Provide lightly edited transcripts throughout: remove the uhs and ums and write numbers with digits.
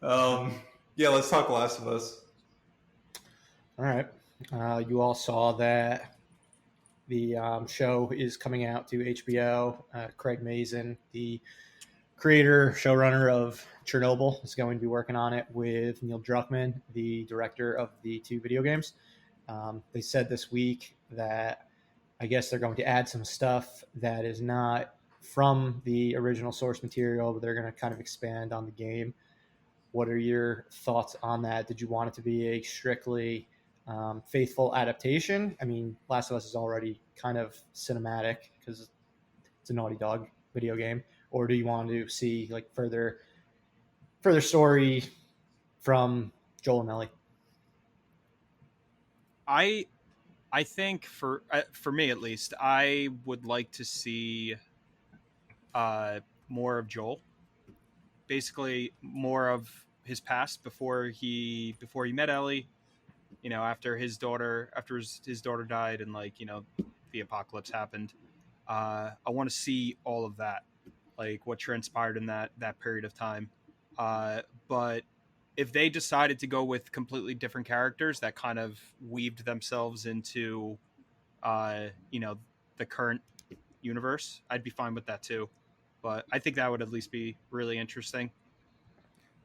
Yeah, let's talk Last of Us. All right. You all saw that the show is coming out to HBO. Craig Mazin, the creator, showrunner of Chernobyl, is going to be working on it with Neil Druckmann, the director of the two video games. They said this week that I guess they're going to add some stuff that is not from the original source material, but they're going to kind of expand on the game. What are your thoughts on that? Did you want it to be a strictly faithful adaptation? I mean, Last of Us is already kind of cinematic because it's a Naughty Dog video game. Or do you want to see like further story from Joel and Ellie? I think for me at least, I would like to see more of Joel. Basically, more of his past before he met Ellie. You know, after his daughter died, and like, you know, the apocalypse happened. I want to see all of that, like what transpired in that period of time. But if they decided to go with completely different characters that kind of weaved themselves into, you know, the current universe, I'd be fine with that too. But I think that would at least be really interesting.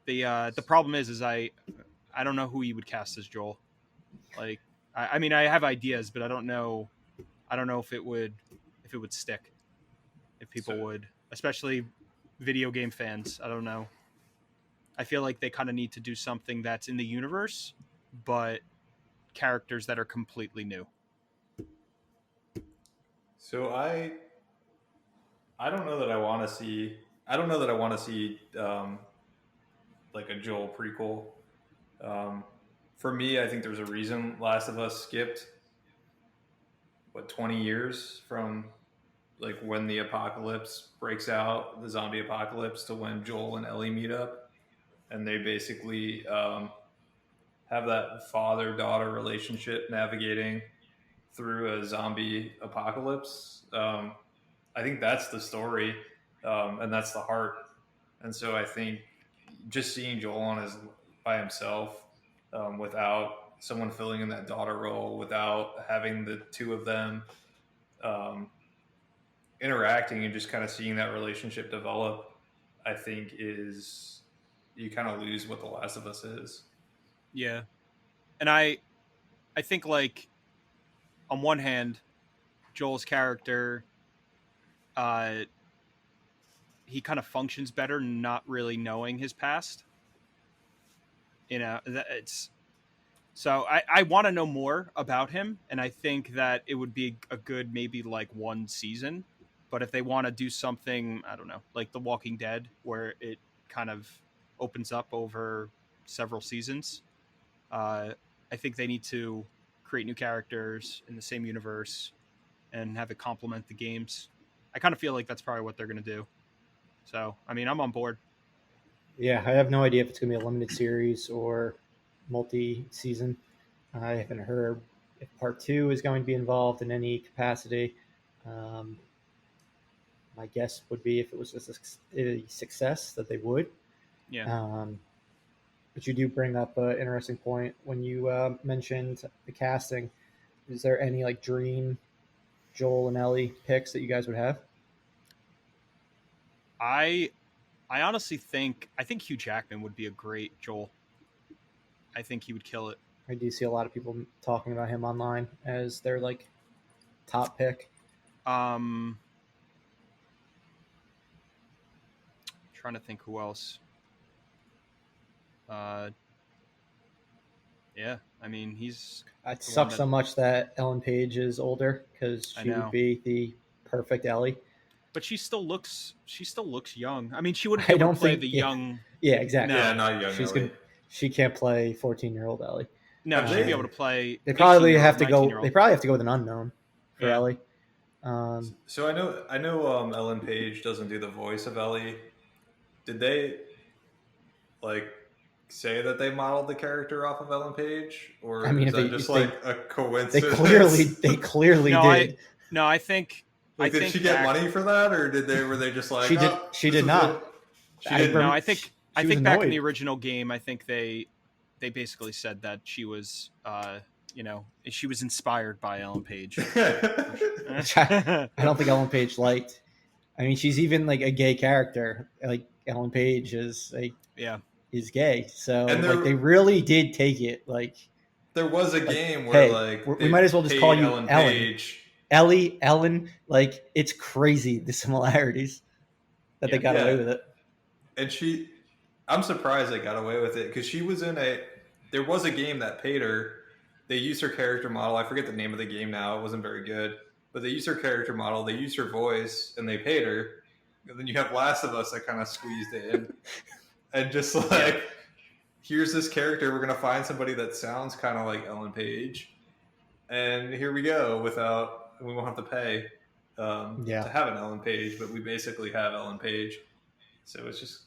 The problem is I don't know who you would cast as Joel. Like, I mean, I have ideas, but I don't know if it would stick. If people would, especially video game fans, I don't know. I feel like they kind of need to do something that's in the universe, but characters that are completely new. So I don't know that I want to see. I don't know that I want to see like a Joel prequel. For me, I think there's a reason Last of Us skipped 20 years from like when the apocalypse breaks out, the zombie apocalypse, to when Joel and Ellie meet up, and they basically have that father-daughter relationship navigating through a zombie apocalypse. I think that's the story, and that's the heart. And so I think just seeing Joel on his by himself, without someone filling in that daughter role, without having the two of them interacting and just kind of seeing that relationship develop, I think is, you kind of lose what The Last of Us is. Yeah. And I think, like, on one hand, Joel's character, he kind of functions better not really knowing his past. You know, so I want to know more about him, and I think that it would be a good maybe like one season. But if they want to do something, I don't know, like The Walking Dead, where it kind of opens up over several seasons, I think they need to create new characters in the same universe and have it complement the games. I kind of feel like that's probably what they're going to do. So, I mean, I'm on board. Yeah, I have no idea if it's going to be a limited series or multi-season. I haven't heard if part 2 is going to be involved in any capacity. My guess would be if it was a success that they would. Yeah. But you do bring up an interesting point when you mentioned the casting. Is there any like dream Joel and Ellie picks that you guys would have? I honestly think Hugh Jackman would be a great Joel. I think he would kill it. I do see a lot of people talking about him online as their like top pick. Trying to think who else. Yeah, I mean, he's. It sucks so much that Ellen Page is older because she would be the perfect Ellie. But she still looks young. I mean, she wouldn't be able to play the young. Yeah, exactly. Yeah, not young Ellie. She can't play 14-year-old Ellie. No, she'd be able to play. They probably have to go. They probably have to go with an unknown for Ellie. So I know Ellen Page doesn't do the voice of Ellie. Did they like say that they modeled the character off of Ellen Page, or is that just like a coincidence? They clearly did. I think. Did she get money for that, or were they just like? She did not. I think I was think back in annoyed. the original game, I think they basically said that she was, she was inspired by Ellen Page. Which I don't think Ellen Page liked. I mean, she's even like a gay character. Like Ellen Page is Yeah. is gay, so And like they really did take it. Like there was a like, game where hey, like we they might as well just paid call you Ellen Ellen. Page. Ellie, Ellen. Like it's crazy the similarities that they got away with it. And I'm surprised they got away with it because she was there was a game that paid her. They used her character model. I forget the name of the game now. It wasn't very good, but they used her character model. They used her voice, and they paid her. And then you have Last of Us that kind of squeezed it in, and just like, here's this character. We're gonna find somebody that sounds kind of like Ellen Page, and here we go. We won't have to pay to have an Ellen Page, but we basically have Ellen Page. So it's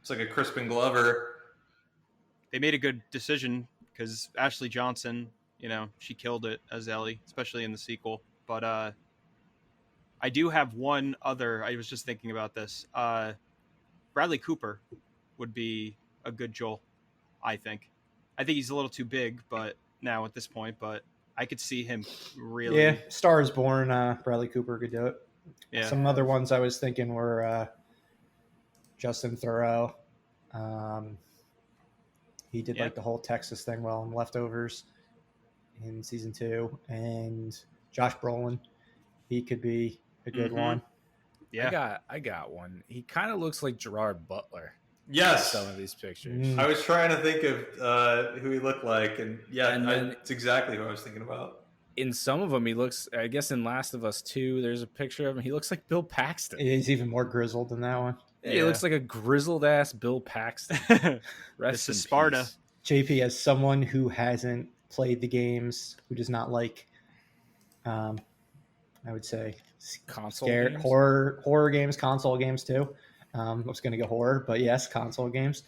like a Crispin Glover. They made a good decision because Ashley Johnson, she killed it as Ellie, especially in the sequel. But I do have one other. I was just thinking about this. Bradley Cooper would be a good Joel, I think. I think he's a little too big, but now at this point, but I could see him really. Yeah, Star is Born. Bradley Cooper could do it. Yeah. Some other ones I was thinking were Justin Theroux. He did like the whole Texas thing well in Leftovers in season 2, and Josh Brolin. He could be a good one. Yeah, I got one. He kind of looks like Gerard Butler. Yes, in some of these pictures. I was trying to think of who he looked like, and it's exactly who I was thinking about. In some of them, he looks. I guess in Last of Us 2, there's a picture of him. He looks like Bill Paxton. He's even more grizzled than that one. Yeah. He looks like a grizzled ass Bill Paxton. This is Sparta. Peace. JP, as someone who hasn't played the games, who does not like, I would say, games? horror games, console games too. I was going to go horror, but yes, console games.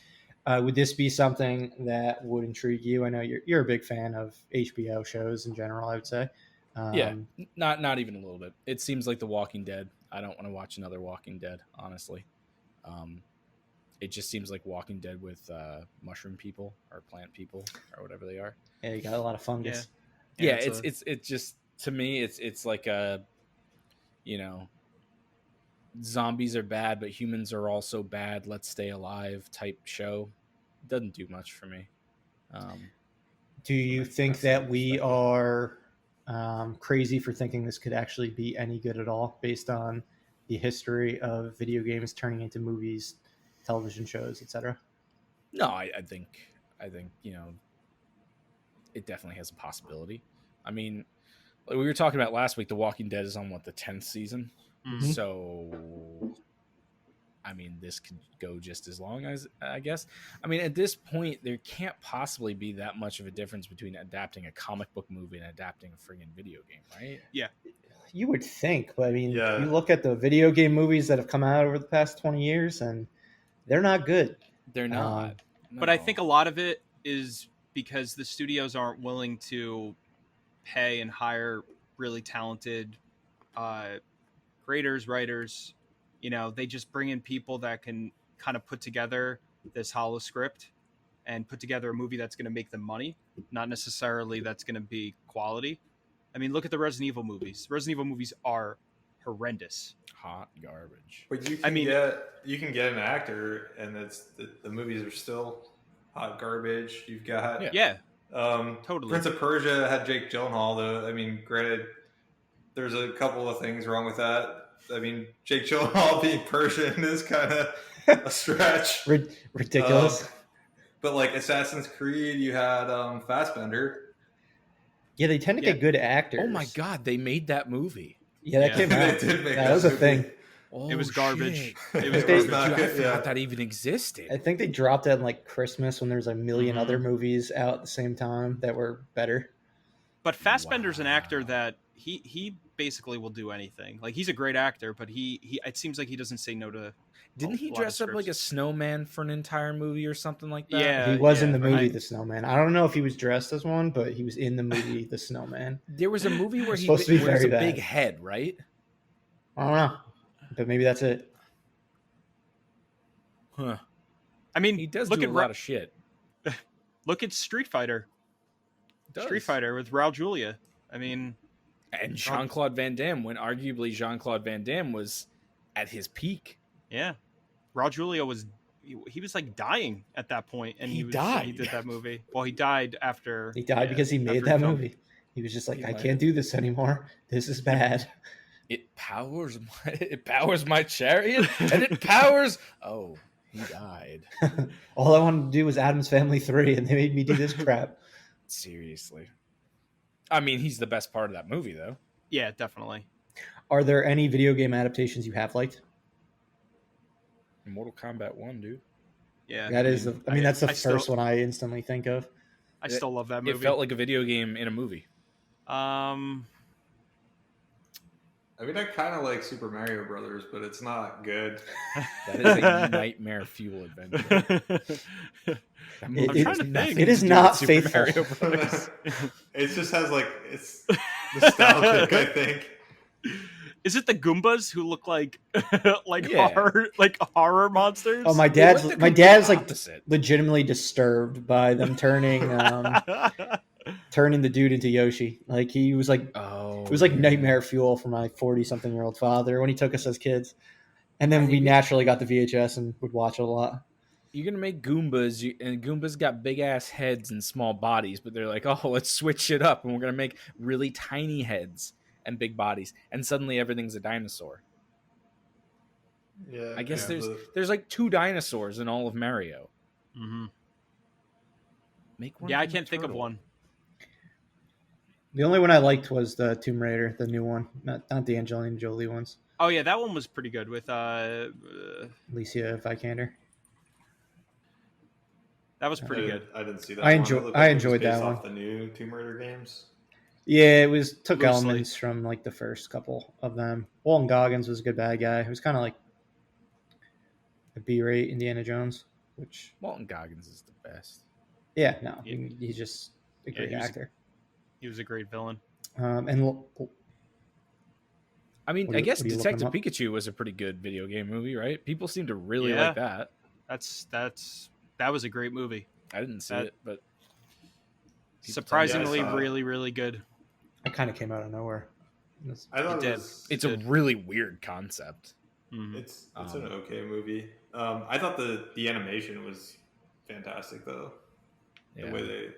Would this be something that would intrigue you? I know you're a big fan of HBO shows in general, I would say. Yeah, not even a little bit. It seems like The Walking Dead. I don't want to watch another Walking Dead, honestly. It just seems like Walking Dead with mushroom people or plant people or whatever they are. Yeah, you got a lot of fungus. Yeah, it's just, to me, it's like a, zombies are bad, but humans are also bad. Let's stay alive type show. Doesn't do much for me. Do you think that we are crazy for thinking this could actually be any good at all based on the history of video games turning into movies, television shows, etc.? No, I think it definitely has a possibility. I mean, like we were talking about last week, The Walking Dead is on the 10th season. Mm-hmm. So I mean, this could go just as long as, I guess. I mean, at this point, there can't possibly be that much of a difference between adapting a comic book movie and adapting a friggin' video game, right? Yeah. You would think, but I mean, you look at the video game movies that have come out over the past 20 years, and they're not good. They're not. No. But I think a lot of it is because the studios aren't willing to pay and hire really talented creators, writers. They just bring in people that can kind of put together this hollow script and put together a movie that's going to make them money, not necessarily that's going to be quality. I mean, look at the Resident Evil movies. Resident Evil movies are horrendous. Hot garbage. But you can get an actor, and the movies are still hot garbage. You've got totally. Prince of Persia had Jake Gyllenhaal, though. I mean, granted, there's a couple of things wrong with that. I mean, Jake Gyllenhaal being Persian is kind of a stretch. Ridiculous. But like Assassin's Creed, you had Fassbender. Yeah, they tend to get good actors. Oh my God, they made that movie. Yeah, that came out. They did make that was a thing. Oh, it was garbage. Shit. It was garbage. I forgot that even existed. I think they dropped it in like Christmas when there's a million other movies out at the same time that were better. But Fassbender's an actor that he basically will do anything. Like, he's a great actor, but he it seems like he doesn't say no to. Didn't he dress up like a snowman for an entire movie or something like that? Yeah, he was in the movie The Snowman. I don't know if he was dressed as one, but he was in the movie The Snowman. There was a movie where he supposed to be wears very a big bad. head, right? I don't know, but maybe that's it. Huh. I mean, He does look do at a lot of shit. look at Street Fighter. Does. Street Fighter with Raul Julia. I mean, And Jean-Claude Van Damme, when arguably Jean-Claude Van Damme was at his peak. yeah, Raul Julia was he was like dying at that point, and He he died. did that movie. Well, he died after He died because he made after that filmed. movie. He was just like, He I might can't do this anymore. This is bad. It powers my chariot, and it powers. Oh, he died. All I wanted to do was Addams Family 3, and they made me do this crap. Seriously. I mean, he's the best part of that movie, though. Yeah, definitely. Are there any video game adaptations you have liked? Mortal Kombat 1, dude. Yeah, That is, that's the I first still- one I instantly think of. I still love that movie. It felt like a video game in a movie. I mean, I kind of like Super Mario Brothers, but it's not good. That is a nightmare fuel adventure. That movie It- has it- nothing it to is do not with Super faithful. Mario Brothers. It just has like it's nostalgic. I think. Is it the Goombas who look like Yeah. horror monsters? Oh, my Well, dad's what the my dad's complete like opposite. legitimately disturbed by them turning turning the dude into Yoshi. Like he was like Oh, it was like nightmare fuel for my 40-something-year-old father when he took us as kids. And then we naturally got the VHS and would watch it a lot. You're gonna make Goombas, and Goombas got big ass heads and small bodies, but they're like, oh, let's switch it up, and we're gonna make really tiny heads and big bodies, and suddenly everything's a dinosaur. Yeah, I guess yeah, there's like 2 dinosaurs in all of Mario. hmm Make one. Yeah, I from a can't think of turtle. one. The only one I liked was the Tomb Raider, the new one, not the Angelina Jolie ones. Oh yeah, that one was pretty good with Alicia Vikander. that was pretty good. I didn't see that. I one. enjoy- It looked I it was enjoyed based that off one. The new Tomb Raider games. Yeah, it was took Loosely. elements from like the first couple of them. Walton Goggins was a good bad guy. It was kind of like a B-rate Indiana Jones, which Walton Goggins is the best. yeah, no, Yeah. he's just a great he was- actor. He was a great villain. And I mean, What are I you- guess what are you looking Detective up? Pikachu was a pretty good video game movie, right? People seem to really Yeah. like that. That was a great movie. I didn't see That- it, but people Surprisingly, Yeah, I saw it. really, really good. it kind of came out of nowhere. I thought It it did. was. it's a really weird concept. Mhm. It's an Um, okay movie. I thought the animation was fantastic though. Yeah. The way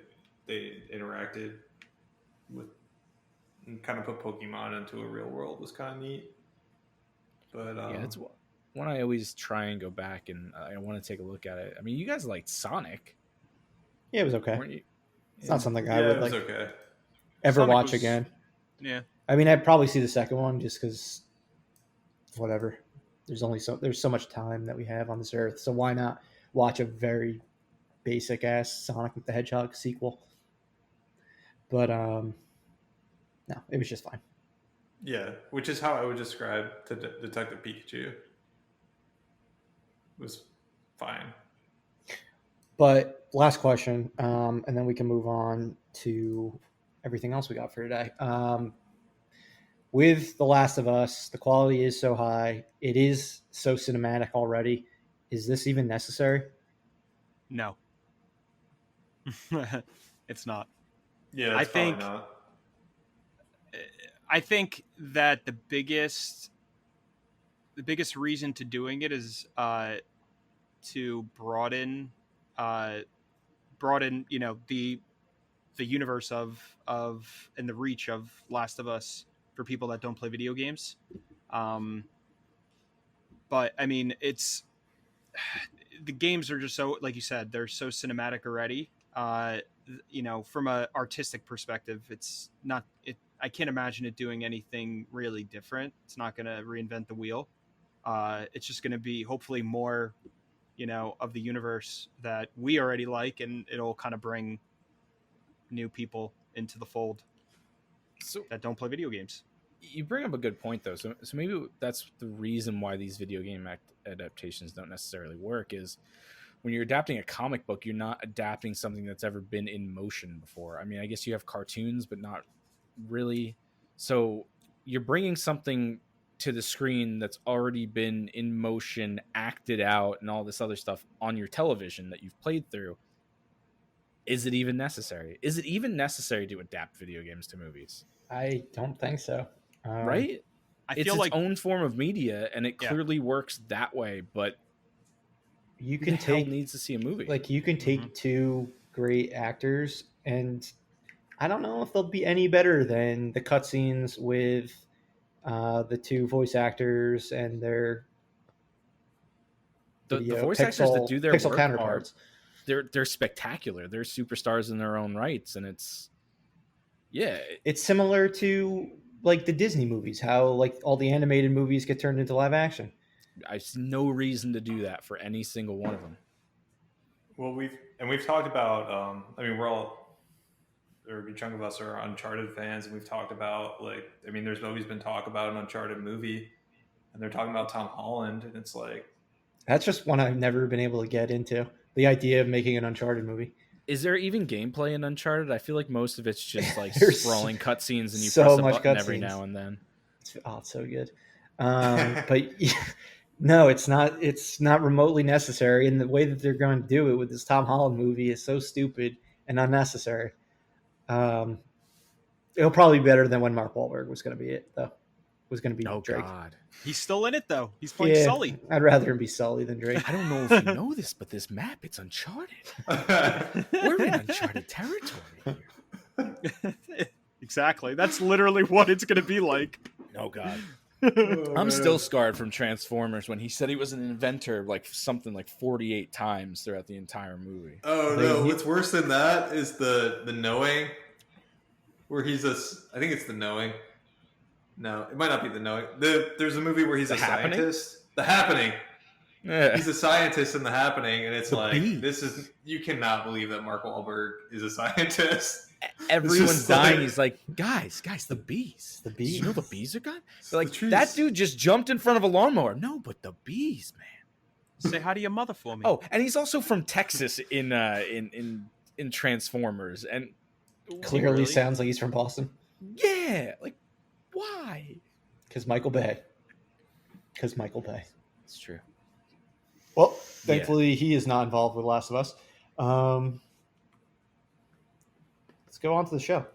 they interacted with and kind of put Pokemon into a real world was kind of neat. But Yeah, it's one I always try and go back and I want to take a look at it. I mean, you guys liked Sonic, Yeah, it was okay. weren't you? It's not something I yeah, would it was like okay. ever Sonic watch was- again. Yeah. I mean, I'd probably see the second one just because, whatever. There's so much time that we have on this earth, so why not watch a very basic ass Sonic the Hedgehog sequel? But no, it was just fine. Yeah, which is how I would describe to Detective Pikachu. It was fine. But last question, and then we can move on to everything else we got for today. With The Last of Us, the quality is so high. It is so cinematic already. Is this even necessary? No. It's not. Yeah, I it's probably think- not. I think that the biggest reason to doing it is to broaden the universe of and the reach of Last of Us for people that don't play video games. But I mean, it's the games are just so, like you said, they're so cinematic already. From a artistic perspective, it's not it. I can't imagine it doing anything really different. It's not going to reinvent the wheel. It's just going to be hopefully more, of the universe that we already like, and it'll kind of bring new people into the fold So that don't play video games. you bring up a good point, though. So maybe that's the reason why these video game adaptations don't necessarily work is when you're adapting a comic book, you're not adapting something that's ever been in motion before. I mean, I guess you have cartoons, but not really. So you're bringing something to the screen that's already been in motion, acted out, and all this other stuff on your television that you've played through, is it even necessary? Is it even necessary to adapt video games to movies? I don't think so. Right? I It's feel its like own form of media, and it Yeah. clearly works that way. But You who can the hell take needs to see a movie? like you can take two great actors, and I don't know if they'll be any better than the cutscenes with the two voice actors and their the video voice actors that do their pixel work counterparts. they're spectacular. They're superstars in their own rights, and it's It's similar to like the Disney movies, how like all the animated movies get turned into live action. I see no reason to do that for any single one of them. Well, we've talked about. I mean, there a good chunk of us are Uncharted fans, and we've talked about there's always been talk about an Uncharted movie, and they're talking about Tom Holland, and it's like That's just one I've never been able to get into. The idea of making an Uncharted movie. Is there even gameplay in Uncharted? I feel like most of it's just like There's sprawling cutscenes, and you so press a much button every cutscenes. now and then. It's so good. But no, it's not. It's not remotely necessary. And the way that they're going to do it with this Tom Holland movie is so stupid and unnecessary. It'll probably be better than when Mark Wahlberg was going to be it, though. Was going to be Drake. God. he's still in it though. He's playing Sully. I'd rather him be Sully than Drake. I don't know if you know this, but this map, it's Uncharted. We're in Uncharted territory here. Exactly. That's literally what it's going to be like. Oh, God. oh, I'm man. still scarred from Transformers when he said he was an inventor like something like 48 times throughout the entire movie. Oh no! What's worse than that is the knowing, where he's I think it's the knowing. No, it might not be the knowing. There's a movie where he's The a Happening? scientist. The Happening. Yeah. He's a scientist in The Happening, and it's The like Bees. you cannot believe that Mark Wahlberg is a scientist. Everyone's just dying. like- He's like, guys, the bees. The Did bees. you know the bees are gone? They're like, The trees. that dude just jumped in front of a lawnmower. No, but the bees, man. Say hi to your mother for me. Oh, and he's also from Texas in Transformers, and Clearly Really? sounds like he's from Boston. yeah, like why? Because Michael Bay. It's true. Well, thankfully he is not involved with Last of Us. Let's go on to the show.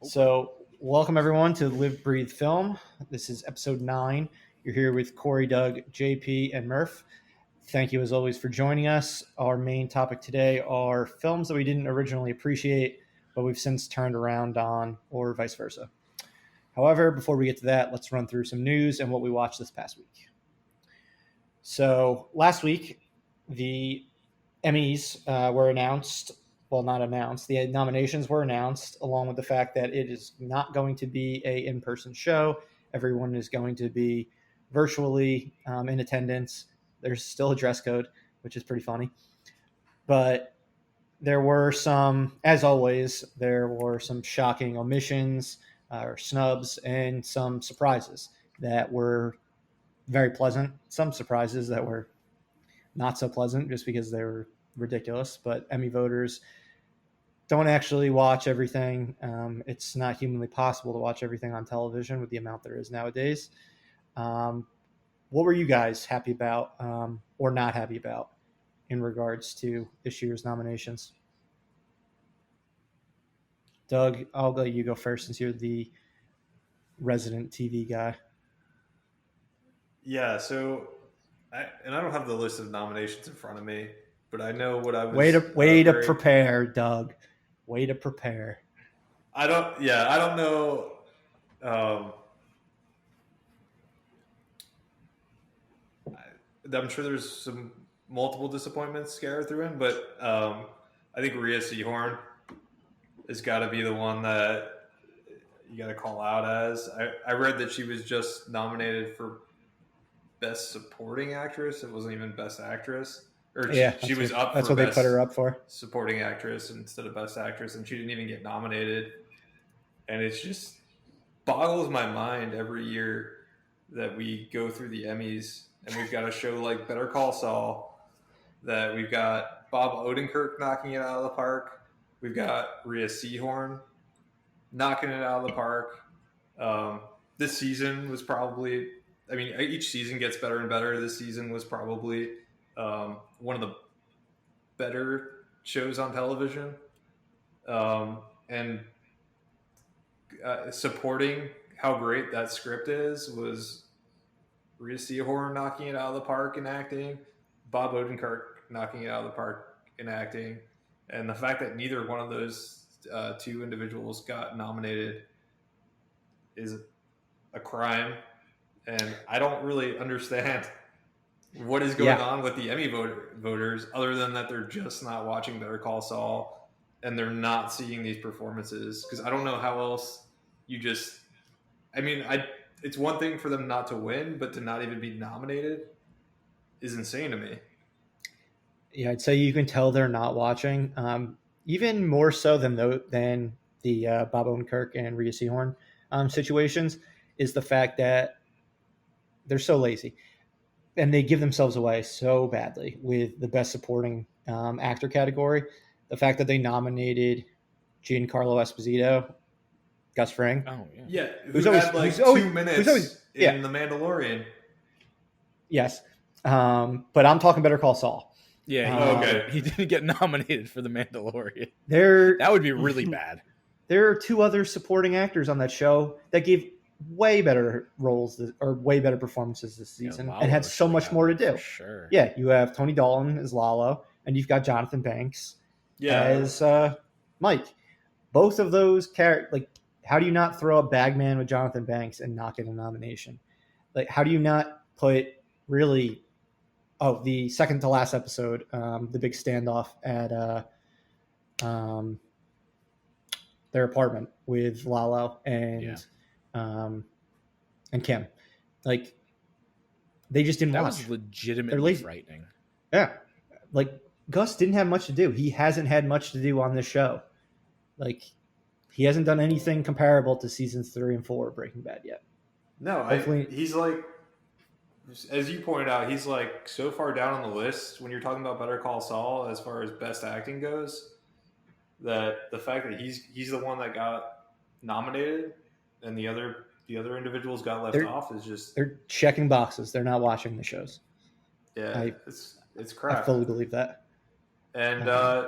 So, welcome everyone to Live, Breathe, Film. This is episode 9. You're here with Corey, Doug, JP, and Murph. Thank you as always for joining us. Our main topic today are films that we didn't originally appreciate, but we've since turned around on, or vice versa. However, before we get to that, let's run through some news and what we watched this past week. So last week, the Emmys were announced. Well, not announced. The nominations were announced, along with the fact that it is not going to be an in-person show. Everyone is going to be virtually in attendance. There's still a dress code, which is pretty funny. But there were some, as always, there were some shocking omissions or snubs and some surprises that were very pleasant. Some surprises that were not so pleasant just because they were ridiculous. But Emmy voters don't actually watch everything. It's not humanly possible to watch everything on television with the amount there is nowadays. What were you guys happy about or not happy about in regards to this year's nominations? Doug, I'll let you go first since you're the resident TV guy. Yeah, so I don't have the list of nominations in front of me, but I know what I was. Way to very- prepare, Doug. Way to prepare. I don't know. I'm sure there's some multiple disappointments scattered through him, but I think Rhea Seehorn has got to be the one that you got to call out as. I read that she was just nominated for Best Supporting Actress. It wasn't even Best Actress. Or Yeah, she was up That's for what they Best put her up for. Supporting Actress instead of Best Actress, and she didn't even get nominated. And it's just boggles my mind every year that we go through the Emmys and we've got a show like Better Call Saul that we've got Bob Odenkirk knocking it out of the park. We've got Rhea Seehorn knocking it out of the park. This season was probably, I mean, each season gets better and better. This season was probably one of the better shows on television. And supporting how great that script is was Rhea Seehorn knocking it out of the park in acting, Bob Odenkirk knocking it out of the park in acting, and the fact that neither one of those two individuals got nominated is a crime. And I don't really understand what is going on with the Emmy voters, other than that they're just not watching Better Call Saul and they're not seeing these performances. Because I don't know how else you just. I mean, it's one thing for them not to win, but to not even be nominated is insane to me. Yeah, I'd say you can tell they're not watching. Even more so than the Bob Odenkirk and Rhea Seehorn situations is the fact that they're so lazy and they give themselves away so badly with the best supporting actor category. The fact that they nominated Giancarlo Esposito, Gus Fring. Oh, yeah. Yeah, who's had like 2 minutes in The Mandalorian. Yes. But I'm talking Better Call Saul. Yeah, he didn't get nominated for The Mandalorian. That would be really bad. There are 2 other supporting actors on that show that gave way better roles or way better performances this season and had so much more to do. Sure. Yeah, you have Tony Dalton as Lalo, and you've got Jonathan Banks as Mike. Both of those characters, how do you not throw a Bagman with Jonathan Banks and not get a nomination? How do you not put really? Oh, the second to last episode, the big standoff at their apartment with Lalo and Kim. They just didn't watch. That was legitimately frightening. Yeah. Gus didn't have much to do. He hasn't had much to do on this show. He hasn't done anything comparable to seasons 3 and 4 of Breaking Bad yet. No, he's as you pointed out, he's so far down on the list when you're talking about Better Call Saul as far as best acting goes, that the fact that he's the one that got nominated and the other individuals got left off is just, they're checking boxes. They're not watching the shows. Yeah, it's crap. I fully believe that. And I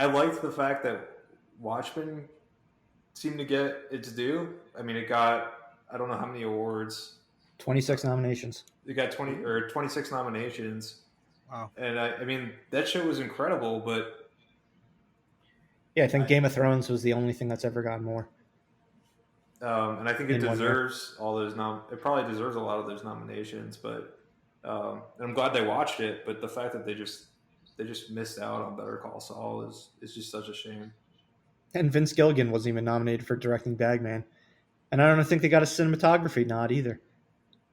liked the fact that Watchmen seemed to get its due. I mean, it got, I don't know how many awards. 26 nominations. It got 26 nominations. Wow. And I mean, that show was incredible, but yeah, I think Game of Thrones was the only thing that's ever gotten more. And I think it deserves all those it probably deserves a lot of those nominations, but and I'm glad they watched it, but the fact that they just missed out on Better Call Saul is just such a shame. And Vince Gilligan wasn't even nominated for directing Bagman. And I don't think they got a cinematography nod either.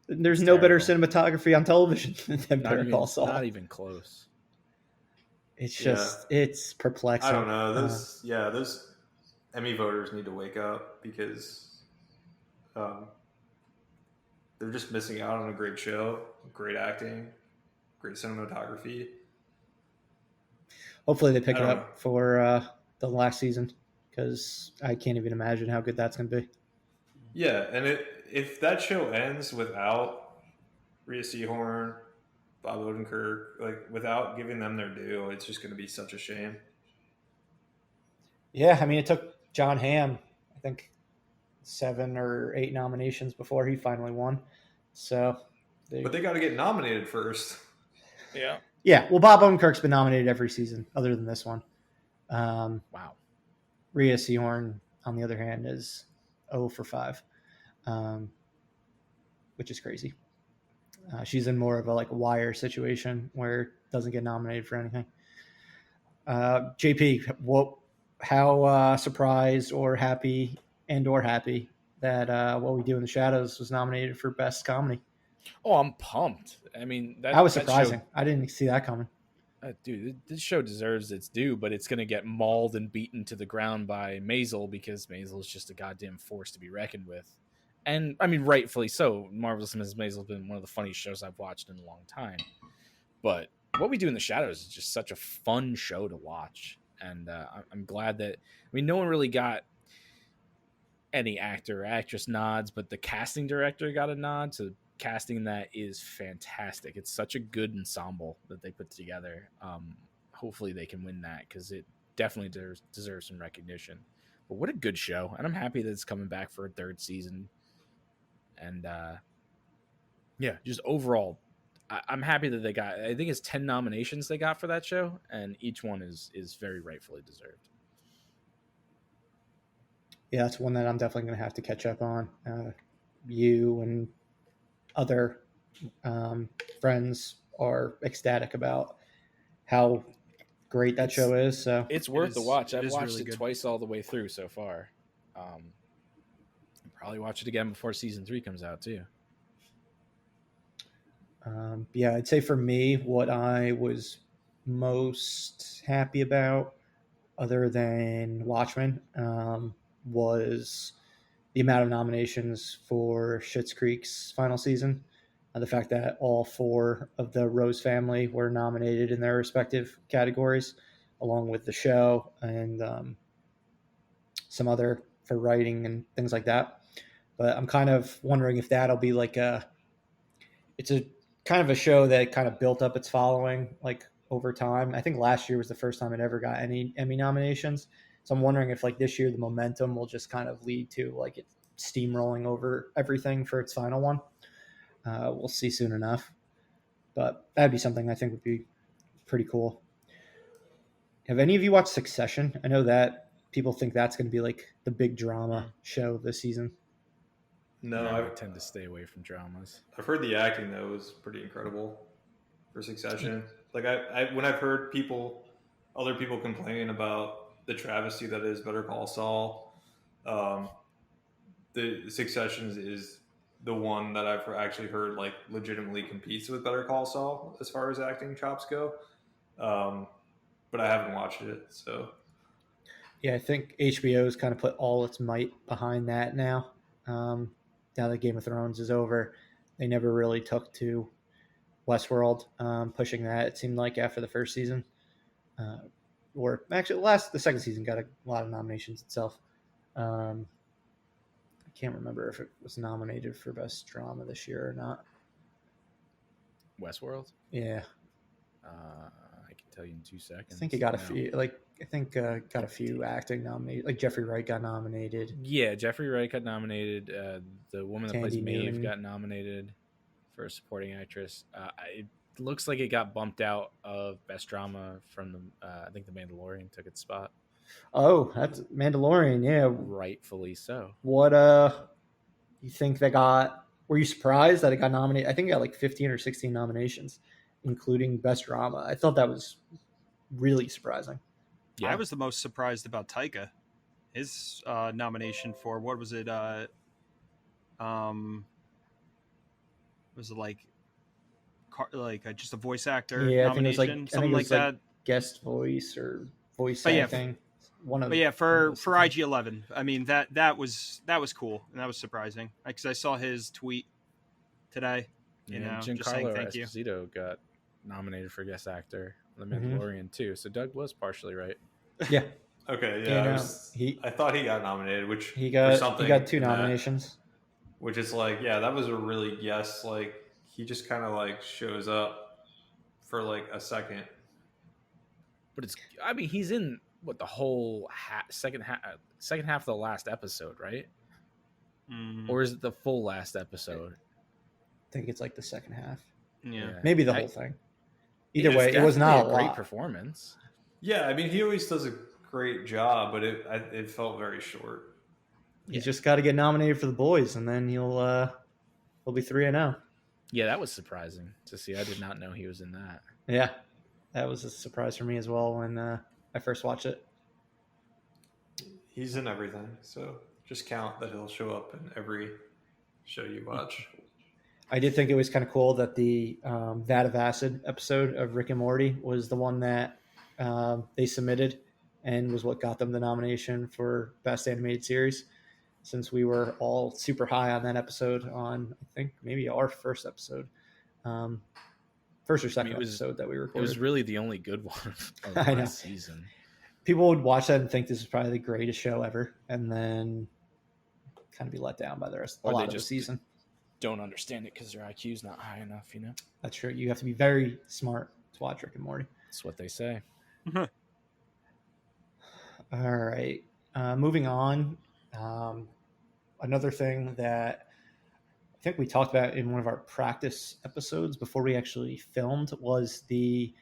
There's no better cinematography on television than Better Call Saul. Not even close. It's just, it's perplexing. I don't know. Those Emmy voters need to wake up because they're just missing out on a great show, great acting, great cinematography. Hopefully they pick it up for the last season, because I can't even imagine how good that's going to be. Yeah, and if that show ends without Rhea Seehorn, Bob Odenkirk, without giving them their due, it's just going to be such a shame. Yeah, I mean, it took John Hamm, I think, 7 or 8 nominations before he finally won. So, but they got to get nominated first. Yeah. Yeah, well, Bob Odenkirk's been nominated every season other than this one. Wow. Rhea Seehorn, on the other hand, is 0 for 5, which is crazy. She's in more of a Wire situation where it doesn't get nominated for anything. JP, how surprised or happy that What We Do in the Shadows was nominated for Best Comedy? Oh, I'm pumped. I mean, that was surprising. I didn't see that coming. Dude, this show deserves its due, but it's going to get mauled and beaten to the ground by Maisel, because Maisel is just a goddamn force to be reckoned with. And I mean, rightfully so. Marvelous Mrs. Maisel has been one of the funniest shows I've watched in a long time. But What We Do in the Shadows is just such a fun show to watch. And I'm glad that, I mean, no one really got any actor or actress nods, but the casting director got a nod. So casting that is fantastic. It's such a good ensemble that they put together. Hopefully they can win that because it definitely deserves some recognition. But what a good show. And I'm happy that it's coming back for a third season. And yeah, just overall, I'm happy that they got, I think it's 10 nominations they got for that show, and each one is very rightfully deserved. Yeah, that's one that I'm definitely going to have to catch up on. You and other friends are ecstatic about how great that show is. So it's worth the watch. I've watched really it good. Twice all the way through so far. I'll probably watch it again before season 3 comes out too. Yeah, I'd say for me, what I was most happy about, other than Watchmen, was the amount of nominations for Schitt's Creek's final season. The fact that all 4 of the Rose family were nominated in their respective categories, along with the show and some other for writing and things like that. But I'm kind of wondering if that'll be like it's a kind of a show that kind of built up its following like over time. I think last year was the first time it ever got any Emmy nominations. So I'm wondering if like this year the momentum will just kind of lead to like it steamrolling over everything for its final one. We'll see soon enough. But that'd be something I think would be pretty cool. Have any of you watched Succession? I know that people think that's going to be like the big drama show this season. No, I I would tend to stay away from dramas. I've heard the acting though was pretty incredible for Succession. Like I when I've heard other people complain about the travesty that is Better Call Saul, the Succession is the one that I've actually heard like legitimately competes with Better Call Saul as far as acting chops go. But I haven't watched it, so Yeah, I think HBO's kind of put all its might behind that now. Now that Game of Thrones is over, they never really took to Westworld, pushing that. It seemed like after the first season, or actually the second season got a lot of nominations itself. I can't remember if it was nominated for Best Drama this year or not. Westworld? Yeah, I can tell you in 2 seconds. I think it got a few. Got a few acting nominated. Like Jeffrey Wright got nominated. Yeah, Jeffrey Wright got nominated. The woman that Tandy plays Maeve Newman got nominated for a supporting actress. It looks like it got bumped out of Best Drama from the. I think The Mandalorian took its spot. Oh, that's Mandalorian. Yeah, Rightfully so. what you think they got? Were you surprised that it got nominated? I think it got like 15 or 16 nominations, including Best Drama. I thought that was really surprising. Yeah. I was the most surprised about Taika. His nomination for what was it? Was it like just a voice actor Yeah, I think it nomination, was like something like that? Guest voice or voice But yeah, acting. For IG-11, I mean that was cool and that was surprising because I saw his tweet today. Just saying Giancarlo thank you. Esposito got nominated for Guest Actor on The Mandalorian too. So Doug was partially right. Yeah, okay, yeah. I thought he got nominated, which he got 2 in that, nominations. which is like, yeah, that was a really like he just kind of like shows up for like a second. But he's in what the whole second half of the last episode, right? Or is it the full last episode? I think it's like the second half. Yeah. Maybe the whole thing. Either way, it was not a great lot. performance. Yeah, I mean, he always does a great job, but it felt very short. He's just got to get nominated for The Boys, and then he'll be 3-0. Yeah, that was surprising to see. I did not know he was in that. Yeah, that was a surprise for me as well when I first watched it. He's in everything, so just count that he'll show up in every show you watch. I did think it was kind of cool that the Vat of Acid episode of Rick and Morty was the one that they submitted and was what got them the nomination for Best Animated Series. since we were all super high on that episode on, I think, maybe our first episode. First or second episode that we recorded. It was really the only good one of last season. People would watch that and think this is probably the greatest show ever, and then kind of be let down by the rest of the season. Don't understand it because their IQ's not high enough, you know? That's true. You have to be very smart to watch Rick and Morty. That's what they say. All right. Moving on. Another thing that I think we talked about in one of our practice episodes before we actually filmed was the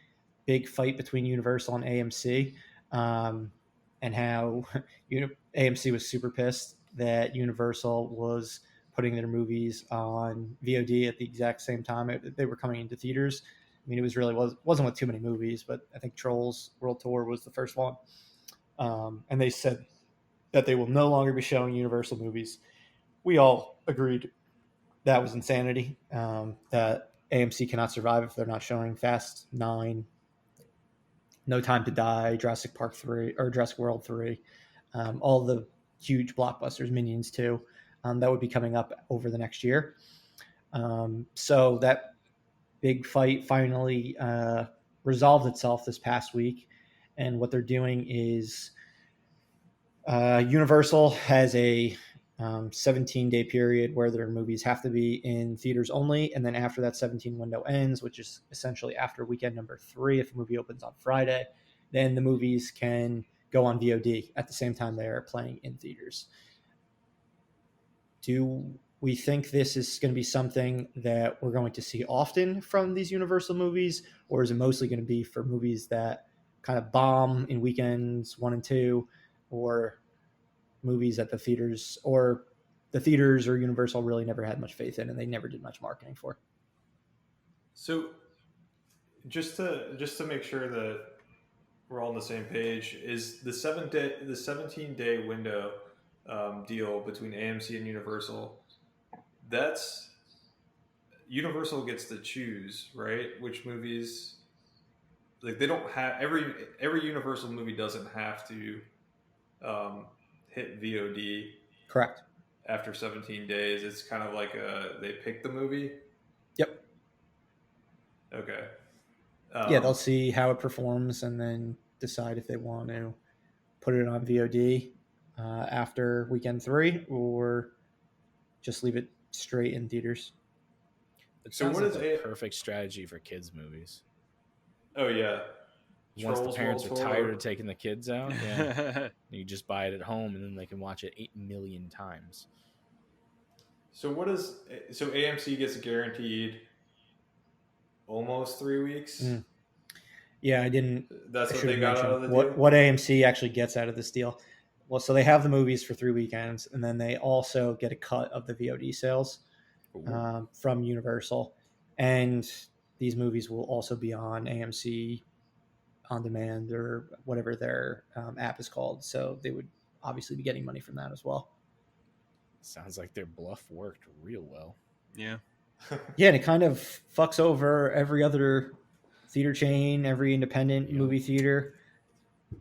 big fight between Universal and AMC, and how AMC was super pissed that Universal was putting their movies on VOD at the exact same time they were coming into theaters. I mean, it wasn't with too many movies, but I think Trolls World Tour was the first one. And they said that they will no longer be showing Universal movies. We all agreed that was insanity, that AMC cannot survive if they're not showing Fast 9, No Time to Die, Jurassic Park 3, or Jurassic World 3, all the huge blockbusters, Minions 2, that would be coming up over the next year. So that big fight finally resolved itself this past week. And what they're doing is Universal has a 17-day period where their movies have to be in theaters only. And then after that 17 window ends, which is essentially after weekend number 3, if a movie opens on Friday, then the movies can go on VOD at the same time they are playing in theaters. Do we think this is going to be something that we're going to see often from these Universal movies, or is it mostly going to be for movies that kind of bomb in weekends 1 and 2, or movies that the theaters or Universal really never had much faith in and they never did much marketing for? So just to make sure that we're all on the same page, is the 17-day window deal between AMC and Universal, that's Universal gets to choose, right? Which movies, like, they don't have every Universal movie doesn't have to hit VOD. Correct. After 17 days, it's kind of like they pick the movie. Yep. Okay. Yeah, they'll see how it performs and then decide if they want to put it on VOD after weekend 3 or just leave it straight in theaters. It sounds like the perfect strategy for kids movies. Oh yeah. Once the parents are tired of taking the kids out, yeah, you just buy it at home and then they can watch it 8 million times. So AMC gets guaranteed almost 3 weeks? Yeah, I didn't. That's what they got out of the deal? What AMC actually gets out of this deal. Well, so they have the movies for 3 weekends, and then they also get a cut of the VOD sales from Universal. And these movies will also be on AMC On Demand or whatever their app is called. So they would obviously be getting money from that as well. Sounds like their bluff worked real well. Yeah. Yeah, and it kind of fucks over every other theater chain, every independent movie theater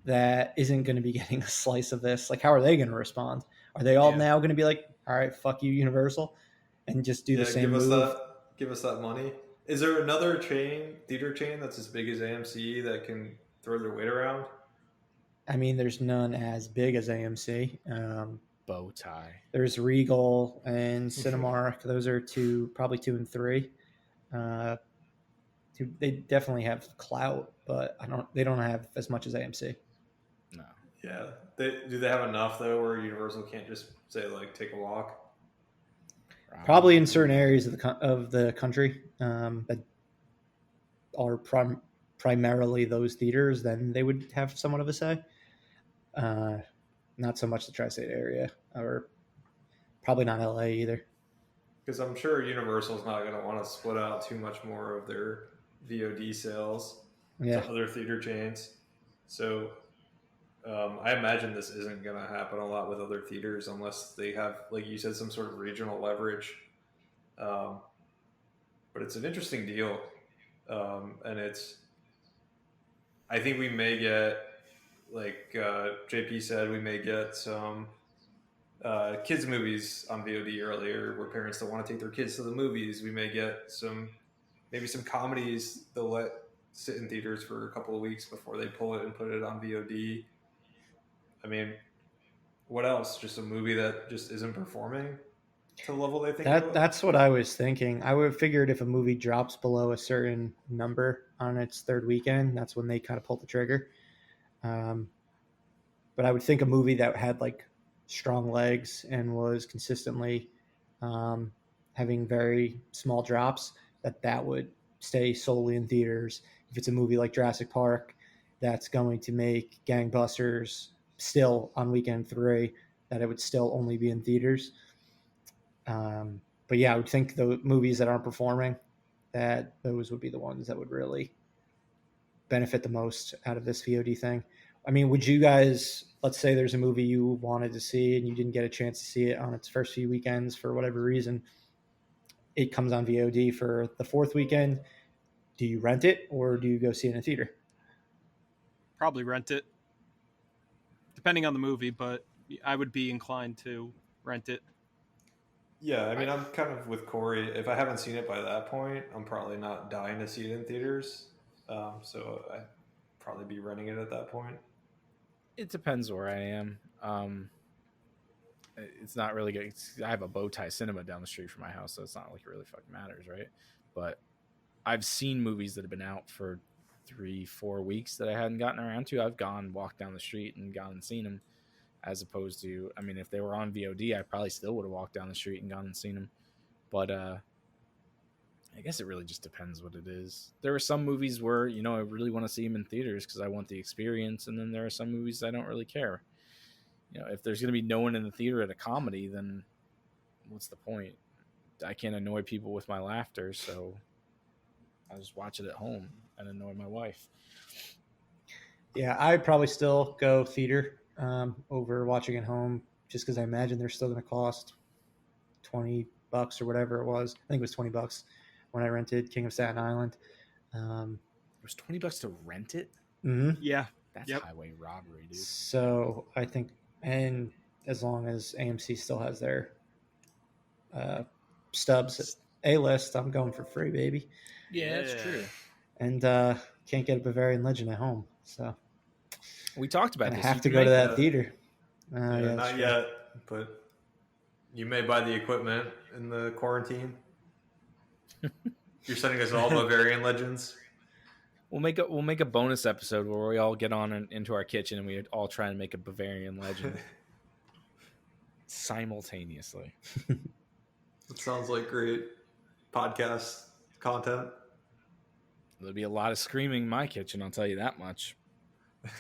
that isn't going to be getting a slice of this. Like, how are they going to respond? Are they all now going to be like, all right, fuck you, Universal, and just do the same move? Give us that money. Is there another theater chain that's as big as AMC that can throw their weight around? I mean, there's none as big as AMC. Bow tie. There's Regal and Cinemark. Those are probably 2 and 3. They definitely have clout, but they don't have as much as AMC. No. Yeah. Do they have enough though where Universal can't just say, like, take a walk? Probably in certain areas of the country that are primarily those theaters, then they would have somewhat of a say. Not so much the tri-state area, or probably not LA either. Because I'm sure Universal's not going to want to split out too much more of their VOD sales to other theater chains. So I imagine this isn't going to happen a lot with other theaters unless they have, like you said, some sort of regional leverage. But it's an interesting deal. And I think we may get, like JP said, we may get some kids movies on VOD earlier, where parents don't want to take their kids to the movies. We may get maybe some comedies they'll let sit in theaters for a couple of weeks before they pull it and put it on VOD. I mean, what else? Just a movie that just isn't performing to the level they think it will? That's what I was thinking. I would have figured if a movie drops below a certain number on its third weekend, that's when they kind of pull the trigger. But I would think a movie that had like strong legs and was consistently having very small drops, that would stay solely in theaters. If it's a movie like Jurassic Park that's going to make gangbusters still on weekend 3, that it would still only be in theaters. But yeah, I would think the movies that aren't performing, that those would be the ones that would really benefit the most out of this VOD thing. I mean, would you guys, let's say there's a movie you wanted to see and you didn't get a chance to see it on its first few weekends for whatever reason, it comes on VOD for the 4th weekend. Do you rent it or do you go see it in a theater? Probably rent it, depending on the movie, but I would be inclined to rent it. Yeah, I mean, I'm kind of with Corey. If I haven't seen it by that point, I'm probably not dying to see it in theaters. So I'd probably be renting it at that point. It depends where I am. It's not really good. I have a bow tie cinema down the street from my house, so it's not like it really fucking matters, right? But I've seen movies that have been out for 3-4 weeks that I hadn't gotten around to. I've walked down the street and gone and seen them, as opposed to, I mean, if they were on VOD, I probably still would have walked down the street and gone and seen them. But I guess it really just depends what it is. There are some movies where, you know, I really want to see them in theaters because I want the experience, and then there are some movies I don't really care. You know, if there's going to be no one in the theater at a comedy, then what's the point? I can't annoy people with my laughter, so I'll just watch it at home and annoy my wife. Yeah, I'd probably still go theater over watching at home, just because I imagine they're still going to cost $20 or whatever it was. I think it was $20 when I rented King of Staten Island. It was $20 to rent it? Mm-hmm. Yeah. That's highway robbery, dude. So I think, and as long as AMC still has their stubs A-list, I'm going for free, baby. Yeah, that's true. And can't get a Bavarian Legend at home, so we talked about this. I have to go to that theater. Yeah, not yet, but you may buy the equipment in the quarantine. You're sending us all Bavarian Legends. We'll make a bonus episode where we all get on into our kitchen and we all try and make a Bavarian Legend simultaneously. It sounds like great podcast content. There'll be a lot of screaming in my kitchen, I'll tell you that much.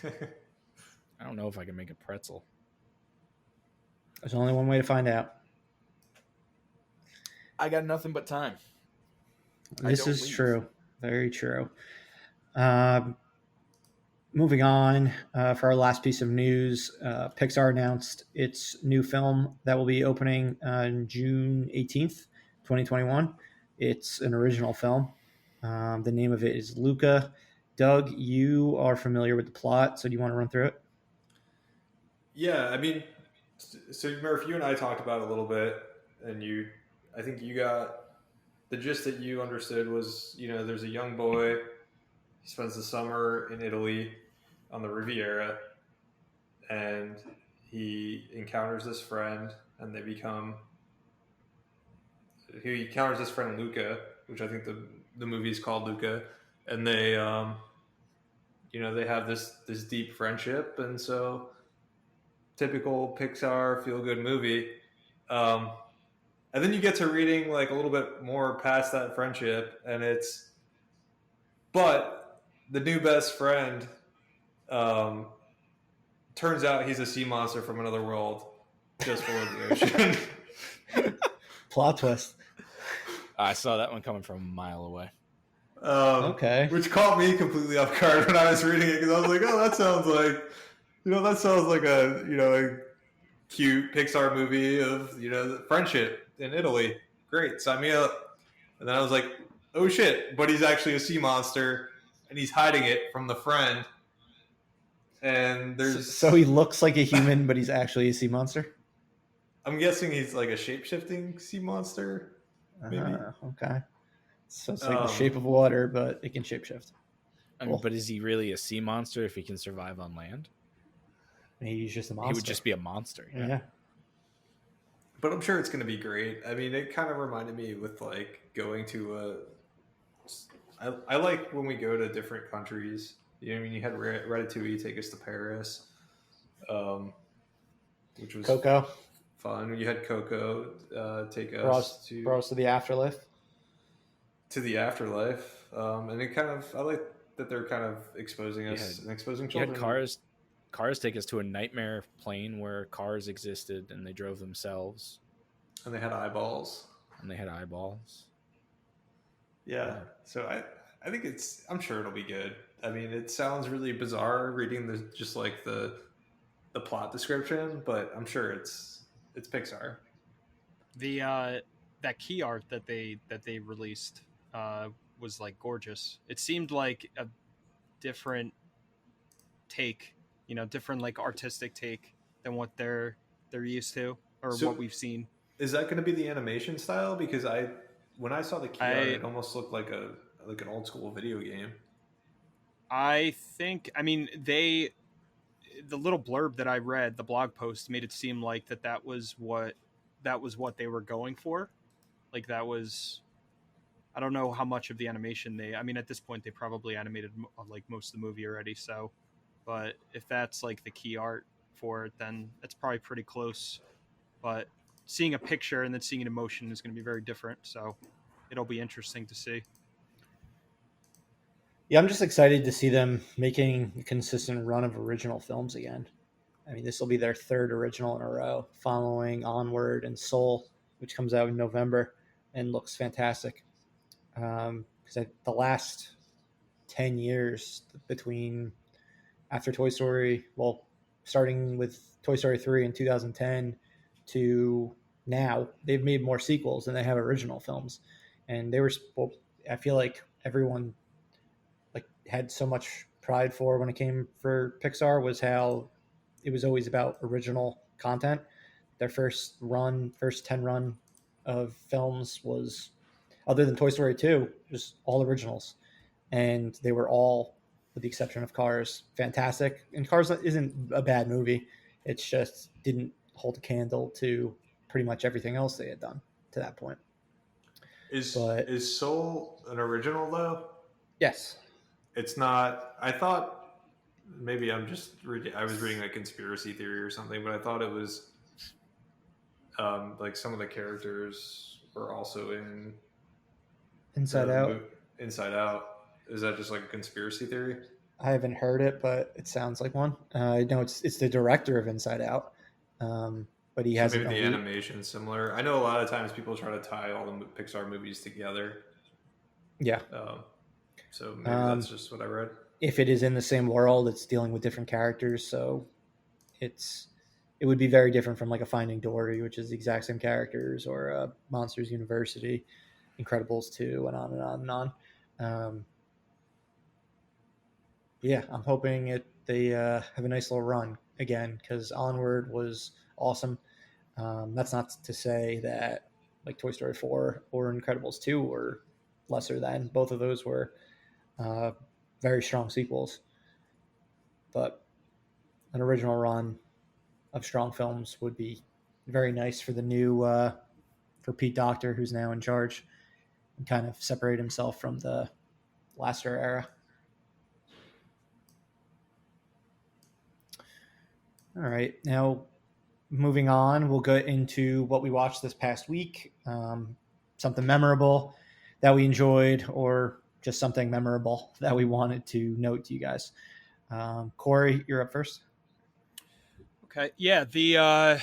I don't know if I can make a pretzel. There's only one way to find out. I got nothing but time. This is true. Very true. Moving on, for our last piece of news, Pixar announced its new film that will be opening on June 18th, 2021. It's an original film. The name of it is Luca. Doug, you are familiar with the plot, so do you want to run through it? Yeah, I mean, so Murph, you and I talked about it a little bit, and I think you got the gist that you understood was, you know, there's a young boy. He spends the summer in Italy on the Riviera, and he encounters this friend, and he encounters this friend Luca, which I think the movie is called Luca, and they, you know, they have this deep friendship, and so typical Pixar feel-good movie. And then you get to reading like a little bit more past that friendship, and but the new best friend turns out he's a sea monster from another world just below the ocean. Plot twist. I saw that one coming from a mile away. Okay. Which caught me completely off guard when I was reading it, because I was like, oh, that sounds like a cute Pixar movie of, you know, friendship in Italy. Great, sign me up. And then I was like, oh shit, but he's actually a sea monster and he's hiding it from the friend. And there's So he looks like a human, but he's actually a sea monster? I'm guessing he's like a shape-shifting sea monster. Maybe. Okay. So it's like the Um, shape of water, but it can shapeshift. I mean, Cool. but is he really a sea monster if he can survive on land? Maybe he's just a monster. He would just be a monster. Yeah. but I'm sure it's going to be great. I mean, it kind of reminded me with like going to a. I like when we go to different countries. You know, what I mean, you had Ratatouille take us to Paris, which was Coco. fun. You had Coco take Brought us us to the afterlife. to the afterlife, and it kind of I like that they're kind of exposing us and exposing You children. had cars take us to a nightmare plane where cars existed and they drove themselves. And they had eyeballs. Yeah. So I think I'm sure it'll be good. I mean, it sounds really bizarre reading the plot description, but I'm sure it's Pixar. The that key art that they released was like gorgeous. It seemed like a different take, different like artistic take than what they're used to or what we've seen. Is that going to be the animation style? Because when I saw the key art, it almost looked like an old school video game. I think, I mean, the little blurb that I read, the blog post, made it seem like that was what they were going for. Like that was, I don't know how much of the animation I mean, at this point they probably animated like most of the movie already. So, but if that's like the key art for it, then it's probably pretty close. But seeing a picture and then seeing an emotion is going to be very different. So it'll be interesting to see. Yeah, I'm just excited to see them making a consistent run of original films again. I mean, this will be their third original in a row, following Onward and Soul, which comes out in November and looks fantastic. Because the last 10 years between after Toy Story, well, starting with Toy Story 3 in 2010 to now, they've made more sequels than they have original films. And I feel like everyone like had so much pride for when it came for Pixar was how it was always about original content. Their first 10 run of films was, other than Toy Story 2, just all originals. And they were all, with the exception of Cars, fantastic. And Cars isn't a bad movie. It just didn't hold a candle to pretty much everything else they had done to that point. Is Soul an original though? Yes. It's not. I thought maybe I was reading a conspiracy theory or something, but I thought it was like some of the characters were also in Inside Out. Inside Out. Is that just like a conspiracy theory? I haven't heard it, but it sounds like one. I know it's the director of Inside Out, but he has maybe the animation similar. I know a lot of times people try to tie all the Pixar movies together. Yeah. So maybe that's just what I read. If it is in the same world, it's dealing with different characters, so it would be very different from like a Finding Dory, which is the exact same characters, or a Monsters University, Incredibles 2, and on and on and on. Yeah, I'm hoping they have a nice little run again, because Onward was awesome. That's not to say that like Toy Story 4 or Incredibles 2 were lesser than. Both of those were very strong sequels. But an original run of strong films would be very nice for the new, for Pete Docter, who's now in charge, and kind of separate himself from the Lasseter era. All right, now moving on, we'll go into what we watched this past week. Something memorable that we enjoyed, or just something memorable that we wanted to note to you guys. Corey, you're up first. Okay, yeah, the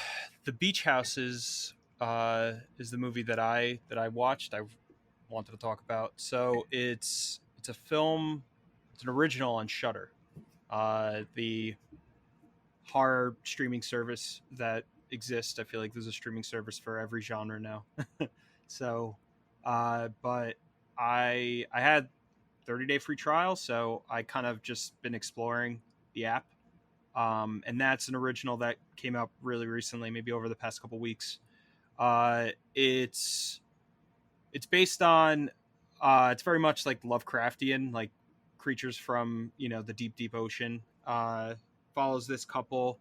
Beach House is the movie that I watched. I wanted to talk about. So it's a film. It's an original on Shudder, the horror streaming service that exists. I feel like there's a streaming service for every genre now. So, but I had 30-day free trial, so I kind of just been exploring the app and that's an original that came out really recently, maybe over the past couple weeks. It's based on it's very much like Lovecraftian, like creatures from the deep ocean. Follows this couple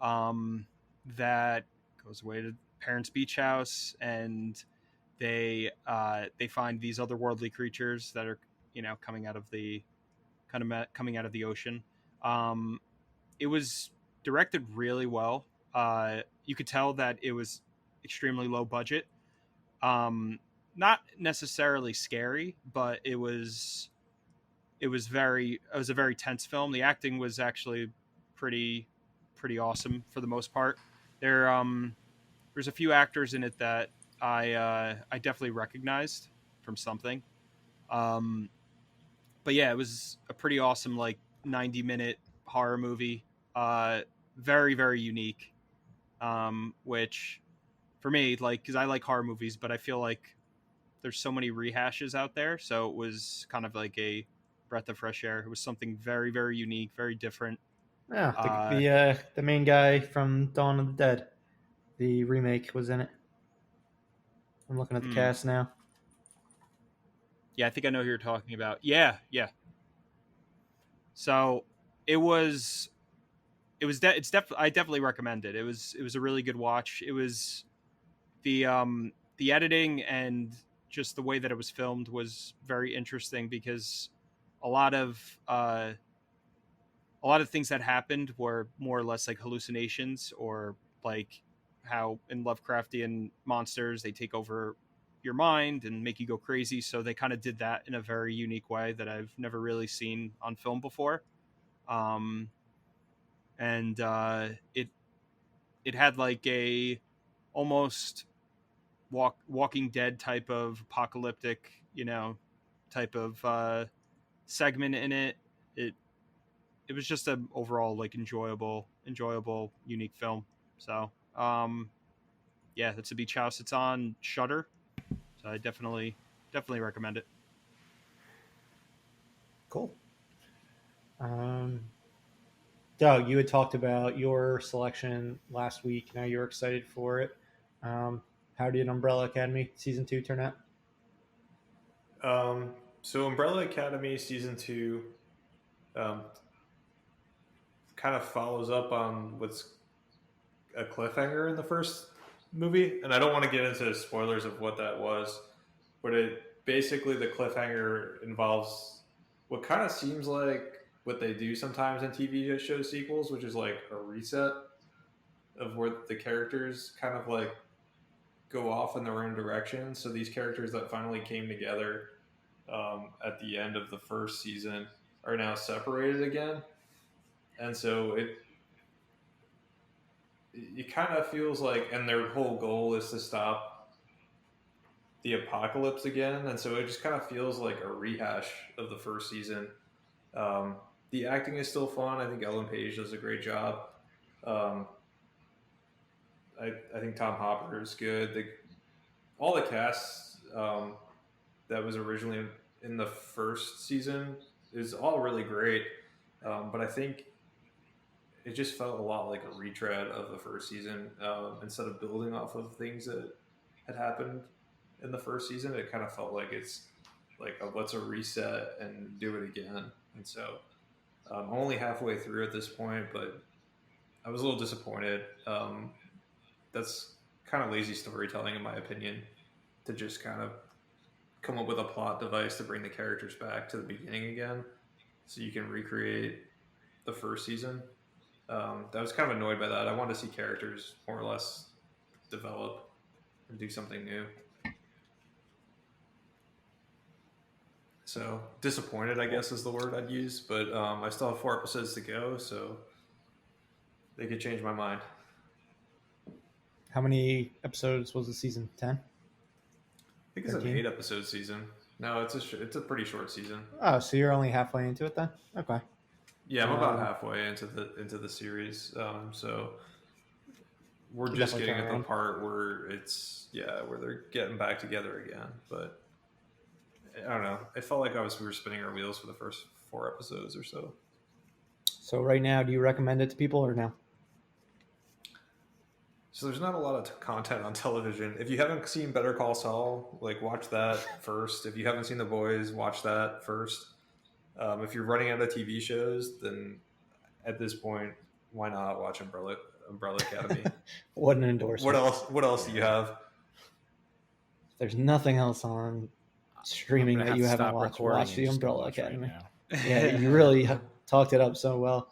that goes away to parents' beach house, and they find these otherworldly creatures that are coming out of the ocean. It was directed really well. You could tell that it was extremely low budget. Not necessarily scary, but it was a very tense film. The acting was actually pretty awesome for the most part. There's a few actors in it that I definitely recognized from something. But yeah, it was a pretty awesome 90-minute horror movie. Very very unique. Which for me, because I like horror movies, but I feel like there's so many rehashes out there, so it was kind of like a breath of fresh air. It was something very very unique, very different. Yeah, the main guy from Dawn of the Dead, the remake, was in it. I'm looking at the cast now. Yeah, I think I know who you're talking about. Yeah. So it was I definitely recommend it. It was a really good watch. It was the editing and just the way that it was filmed was very interesting, because a lot of things that happened were more or less like hallucinations, or like how in Lovecraftian monsters they take over your mind and make you go crazy. So they kind of did that in a very unique way that I've never really seen on film before. And it had like a almost Walking Dead type of apocalyptic, type of segment in it. It was just an overall enjoyable, unique film. So yeah, that's a beach house. It's on Shudder, so I definitely recommend it. Cool. Doug, you had talked about your selection last week. Now you're excited for it. How did Umbrella Academy season 2 turn out? So Umbrella Academy season 2 kind of follows up on what's a cliffhanger in the first movie, and I don't want to get into spoilers of what that was, but it basically, the cliffhanger involves what kind of seems like what they do sometimes in TV show sequels, which is like a reset of where the characters kind of like go off in their own direction. So these characters that finally came together at the end of the first season are now separated again, and so it kind of feels like, and their whole goal is to stop the apocalypse again, and so it just kind of feels like a rehash of the first season. The acting is still fun. I think Ellen Page does a great job. I think Tom Hopper is good. All the cast that was originally in the first season is all really great, but I think it just felt a lot like a retread of the first season. Instead of building off of things that had happened in the first season, it kind of felt like it's like let's a reset and do it again. And so I'm only halfway through at this point, but I was a little disappointed. That's kind of lazy storytelling, in my opinion, to just kind of come up with a plot device to bring the characters back to the beginning again, so you can recreate the first season. I was kind of annoyed by that. I wanted to see characters more or less develop and do something new. So disappointed, I guess, is the word I'd use. But I still have 4 episodes to go, so they could change my mind. How many episodes was the season? 10? I think it's 13? An 8-episode season. No, it's a pretty short season. Oh, so you're only halfway into it then? Okay. Yeah, I'm about halfway into the series. So we're just getting at the part where where they're getting back together again. But I don't know. It felt like we were spinning our wheels for the first 4 episodes or so. So right now, do you recommend it to people or no? So there's not a lot of content on television. If you haven't seen Better Call Saul, like watch that first. If you haven't seen The Boys, watch that first. If you're running out of TV shows, then at this point, why not watch Umbrella Academy? What an endorsement. What else do you have? There's nothing else on streaming I'm gonna that have you to haven't stop watched. recording Watch and the just go Umbrella watch right Academy. now. Yeah, you really talked it up so well.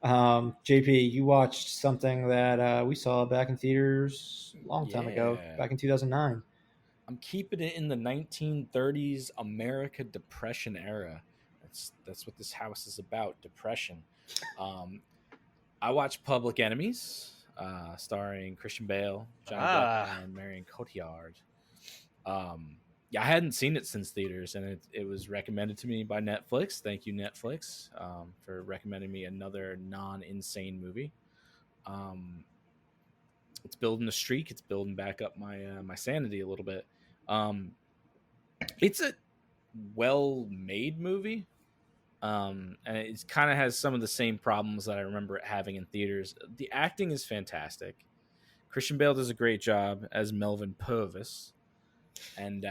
JP, you watched something that we saw back in theaters a long time ago, Yeah. back in 2009. I'm keeping it in the 1930s America Depression era. That's what this house is about, depression. I watched Public Enemies, starring Christian Bale, Johnny Depp, and Marion Cotillard. Yeah, I hadn't seen it since theaters, and it was recommended to me by Netflix. Thank you, Netflix, for recommending me another non-insane movie. It's building a streak. It's building back up my sanity a little bit. It's a well-made movie, and it kind of has some of the same problems that I remember it having in theaters. The acting is fantastic. Christian Bale does a great job as Melvin Purvis, and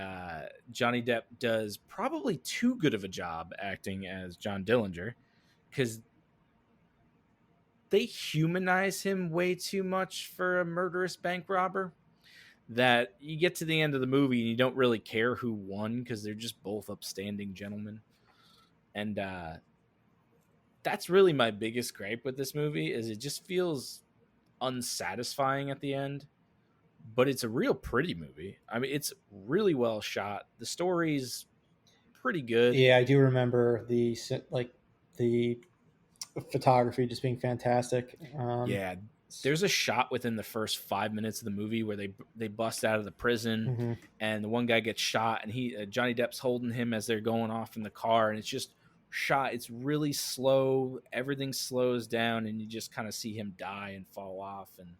Johnny Depp does probably too good of a job acting as John Dillinger, because they humanize him way too much for a murderous bank robber, that you get to the end of the movie and you don't really care who won because they're just both upstanding gentlemen. And that's really my biggest gripe with this movie, is it just feels unsatisfying at the end. But it's a real pretty movie. I mean, it's really well shot. The story's pretty good. Yeah, I do remember the photography just being fantastic. Yeah, there's a shot within the first 5 minutes of the movie where they bust out of the prison, and the one guy gets shot, and Johnny Depp's holding him as they're going off in the car, and it's just shot. It's really slow. Everything slows down, and you just kind of see him die and fall off, and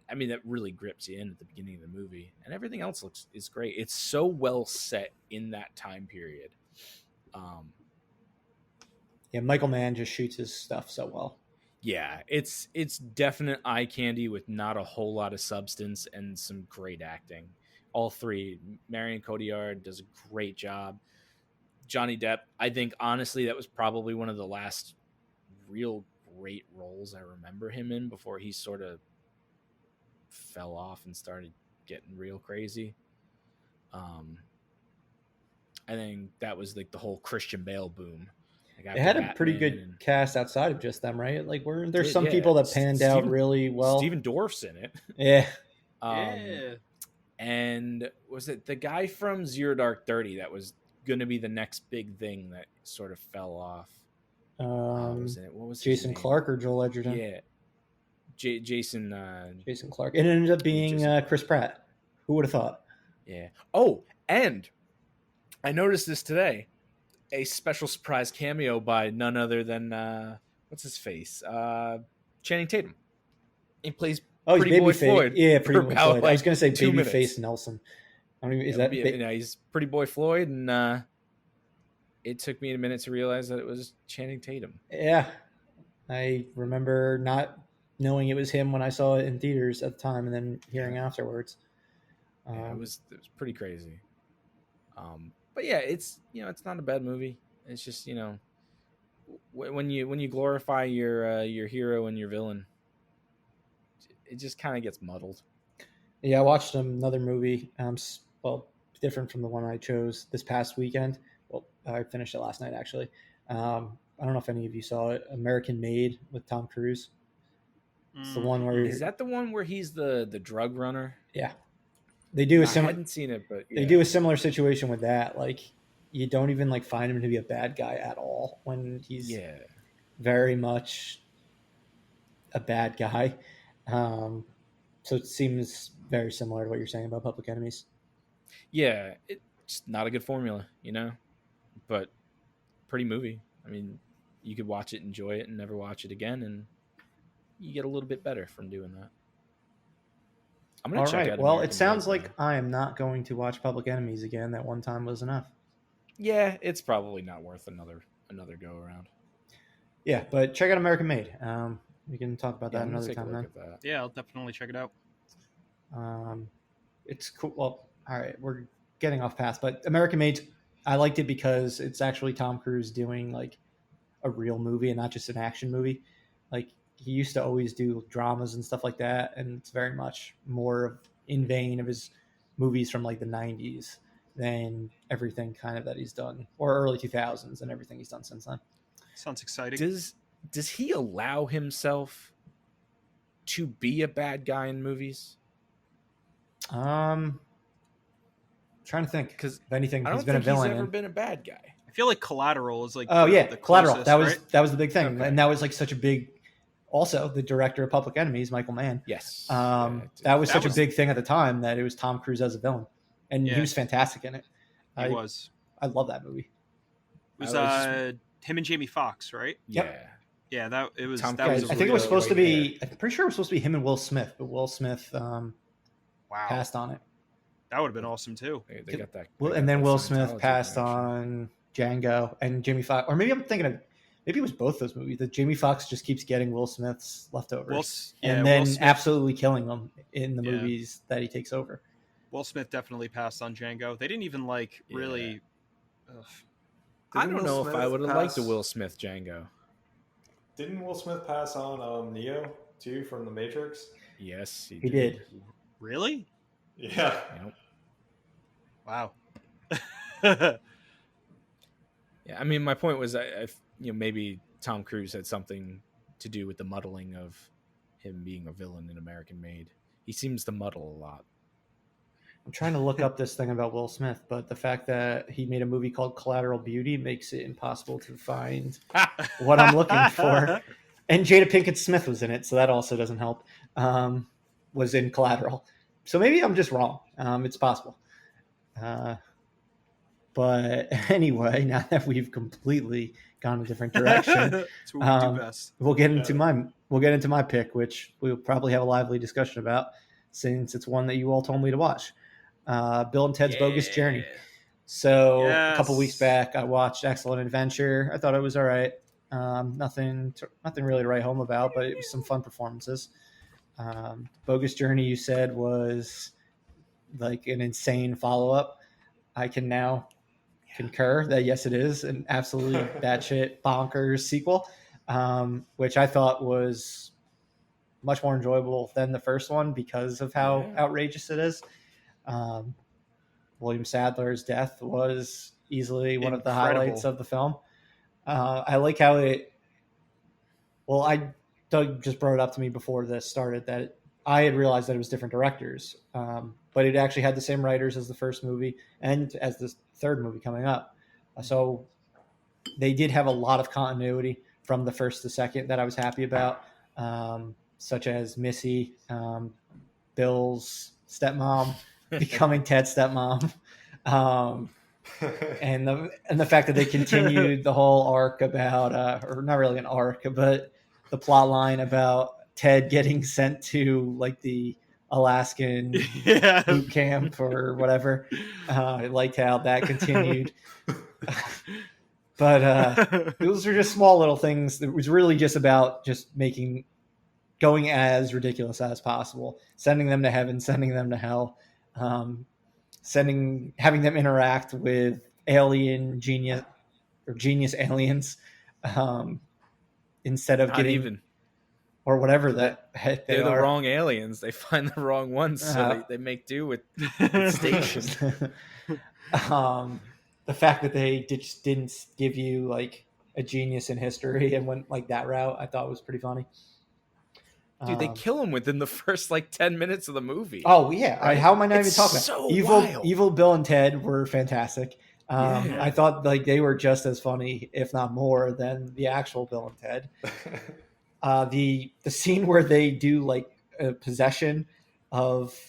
I mean, that really grips you in at the beginning of the movie, and everything else is great. It's so well set in that time period. Yeah, Michael Mann just shoots his stuff so well. Yeah, it's definite eye candy with not a whole lot of substance and some great acting. All three. Marion Cotillard does a great job. Johnny Depp, I think honestly that was probably one of the last real great roles I remember him in before he sort of fell off and started getting real crazy. I think that was like the whole Christian Bale boom. It had a pretty good cast outside of just them, right? Like, there's some people that panned out really well. Stephen Dorff's in it. Yeah. And was it the guy from Zero Dark 30 that was going to be the next big thing that sort of fell off? What was Jason Clarke or Joel Edgerton? Yeah. Jason Clarke. It ended up being Chris Pratt. Who would have thought? Yeah. Oh, and I noticed this today. A special surprise cameo by none other than what's his face? Channing Tatum. He plays Pretty Boy Floyd. Yeah, Pretty Boy Floyd. Like I was going to say Babyface Nelson. I mean, he's Pretty Boy Floyd, and it took me a minute to realize that it was Channing Tatum. Yeah, I remember not knowing it was him when I saw it in theaters at the time, and then hearing afterwards. Yeah, it was pretty crazy. But yeah, it's not a bad movie. It's just when you glorify your hero and your villain, it just kind of gets muddled. Yeah, I watched another movie. Different from the one I chose this past weekend. Well, I finished it last night actually. I don't know if any of you saw it. American Made with Tom Cruise. It's the one where is that the one where he's the drug runner? Yeah. They do I hadn't seen it, but they do a similar situation with that. Like, you don't even find him to be a bad guy at all when he's very much a bad guy. So it seems very similar to what you're saying about Public Enemies. Yeah, it's not a good formula, but pretty movie. I mean, you could watch it, enjoy it, and never watch it again, and you get a little bit better from doing that. I'm gonna check out. Well, it sounds like I am not going to watch Public Enemies again. That one time was enough. Yeah, it's probably not worth another go around. Yeah, but check out American Made. We can talk about that I'm gonna another take a time look then. at that. Yeah, I'll definitely check it out. It's cool. Well, all right, we're getting off path, but American Made, I liked it because it's actually Tom Cruise doing like a real movie and not just an action movie. Like he used to always do dramas and stuff like that, and it's very much more in vein of his movies from like the 90s than everything kind of that he's done, or early 2000s and everything he's done since then. Sounds exciting. Does he allow himself to be a bad guy in movies? Trying to think, Because if anything, I he's don't been a think he's villain ever in. been a bad guy. I feel like Collateral is like Oh yeah, the Collateral. closest, That was the big thing, Okay. and that was like such a big. Also, the director of Public Enemies, Michael Mann. Yes. That was such a big thing at the time that it was Tom Cruise as a villain, and Yeah. he was fantastic in it. He was. I love that movie. It was him and Jamie Foxx, right? Yep. Yeah, that it was. Tom That Cruise was. I think it was really supposed to great be. I'm pretty sure it was supposed to be him and Will Smith, but Will Smith Wow, passed on it. that would have been awesome too. They got that. Well, they and got then that Will Scientology Smith passed connection. on Django and Jamie Foxx, or maybe I'm thinking of. Maybe it was both those movies. That Jamie Foxx just keeps getting Will Smith's leftovers, and then Will Smith, absolutely killing them in the Yeah. movies that he takes over. Will Smith definitely passed on Django. They didn't even like really. Ugh. I Didn't don't Will know if Smith I would have liked the pass- Will Smith Django. Didn't Will Smith pass on Neo too from The Matrix? Yes, He did. Really? Yeah. Yep. Wow. Yeah, I mean, my point was, maybe Tom Cruise had something to do with the muddling of him being a villain in American Made. He seems to muddle a lot. I'm trying to look up this thing about Will Smith, but the fact that he made a movie called Collateral Beauty makes it impossible to find what I'm looking for. And Jada Pinkett Smith was in it, so that also doesn't help. Was in Collateral. So maybe I'm just wrong. It's possible. But anyway, now that we've completely gone a different direction, That's what we do best. we'll get into my pick, which we'll probably have a lively discussion about, since it's one that you all told me to watch. Bill and Ted's Bogus Journey. So a couple weeks back, I watched Excellent Adventure. I thought it was all right. Nothing really to write home about, but it was some fun performances. Bogus Journey, you said, was like an insane follow-up. I can now concur that yes, it is an absolutely batshit bonkers sequel, which I thought was much more enjoyable than the first one because of how outrageous it is. William Sadler's death was easily one of the highlights of the film. I like how Doug just brought it up to me before this started that I had realized that it was different directors, but it actually had the same writers as the first movie and as the third movie coming up. So they did have a lot of continuity from the first to second that I was happy about, such as Missy, Bill's stepmom, becoming Ted's stepmom, and the fact that they continued the whole arc about, or not really an arc, but the plot line about Ted getting sent to like the Alaskan boot camp or whatever. I liked how that continued. But those are just small little things. It was really just about just going as ridiculous as possible, sending them to heaven, sending them to hell, having them interact with alien genius or genius aliens, instead of Not getting even. or whatever that heck they They're the are. wrong aliens. They find the wrong ones, so they make do with stations. The fact that they just didn't give you like a genius in history and went like that route, I thought was pretty funny. Dude, they kill him within the first like 10 minutes of the movie. Oh yeah, Right? how am I not It's even talking so about wild. evil Bill and Ted were fantastic. Yeah. I thought like they were just as funny, if not more, than the actual Bill and Ted. The scene where they do like a possession of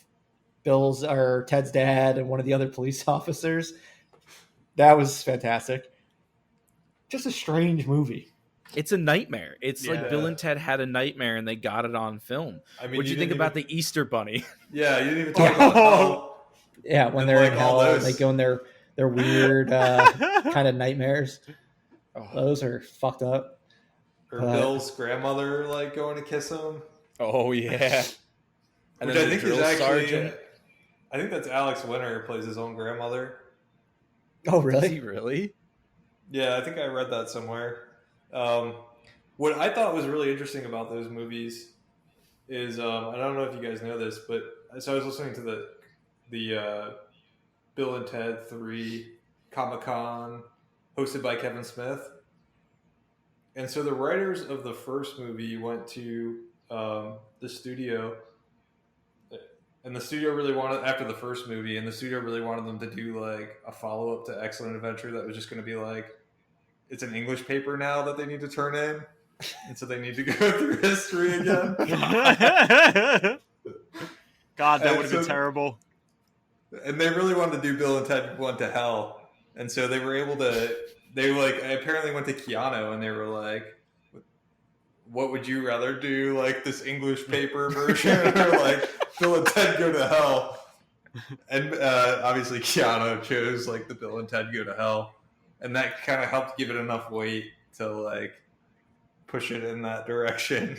Bill's or Ted's dad and one of the other police officers, that was fantastic. Just a strange movie. It's a nightmare. It's like Yeah. Bill and Ted had a nightmare and they got it on film. I mean, What'd you think didn't about even- the Easter Bunny? Yeah, you didn't even talk about how. Yeah, when And, they're like, in all hell, those- they go in their weird kind of nightmares. Oh, Those are fucked up. Or But- Bill's grandmother like going to kiss him. Oh yeah. And Which then I think the is drill actually, sergeant. I think that's Alex Winter who plays his own grandmother. Oh, Does he really? really? Yeah, I think I read that somewhere. What I thought was really interesting about those movies is I don't know if you guys know this, but so I was listening to the Bill and Ted 3 Comic Con hosted by Kevin Smith, and so the writers of the first movie went to the studio. And the studio really wanted, after the first movie, and the studio really wanted them to do like a follow up to Excellent Adventure that was just going to be like, it's an English paper now that they need to turn in, and so they need to go through history again. God, that And would have been so- terrible. And they really wanted to do Bill and Ted Went to Hell, and so they were able to. They like apparently went to Keanu, and they were like, "What would you rather do, like this English paper version, or like Bill and Ted Go to Hell?" And obviously, Keanu chose like the Bill and Ted Go to Hell, and that kind of helped give it enough weight to like push it in that direction.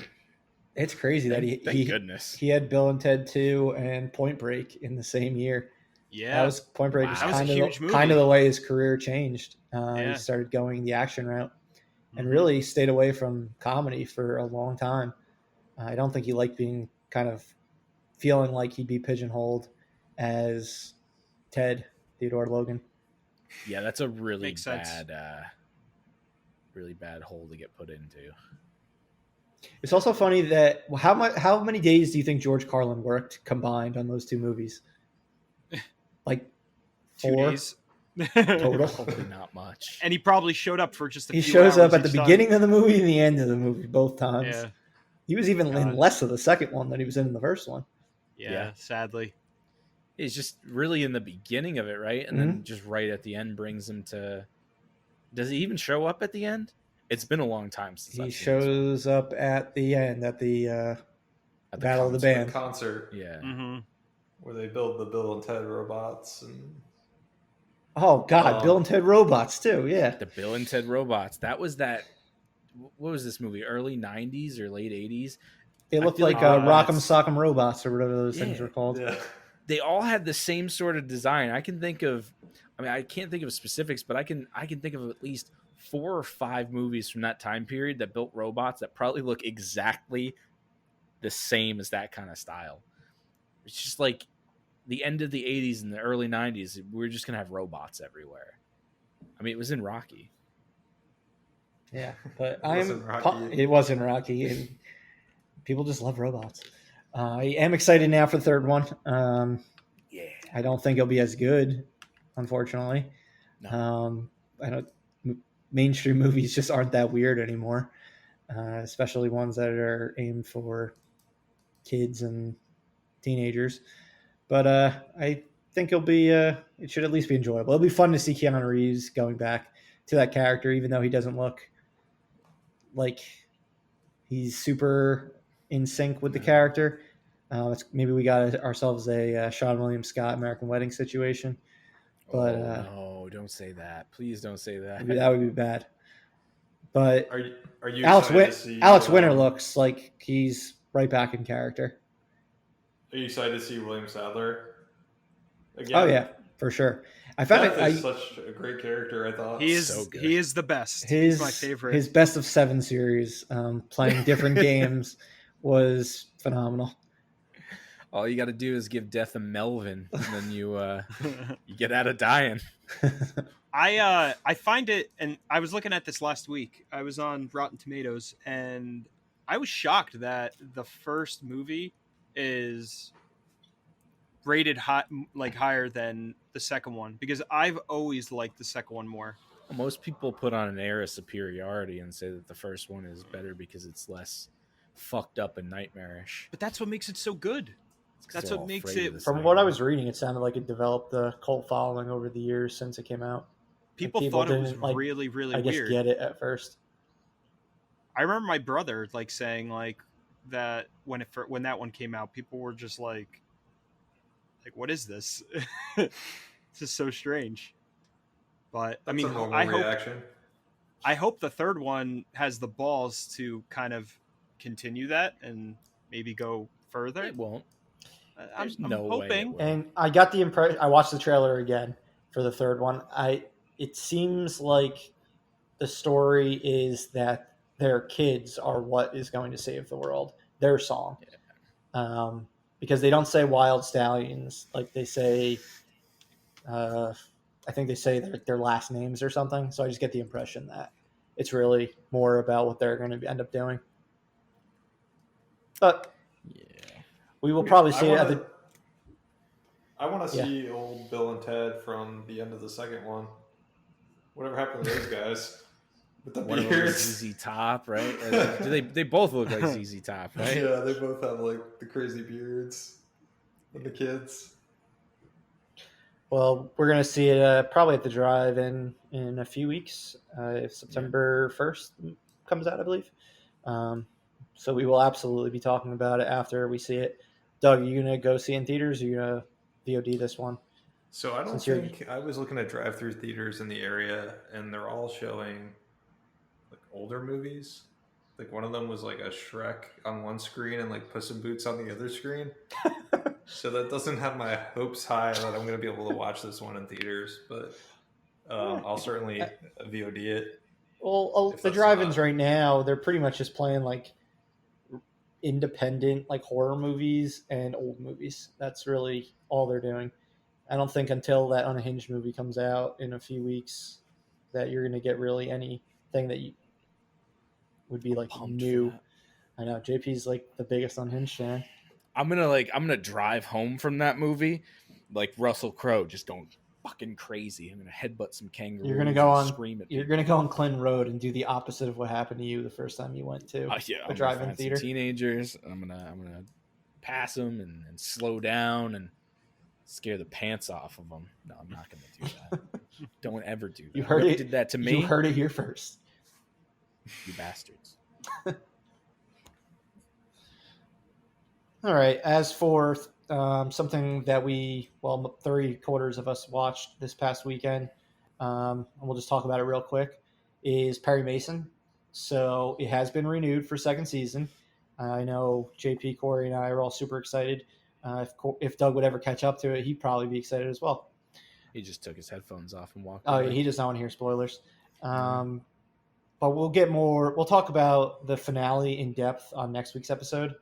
It's crazy that Thank goodness. he had Bill and Ted 2 and Point Break in the same year. Yeah. That was Point Break Wow. was That was a kind huge of movie. kind of the way his career changed. Yeah. He started going the action route and Mhm. really stayed away from comedy for a long time. I don't think he liked being kind of feeling like he'd be pigeonholed as Ted Theodore Logan. Yeah, that's a really Makes sense. bad hole to get put into. It's also funny that how many days do you think George Carlin worked combined on those two movies? Like 2 4 days. total. Probably not much. And he probably showed up for just a He few shows up hours at the each time. beginning of the movie and the end of the movie both times. Yeah. He was even in God. less of the second one than he was in the first one. Yeah, Yeah. sadly. He's just really in the beginning of it, right? And then just right at the end brings him to. Does he even show up at the end? It's been a long time since He I've seen this one. shows up at the end at the At the Battle of the concert. Band. Concert Yeah. Mm-hmm. where they build the Bill and Ted robots and Oh God, Bill and Ted Robots too. Yeah, The Bill and Ted Robots. That was that. What was this movie? Early '90s or late '80s? they I looked feel like like Rock'em that's- Sock'em Robots or whatever those things Yeah. were called. yeah. They all had the same sort of design. I can think of. I mean, I can't think of specifics, but I can think of at least 4 or 5 movies from that time period that built robots that probably look exactly the same as that kind of style. It's just like the end of the 80s and the early 90s. We're just gonna have robots everywhere. I mean, it was in Rocky. Yeah, but wasn't Rocky. it wasn't Rocky, and people just love robots. I am excited now for the third one. Yeah. I don't think it'll be as good, unfortunately. No. I don't. Mainstream movies just aren't that weird anymore, especially ones that are aimed for kids and teenagers. But I think it'll be. It should at least be enjoyable. It'll be fun to see Keanu Reeves going back to that character, even though he doesn't look like he's super in sync with the character. Maybe we got ourselves a Sean William Scott American Wedding situation. But no, don't say that. Please don't say that. that would be bad. But Are you Alex excited to see Winter looks like he's right back in character. Are you excited to see William Sadler again? Oh yeah, for sure. I found Death is it. such a great character. I thought He is So good. he is the best. His He's my favorite. His best of 7 series, playing different games, was phenomenal. All you got to do is give Death a Melvin, and then you get out of dying. I find it, and I was looking at this last week. I was on Rotten Tomatoes, and I was shocked that the first movie is rated higher than the second one, because I've always liked the second one more. Most people put on an air of superiority and say that the first one is better because it's less fucked up and nightmarish. But that's what makes it so good. It's 'cause That's they're what all makes afraid it- of this From thing. what I was reading, it sounded like it developed a cult following over the years since it came out. People people thought it was didn't, like, really, really I guess weird. get it at first. I remember my brother saying that when that one came out, people were just like, what is this? This is so strange. But That's I mean, a normal I hope reaction. I hope the third one has the balls to kind of continue that and maybe go further. It won't. I'm no way it hoping. will. And I got the impression. I watched the trailer again for the third one. It seems like the story is that their kids are what is going to save the world. Their song, because they don't say wild stallions, like they say. I think they say their last names or something. So I just get the impression that it's really more about what they're going to end up doing. But Yeah. we will probably see it at the. I want to Yeah. see old Bill and Ted from the end of the second one. Whatever happened to those guys with the One of them is beards? ZZ Top, right? Do they both look like ZZ Top, right? Yeah, they both have like the crazy beards and the kids. Well, we're going to see it probably at the drive in a few weeks, if September 1st comes out, I believe. So we will absolutely be talking about it after we see it. Doug, are you going to go see it in theaters, or are you going to VOD this one? So I don't think I was looking at drive-through theaters in the area, and they're all showing like older movies. Like one of them was like a Shrek on one screen and like Puss in Boots on the other screen. So that doesn't have my hopes high that I'm going to be able to watch this one in theaters, but I'll certainly VOD it. Well, the drive-ins right now, they're pretty much just playing like independent like horror movies and old movies. That's really all they're doing. I don't think until that Unhinged movie comes out in a few weeks that you're going to get really anything that you would be like new. I know JP's like the biggest Unhinged fan. I'm gonna drive home from that movie like Russell Crowe, just going fucking crazy. I'm gonna headbutt some kangaroos. You're gonna go on. Scream at You're people. gonna go on Clinton Road and do the opposite of what happened to you the first time you went to a drive-in theater. Teenagers. I'm gonna pass them and slow down and scare the pants off of them. No, I'm not gonna do that. Don't ever do that. You heard it. Did that to me. You heard it here first. You bastards. All right. As for something that 3/4 of us watched this past weekend, and we'll just talk about it real quick, is Perry Mason. So it has been renewed for second season. I know JP, Corey, and I are all super excited. If Doug would ever catch up to it, he'd probably be excited as well. He just took his headphones off and walked Oh, away. yeah, he does not want to hear spoilers. But we'll get more. We'll talk about the finale in depth on next week's episode,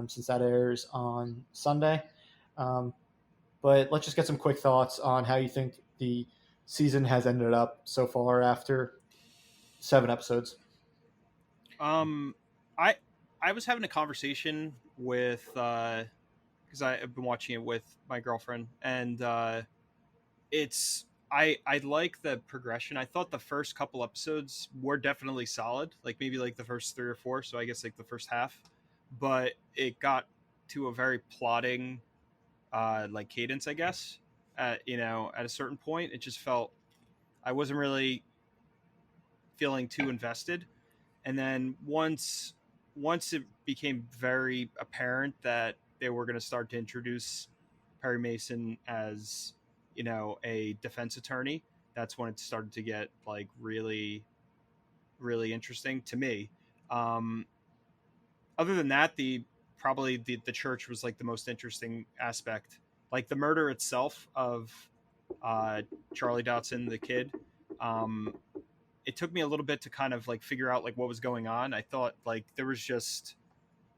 since that airs on Sunday. But let's just get some quick thoughts on how you think the season has ended up so far after 7 episodes. I was having a conversation with because I've been watching it with my girlfriend, and I like the progression. I thought the first couple episodes were definitely solid, like maybe like the first 3 or 4, so I guess like the first half, but it got to a very plotting like cadence, I guess. At a certain point, it just felt I wasn't really feeling too invested, and then once it became very apparent that they were going to start to introduce Perry Mason as a defense attorney, that's when it started to get like really, really interesting to me. Other than that, the church was like the most interesting aspect. Like the murder itself of Charlie Dotson, the kid. It took me a little bit to kind of like figure out like what was going on. I thought like there was just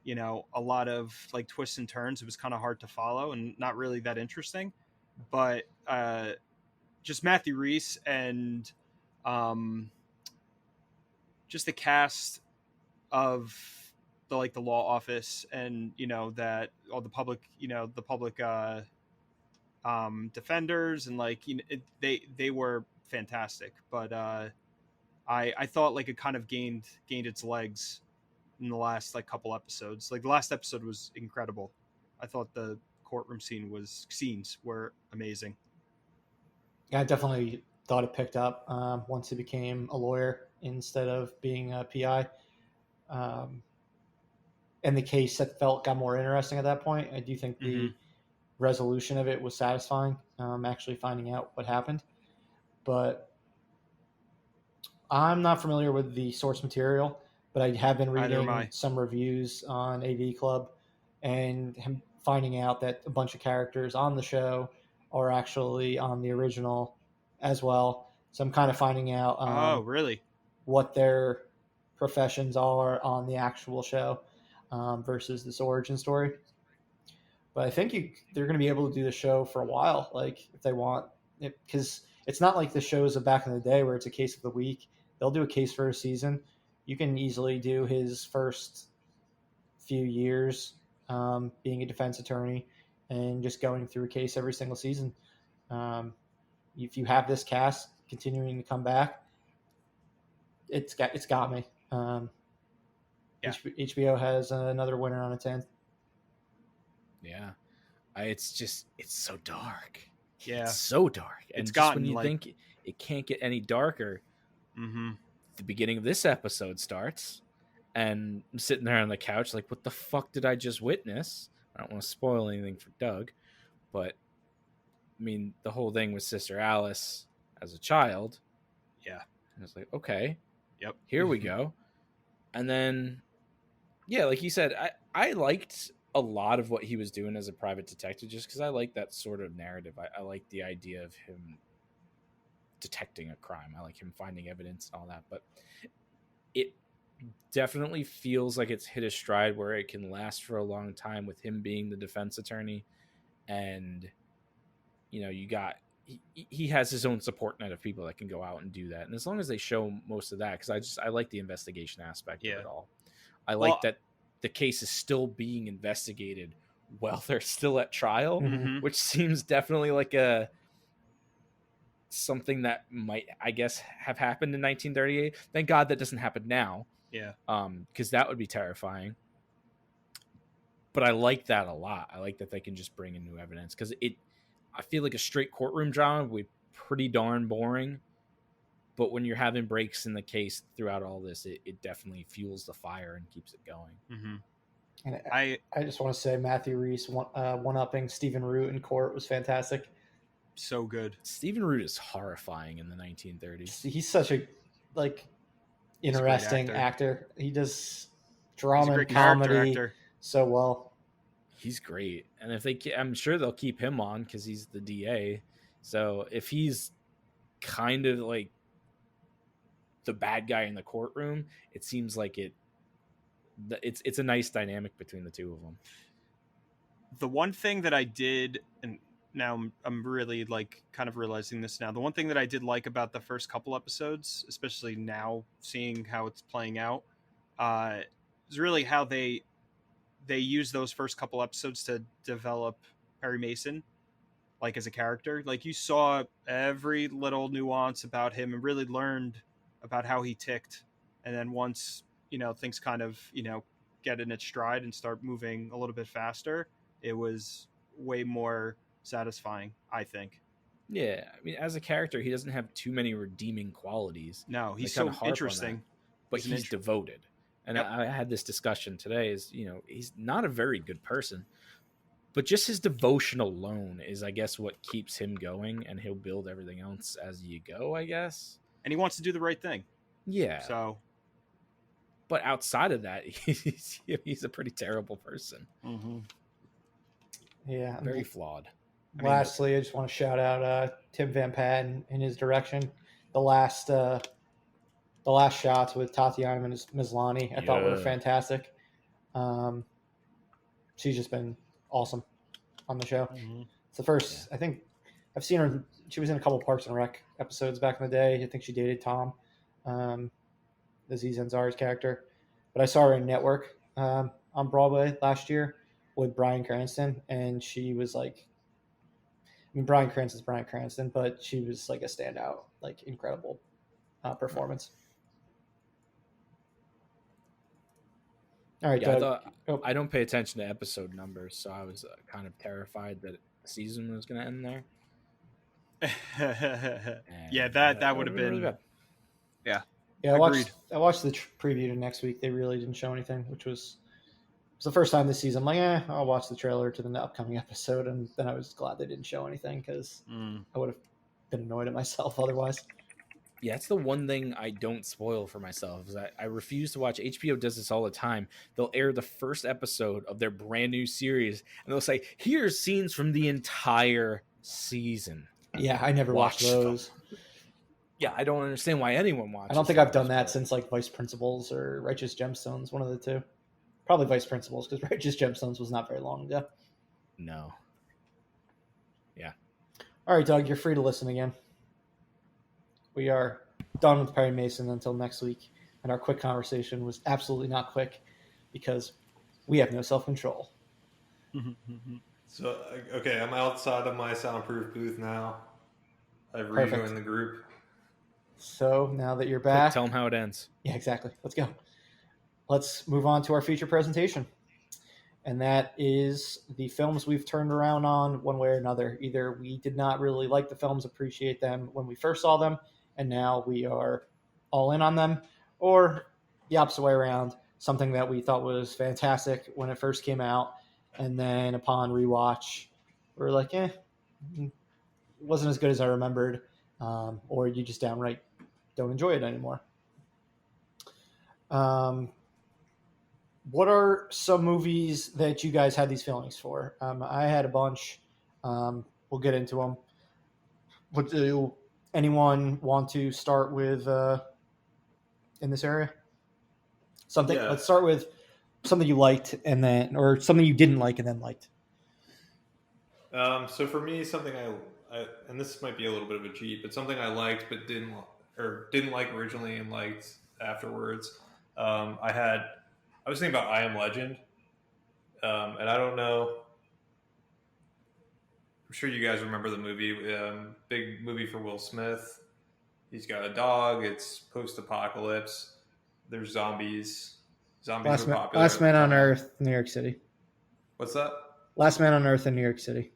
a lot of like twists and turns. It was kind of hard to follow and not really that interesting. But just Matthew Rhys and just the cast of the law office, and that all the public defenders, and like they were fantastic. But I thought like it kind of gained its legs in the last like couple episodes. Like the last episode was incredible. I thought the courtroom scenes were amazing. Yeah, I definitely thought it picked up once he became a lawyer instead of being a PI. And the case got more interesting at that point. I do think the resolution of it was satisfying, actually finding out what happened. But I'm not familiar with the source material, but I have been Neither am I. reading some reviews on AV Club and finding out that a bunch of characters on the show are actually on the original as well. So I'm kind of finding out Oh, really? what their professions are on the actual show versus this origin story. But I think they're going to be able to do the show for a while, like if they want, because it's not like the shows of back in the day where it's a case of the week. They'll do a case for a season. You can easily do his first few years being a defense attorney and just going through a case every single season. If you have this cast continuing to come back, it's got me. Yeah. HBO has another winner on its hands. Yeah, it's so dark. Yeah, It's so dark, and It's just when gotten, you like- think it can't get any darker, Mm-hmm. the beginning of this episode starts, and I'm sitting there on the couch like, what the fuck did I just witness? I don't want to spoil anything for Doug, but I mean, the whole thing with Sister Alice as a child. Yeah. I was like, okay, Yep. here we go. And then, yeah, like you said, I liked a lot of what he was doing as a private detective just because I like that sort of narrative. I like the idea of him detecting a crime. I like him finding evidence and all that. But it definitely feels like it's hit a stride where it can last for a long time with him being the defense attorney. And, you know, he has his own support net of people that can go out and do that. And as long as they show most of that, because I like the investigation aspect of it all. I like that the case is still being investigated while they're still at trial, Mhm. which seems definitely like something that might, I guess, have happened in 1938. Thank God that doesn't happen now. Yeah. Because that would be terrifying. But I like that a lot. I like that they can just bring in new evidence because I feel like a straight courtroom drama would be pretty darn boring. But when you're having breaks in the case throughout all this, it definitely fuels the fire and keeps it going. Mm-hmm. And I just want to say Matthew Reese one-upping Stephen Root in court was fantastic. so good. Stephen Root is horrifying in the 1930s. He's such a interesting actor. actor. He does He's a drama great and character comedy actor. so well. He's great. And if I'm sure they'll keep him on because he's the DA. So if he's kind of like the bad guy in the courtroom, it seems like it's a nice dynamic between the two of them. The one thing that I did, and now I'm really like kind of realizing this now, the one thing that I did like about the first couple episodes, especially now seeing how it's playing out, is really how they use those first couple episodes to develop Perry Mason, like as a character. Like you saw every little nuance about him and really learned about how he ticked. And then once, things kind of, get in its stride and start moving a little bit faster, it was way more satisfying, I think. Yeah, I mean, as a character, he doesn't have too many redeeming qualities. No, he's They kinda so harp on interesting. that, but he's devoted. And Yep. I had this discussion today is, he's not a very good person, but just his devotion alone is, I guess, what keeps him going, and he'll build everything else as you go, I guess. And he wants to do the right thing. Yeah. So, But outside of that, he's a pretty terrible person. Yeah. Very flawed. Lastly, I just want to shout out Tim Van Patten in his direction. The last shots with Tatiana Maslany, I thought were Yeah. fantastic. She's just been awesome on the show. It's the first, I think I've seen her. She was in a couple Parks and Rec episodes back in the day. I think she dated Tom, Aziz Ansari's character. But I saw her in Network on Broadway last year with Bryan Cranston, and she was like, Bryan Cranston's Bryan Cranston, but she was like a standout, like incredible performance. All right, Yeah, Doug. I don't pay attention to episode numbers, so I was kind of terrified that the season was going to end there. yeah, And that would have really been. bad. Yeah, Agreed. I watched the preview to next week. They really didn't show anything, which was the first time this season. I'm like, I'll watch the trailer to the upcoming episode, and then I was glad they didn't show anything because I would have been annoyed at myself otherwise. Yeah, it's the one thing I don't spoil for myself. Is I refuse to watch. HBO does this all the time. They'll air the first episode of their brand new series, and they'll say, "Here's scenes from the entire season." Yeah, I never watched Watch them. those. Yeah, I don't understand why anyone watches. I don't think I've done those, that but- since like Vice Principals or Righteous Gemstones, one of the two. Probably Vice Principals, because Righteous Gemstones was not very long ago. No. All right, Doug, you're free to listen again. We are done with Perry Mason until next week, and our quick conversation was absolutely not quick because we have no self-control. So, okay, I'm outside of my soundproof booth now. I've Perfect. rejoined the group. So now that you're Quick, back, tell them how it ends. yeah, exactly. Let's go. Let's move on to our feature presentation. And that is the films we've turned around on one way or another. Either we did not really like the films, appreciate them when we first saw them, and now we are all in on them, or the opposite way around, something that we thought was fantastic when it first came out, and then upon rewatch, we're like, it wasn't as good as I remembered, or you just downright don't enjoy it anymore. What are some movies that you guys had these feelings for? I had a bunch. We'll get into them. Do anyone want to start with in this area? Something. Yeah. Let's start with something you liked and then, or something you didn't like and then liked. So for me, something I and this might be a little bit of a cheat, but something I liked but didn't like originally and liked afterwards. I was thinking about I Am Legend, and I don't know. I'm sure you guys remember the movie. Big movie for Will Smith. He's got a dog. It's post-apocalypse. There's zombies. Zombies are popular. Last at Man the on time. Earth, New York City. What's that? Last Man on Earth in New York City.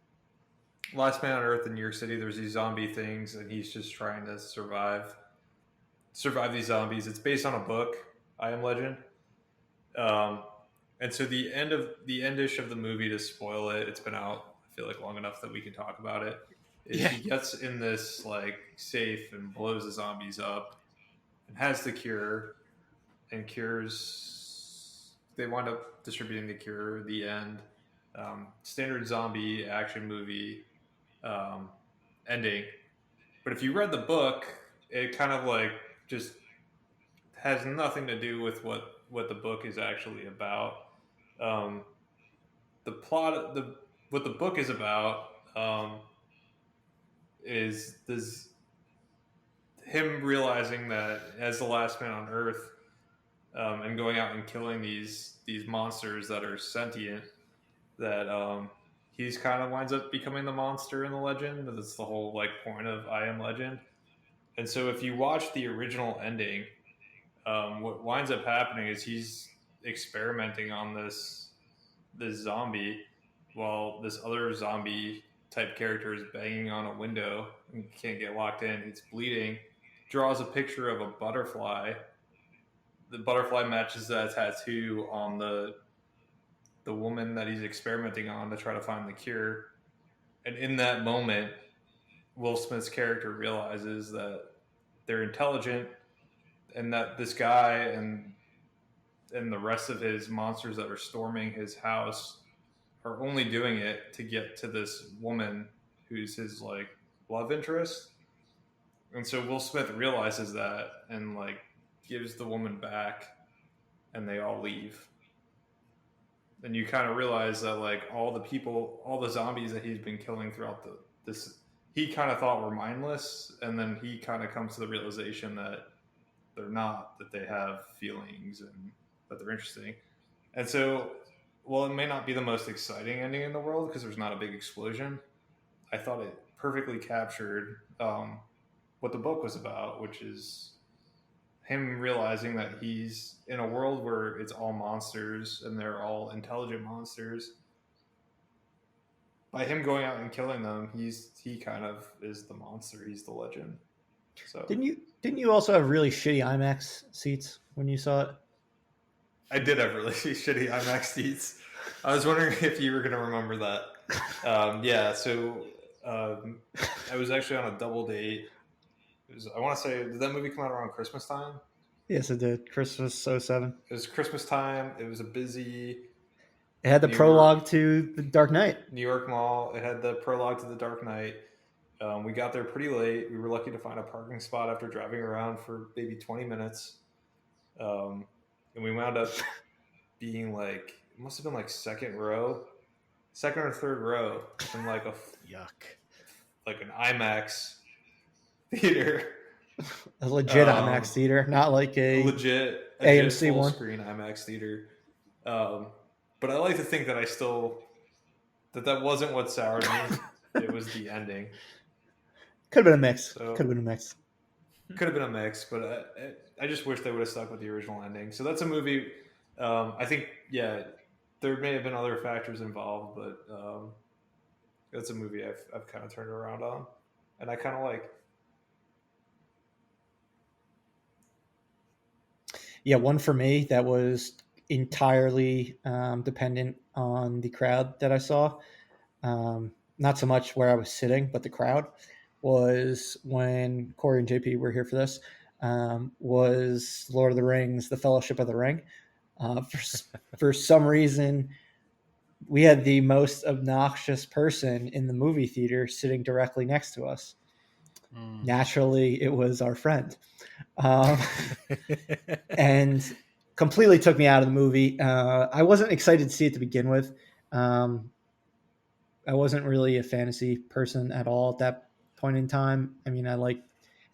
Last Man on Earth in New York City. There's these zombie things, and he's just trying to survive these zombies. It's based on a book, I Am Legend. And so the endish of the movie, to spoil it, it's been out, I feel like, long enough that we can talk about it. Is Yeah. He gets in this like safe and blows the zombies up, and has the cure, and cures. They wind up distributing the cure. The end. Standard zombie action movie ending. But if you read the book, it kind of like just has nothing to do with what the book is actually about. The plot, what the book is about, is this him realizing that as the last man on Earth, and going out and killing these monsters that are sentient, that he's kind of winds up becoming the monster in the legend. That's the whole like point of I Am Legend. And so if you watch the original ending, what winds up happening is he's experimenting on this zombie while this other zombie type character is banging on a window and can't get locked in. It's bleeding. Draws a picture of a butterfly. The butterfly matches that tattoo on the woman that he's experimenting on to try to find the cure. And in that moment, Will Smith's character realizes that they're intelligent, and that this guy and the rest of his monsters that are storming his house are only doing it to get to this woman who's his like love interest. And so Will Smith realizes that and like gives the woman back, and they all leave. And you kind of realize that like all the zombies that he's been killing throughout this he kind of thought were mindless, and then he kind of comes to the realization that they're not, that they have feelings and that they're interesting. And so, while it may not be the most exciting ending in the world because there's not a big explosion, I thought it perfectly captured what the book was about, which is him realizing that he's in a world where it's all monsters and they're all intelligent monsters. By him going out and killing them, he kind of is the monster. He's the legend. So Didn't you also have really shitty IMAX seats when you saw it? I did have really shitty IMAX seats. I was wondering if you were going to remember that. Yeah, so I was actually on a double date I want to say, did that movie come out around Christmas time? Yes, it did. Christmas '07. It was Christmas time. It was a busy It had the New prologue York- to The Dark Knight. New York Mall. It had the prologue to The Dark Knight. We got there pretty late. We were lucky to find a parking spot after driving around for maybe 20 minutes. And we wound up being like, it must have been like second or third row in like Yuck. like an IMAX theater. A legit IMAX theater, not like a legit AMC full one. screen IMAX theater. But I like to think that that wasn't what soured me. It was the ending. Could have been a mix. So- Could have been a mix. Could have been a mix, but I just wish they would have stuck with the original ending. So that's a movie. I think, yeah, there may have been other factors involved, but that's a movie I've kind of turned around on, and I kind of like. Yeah, one for me that was entirely dependent on the crowd that I saw. Not so much where I was sitting, but the crowd was when Corey and JP were here for this. Was Lord of the Rings, The Fellowship of the Ring. For some reason, we had the most obnoxious person in the movie theater sitting directly next to us. Naturally, it was our friend. And completely took me out of the movie. I wasn't excited to see it to begin with. I wasn't really a fantasy person at all at that point in time. I mean, I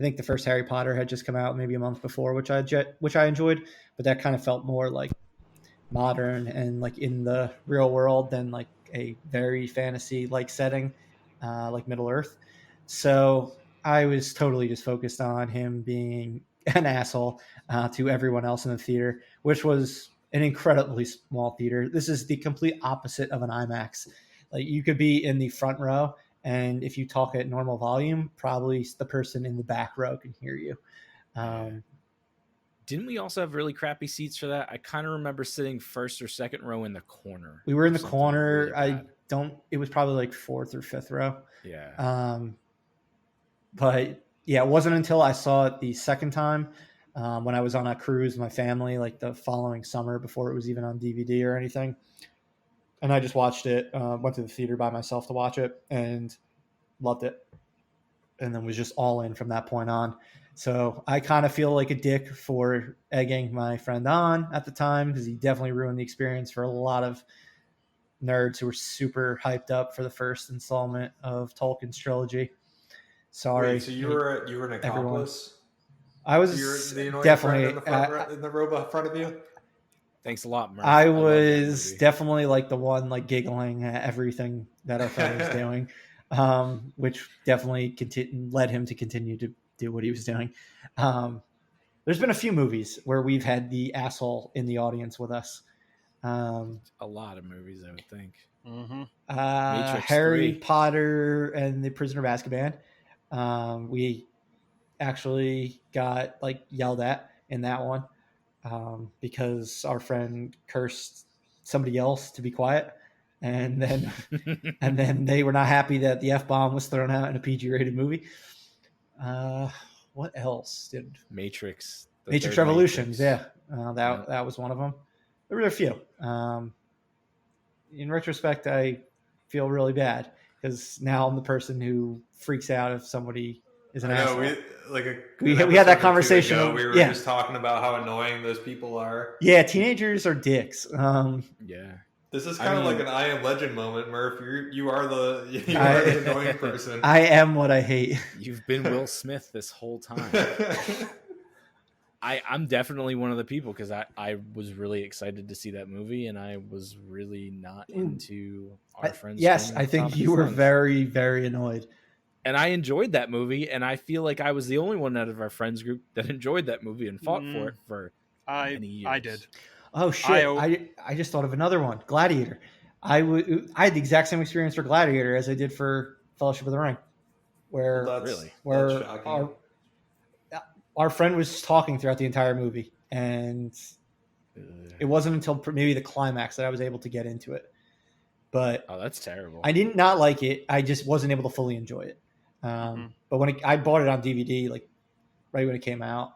think the first Harry Potter had just come out maybe a month before, which I enjoyed, but that kind of felt more like modern and like in the real world than like a very fantasy like setting, like Middle Earth. So I was totally just focused on him being an asshole to everyone else in the theater, which was an incredibly small theater. This is the complete opposite of an IMAX. Like you could be in the front row, and if you talk at normal volume, probably the person in the back row can hear you. Didn't we also have really crappy seats for that? I kind of remember sitting first or second row in the corner. We were in the Something corner. really It was probably like fourth or fifth row. Yeah. But yeah, it wasn't until I saw it the second time when I was on a cruise with my family, like the following summer before it was even on DVD or anything. And I just watched it, went to the theater by myself to watch it and loved it. And then was just all in from that point on. So I kind of feel like a dick for egging my friend on at the time because he definitely ruined the experience for a lot of nerds who were super hyped up for the first installment of Tolkien's trilogy. Sorry. Wait, so you were an accomplice? I was definitely in the row in front of you. Thanks a lot, Murph. I love that was movie. definitely like the one like giggling at everything that our friend was doing, which definitely led him to continue to do what he was doing. There's been a few movies where we've had the asshole in the audience with us. A lot of movies, I would think. Mm-hmm. Matrix Harry 3. Potter and the Prisoner of Azkaban. We actually got like yelled at in that one because our friend cursed somebody else to be quiet, and then they were not happy that the F-bomb was thrown out in a PG-rated movie. What else did Matrix? Matrix Revolutions? Yeah, that was one of them. There were a few. In retrospect, I feel really bad because now I'm the person who freaks out if somebody is an asshole. We had that conversation. We were just talking about how annoying those people are. Yeah, teenagers are dicks. Yeah. This is kind of like an I Am Legend moment, Murph. You are the annoying person. I am what I hate. You've been Will Smith this whole time. I'm definitely one of the people because I was really excited to see that movie, and I was really not into our friends. Yes, I think you were very, very annoyed. And I enjoyed that movie, and I feel like I was the only one out of our friends group that enjoyed that movie and fought for it for many years. I did. Oh shit! I just thought of another one, Gladiator. I had the exact same experience for Gladiator as I did for Fellowship of the Ring, where our friend was talking throughout the entire movie, and it wasn't until maybe the climax that I was able to get into it. But that's terrible. I did not like it. I just wasn't able to fully enjoy it. But when I bought it on DVD like right when it came out,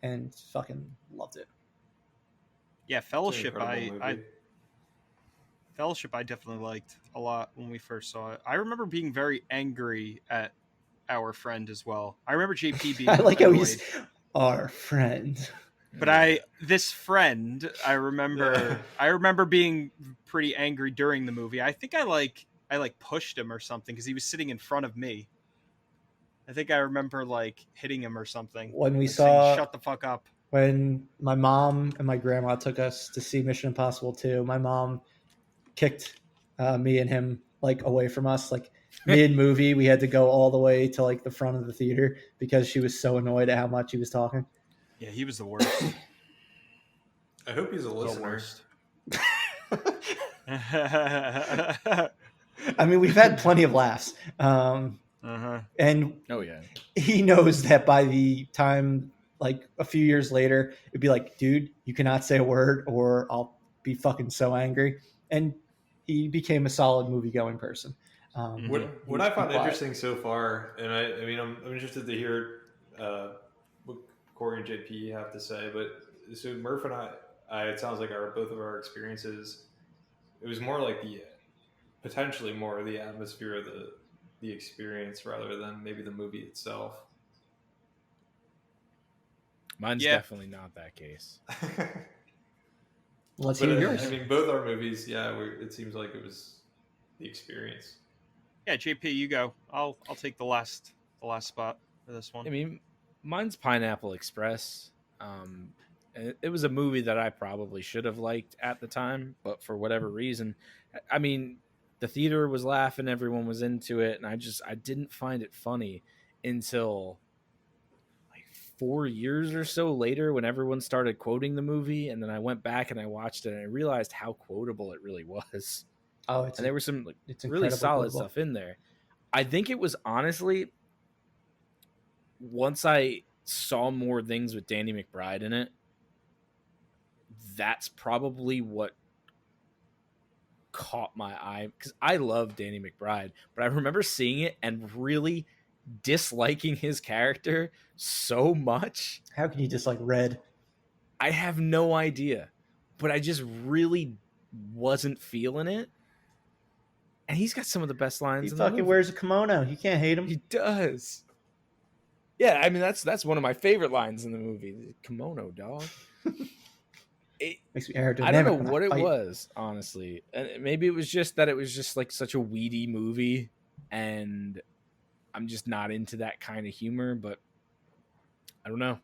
and fucking loved it. Yeah, It's an Fellowship. incredible movie. Fellowship I definitely liked a lot when we first saw it. I remember being very angry at our friend as well. I remember JP being I like how annoyed. he's our friend. But this friend, I remember being pretty angry during the movie. I think I pushed him or something because he was sitting in front of me. I think I remember like hitting him or something. When we like, saying, saw, "Shut the fuck up." when my mom and my grandma took us to see Mission Impossible 2, my mom kicked me and him like away from us, like mid movie. We had to go all the way to like the front of the theater because she was so annoyed at how much he was talking. Yeah, he was the worst. I hope he's a The listener. worst. I mean, we've had plenty of laughs, and Oh yeah. he knows that by the time, like a few years later, it'd be like, dude, you cannot say a word or I'll be fucking so angry. And he became a solid movie-going person. What I found interesting so far, and I mean, I'm interested to hear what Corey and JP have to say, but so Murph and I it sounds like both of our experiences, it was more like potentially more the atmosphere of the experience rather than maybe the movie itself. Mine's definitely not that case. Let's hear yours. I mean, both our movies, it seems like it was the experience. Yeah, JP, you go. I'll take the last spot for this one. I mean, mine's Pineapple Express. It was a movie that I probably should have liked at the time, but for whatever reason, I mean, the theater was laughing, everyone was into it, and I didn't find it funny until like 4 years or so later when everyone started quoting the movie, and then I went back and I watched it and I realized how quotable it really was. Oh, and there was some it's really solid quotable stuff in there. I think it was honestly, once I saw more things with Danny McBride in it, that's probably what caught my eye, because I love Danny McBride, but I remember seeing it and really disliking his character so much. How can you dislike Red? I have no idea, but I just really wasn't feeling it. And he's got some of the best lines. He in the fucking movie. wears a kimono. You can't hate him. He does. Yeah, I mean that's one of my favorite lines in the movie. The kimono, dog. Makes me aerodynamic. I don't know when what it fight. was, honestly. And maybe it was just that it was just like such a weedy movie, and I'm just not into that kind of humor. But I don't know.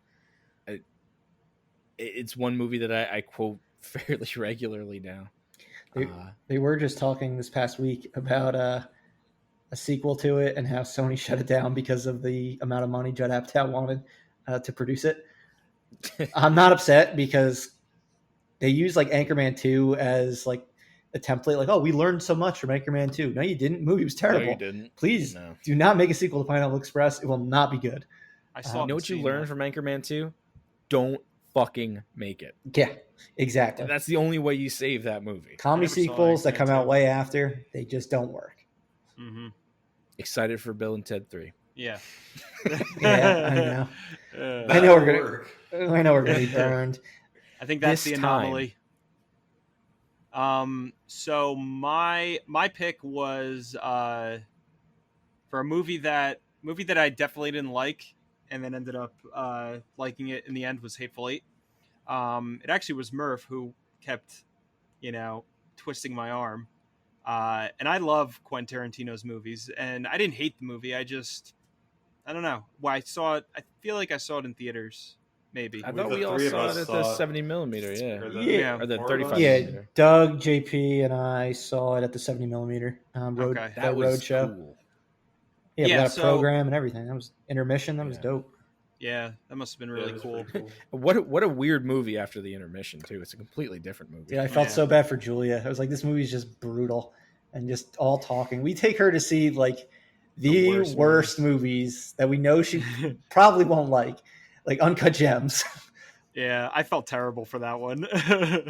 It's one movie that I quote fairly regularly now. They were just talking this past week about a sequel to it and how Sony shut it down because of the amount of money Judd Apatow wanted to produce it. I'm not upset because they use like Anchorman 2 as like a template. Like, oh, we learned so much from Anchorman 2. No, you didn't. The movie was terrible. No, you didn't. Please No. do not make a sequel to Pineapple Express. It will not be good. I You know what you learned from Anchorman 2? Don't fucking make it. Yeah, exactly. That's the only way you save that movie. Comedy I never saw sequels that Anchorman come out 2. way after, they just don't work. Mm-hmm. Excited for Bill and Ted 3. Yeah. Yeah, I know. Uh, I know we're That'll gonna. work. I know we're gonna be burned. I think that's This the anomaly. So my pick was for a movie that I definitely didn't like, and then ended up liking it in the end, was Hateful Eight. It actually was Murph who kept, twisting my arm. And I love Quentin Tarantino's movies, and I didn't hate the movie. I don't know. Well, I saw it. I feel like I saw it in theaters. Maybe. I thought The we all three of saw us it at saw the it. 70 millimeter, yeah. Yeah. Or the More of 35 us. Yeah, millimeter. Doug, JP, and I saw it at the 70 millimeter road. Okay. That was road show. cool. Yeah, we Yeah, got a so- program and everything. That was intermission. That was Yeah. dope. Yeah, that must have been Yeah, really it was cool. pretty What a weird movie after the intermission, too. It's a completely different movie. Dude, I felt Yeah. so bad for Julia. I was like, this movie's just brutal and just all talking. We take her to see like the worst worst movies that we know she probably won't like Uncut Gems. Yeah, I felt terrible for that one.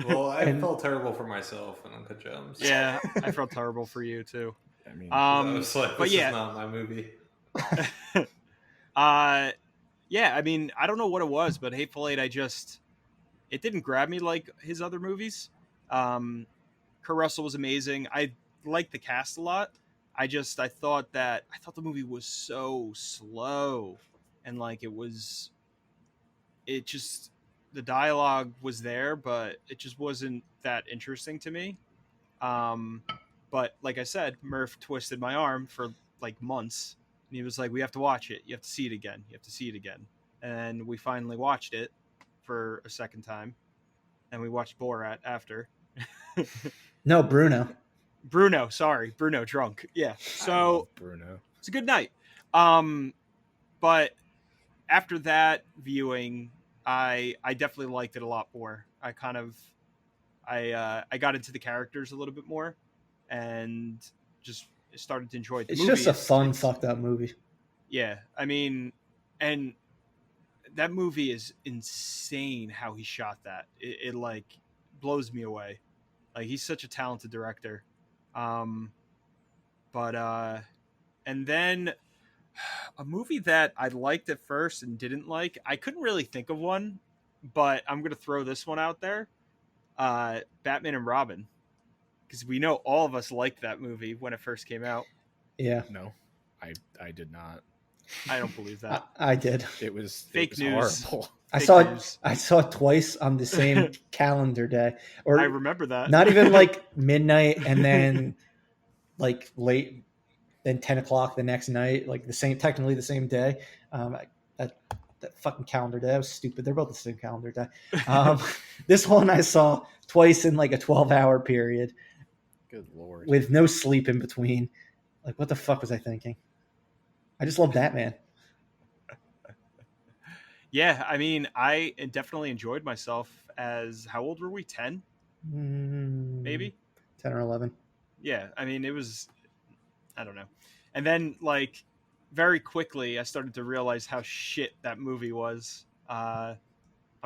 Well, I And- felt terrible for myself in Uncut Gems. Yeah, I felt terrible for you too. I mean, I was like, but this yeah. is not my movie. Yeah, I mean, I don't know what it was, but Hateful Eight, it didn't grab me like his other movies. Kurt Russell was amazing. I liked the cast a lot. I thought the movie was so slow, and like it just the dialogue was there, but it just wasn't that interesting to me. But like I said, Murph twisted my arm for like months, and he was like, "We have to watch it. You have to see it again. You have to see it again." And we finally watched it for a second time, and we watched Borat after. No, Bruno. Bruno drunk. Yeah. So Bruno. it's a good night. But after that viewing, I definitely liked it a lot more. I got into the characters a little bit more, and just started to enjoy the It's movie. just a fun, fucked up movie. Yeah, I mean, and that movie is insane. How he shot that, it like blows me away. Like, he's such a talented director. But and then a movie that I liked at first and didn't like. I couldn't really think of one, but I'm gonna throw this one out there. Batman and Robin, because we know all of us liked that movie when it first came out. Yeah, No, I did not. I don't believe that. I did. It was Fake it was news. horrible. I Fake saw news. it. I saw it twice on the same calendar day, or I remember that. not even like midnight, and then like late, then 10 o'clock the next night, like technically the same day. That fucking calendar day, that was stupid. They're both the same calendar day. This one I saw twice in like a 12-hour period Good lord. with no sleep in between. Like, what the fuck was I thinking? I just love Batman. Yeah, I mean, I definitely enjoyed myself. How old were we? 10, maybe? 10 or 11. Yeah, I mean, I don't know. And then, like, very quickly, I started to realize how shit that movie was. I'm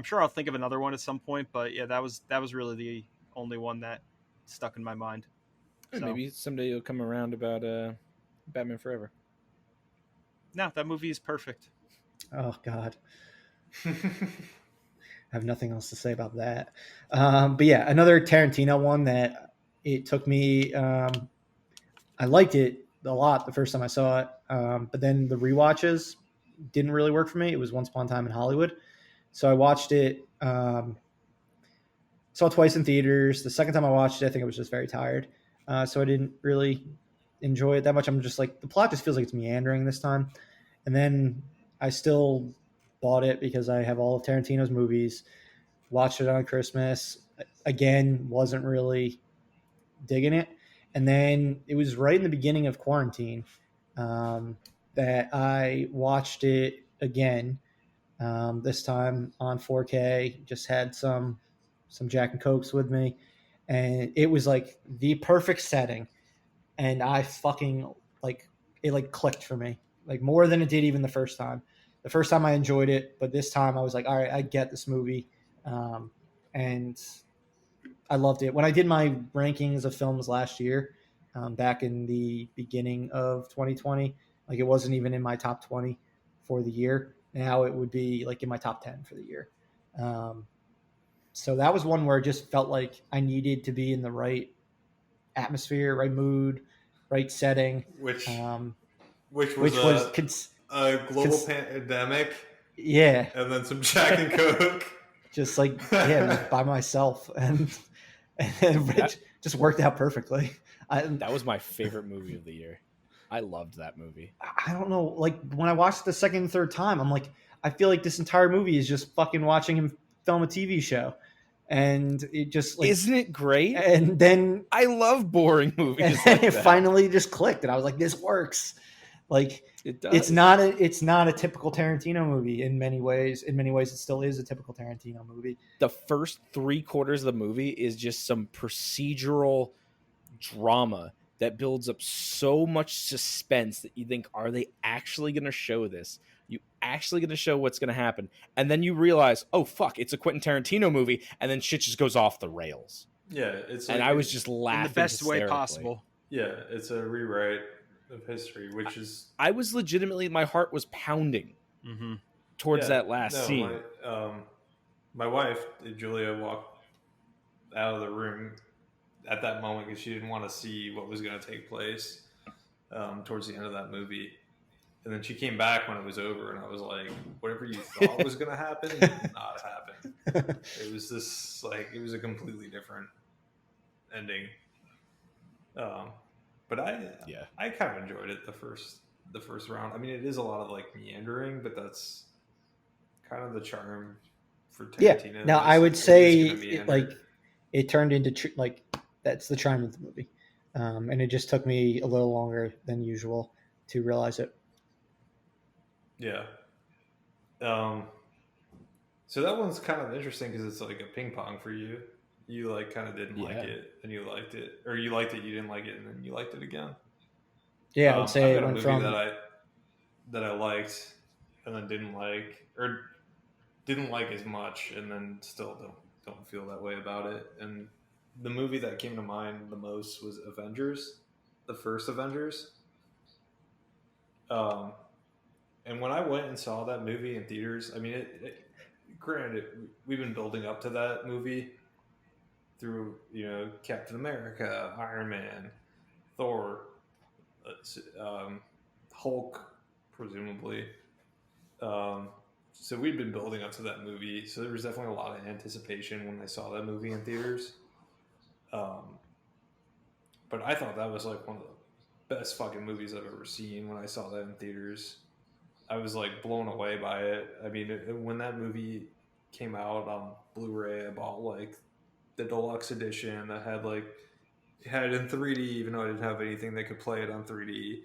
sure I'll think of another one at some point, but yeah, that was really the only one that stuck in my mind. So, Maybe someday you'll come around about Batman Forever. no, that movie is perfect. Oh, God. I have nothing else to say about that. But yeah, another Tarantino one that it took me. I liked it a lot the first time I saw it, but then the rewatches didn't really work for me. It was Once Upon a Time in Hollywood, so I watched it. Saw it twice in theaters. The second time I watched it, I think I was just very tired, so I didn't really enjoy it that much. I'm just like, the plot just feels like it's meandering this time, and then I still bought it because I have all of Tarantino's movies. Watched it on Christmas. Again, wasn't really digging it. And then it was right in the beginning of quarantine that I watched it again. This time on 4K. Just had some Jack and Cokes with me, and it was like the perfect setting. And I fucking like it. Like, clicked for me, like more than it did even the first time. The first time I enjoyed it, but this time I was like, all right, I get this movie, and I loved it. When I did my rankings of films last year, back in the beginning of 2020, like, it wasn't even in my top 20 for the year. Now it would be like in my top 10 for the year. So that was one where it just felt like I needed to be in the right atmosphere, right mood, right setting. Which Which was a global pandemic, yeah, and then some Jack and Coke. just like, yeah, by myself, and it just worked out perfectly. That was my favorite movie of the year. I loved that movie. I don't know, like, when I watched it the second and third time, I'm like, I feel like this entire movie is just fucking watching him film a TV show, and it just, like, Isn't it great? and then I love boring movies. and Like it that. finally just clicked, and I was like, this works. Like, It does. it's not a typical Tarantino movie in many ways. In many ways, it still is a typical Tarantino movie. The first 3/4 of the movie is just some procedural drama that builds up so much suspense that you think, are they actually going to show this? You actually going to show what's going to happen? And then you realize, oh fuck, it's a Quentin Tarantino movie, and then shit just goes off the rails. Yeah, it's And like, I was just laughing In the best way hysterically. possible. yeah, it's a rewrite of history, which is I was legitimately, my heart was pounding Mm-hmm. towards Yeah, that last no, scene. my wife, Julia, walked out of the room at that moment because she didn't want to see what was going to take place towards the end of that movie. And then she came back when it was over, and I was like, whatever you thought was going to happen did not happen. It was this, like, it was a completely different ending. But I kind of enjoyed it the first round. I mean, it is a lot of like meandering, but that's kind of the charm for Tarantino. Yeah. Now I would say it turned into like that's the charm of the movie, and it just took me a little longer than usual to realize it. Yeah. So that one's kind of interesting because it's like a ping pong for you. You like kind of didn't like it, and you liked it, or you liked it, you didn't like it, and then you liked it again. Yeah, I would say it went from that I liked, and then didn't like, or didn't like as much, and then still don't feel that way about it. And the movie that came to mind the most was Avengers, the first Avengers. And when I went and saw that movie in theaters, I mean, granted, we've been building up to that movie through, Captain America, Iron Man, Thor, Hulk, presumably. So we'd been building up to that movie. So there was definitely a lot of anticipation when I saw that movie in theaters. But I thought that was like one of the best fucking movies I've ever seen when I saw that in theaters. I was like blown away by it. I mean, when that movie came out on Blu-ray, I bought like the deluxe edition that had it had it in 3D, even though I didn't have anything that could play it on 3D.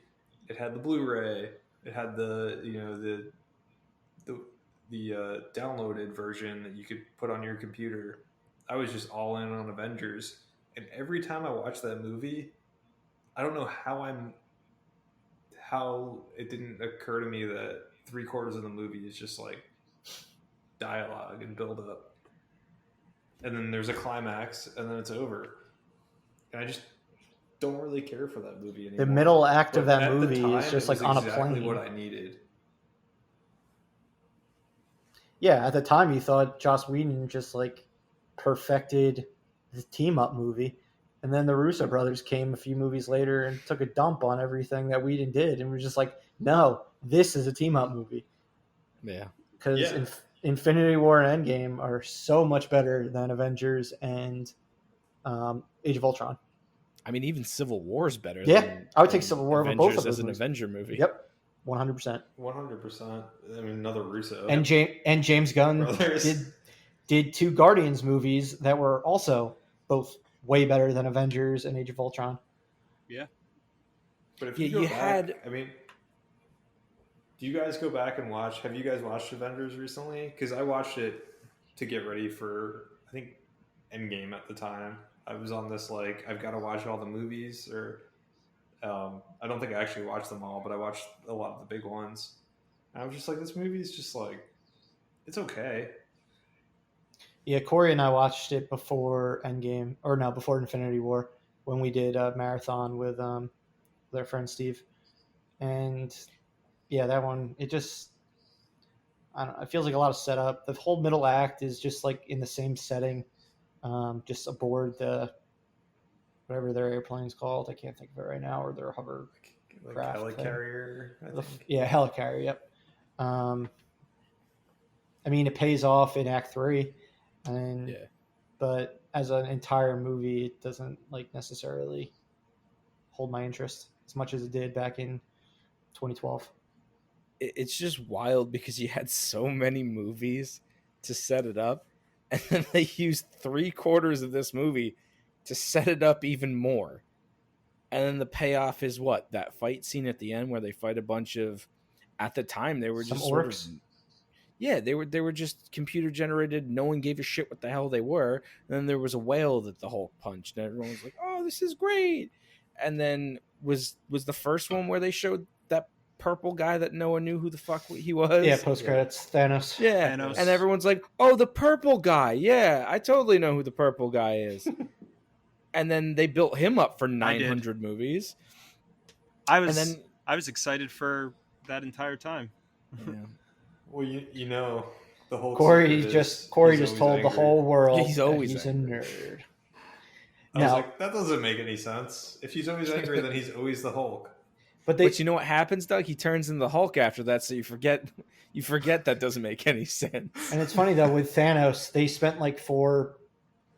It had the Blu-ray. It had the downloaded version that you could put on your computer. I was just all in on Avengers, and every time I watch that movie, I don't know how it didn't occur to me that 3/4 of the movie is just like dialogue and build up, and then there's a climax, and then it's over, and I just don't really care for that movie anymore. The middle act of that movie is just like on a plane. What I needed. Yeah, at the time you thought Joss Whedon just like perfected the team up movie, and then the Russo brothers came a few movies later and took a dump on everything that Whedon did, and we're just like, no, this is a team up movie. Yeah, because Infinity War and Endgame are so much better than Avengers and Age of Ultron. I mean, even Civil War is better. Yeah, I would take Civil War over both of those as an Avenger movie. Yep. 100%. 100%. I mean, another Russo. And James Gunn did 2 Guardians movies that were also both way better than Avengers and Age of Ultron. Yeah. But if you back, I mean, do you guys go back and watch? Have you guys watched Avengers recently? Because I watched it to get ready for, I think, Endgame at the time. I was on this I've got to watch all the movies, or I don't think I actually watched them all, but I watched a lot of the big ones. And I was just like, this movie is just it's okay. Yeah, Corey and I watched it before Endgame, or no, before Infinity War, when we did a marathon with our friend Steve. And yeah, that one, it just, I don't know, it feels like a lot of setup. The whole middle act is just like in the same setting, just aboard the, whatever their airplane's called. I can't think of it right now, or their hover craft. Helicarrier, I think. Yeah, helicarrier, yep. I mean, it pays off in Act 3. But as an entire movie, it doesn't necessarily hold my interest as much as it did back in 2012. It's just wild because you had so many movies to set it up, and then they used 3/4 of this movie to set it up even more. And then the payoff is what? That fight scene at the end where they fight a bunch of, at the time they were just orcs. They were just computer generated. No one gave a shit what the hell they were. And then there was a whale that the Hulk punched, and everyone was like, "Oh, this is great." And then was the first one where they showed that purple guy that no one knew who the fuck he was. Yeah, post credits, Thanos. Yeah, Thanos. And everyone's like, "Oh, the purple guy. Yeah, I totally know who the purple guy is." And then they built him up for 900 movies. I was excited for that entire time. Yeah. Well, you know, the whole Corey secret just is Corey he's just always told the angry. whole world He's that always he's angry. a nerd. I was No, like, that doesn't make any sense. If he's always angry, then he's always the Hulk. but But you know what happens, Doug? He turns into the Hulk after that, so you forget that doesn't make any sense. and it's funny though with Thanos, they spent like 4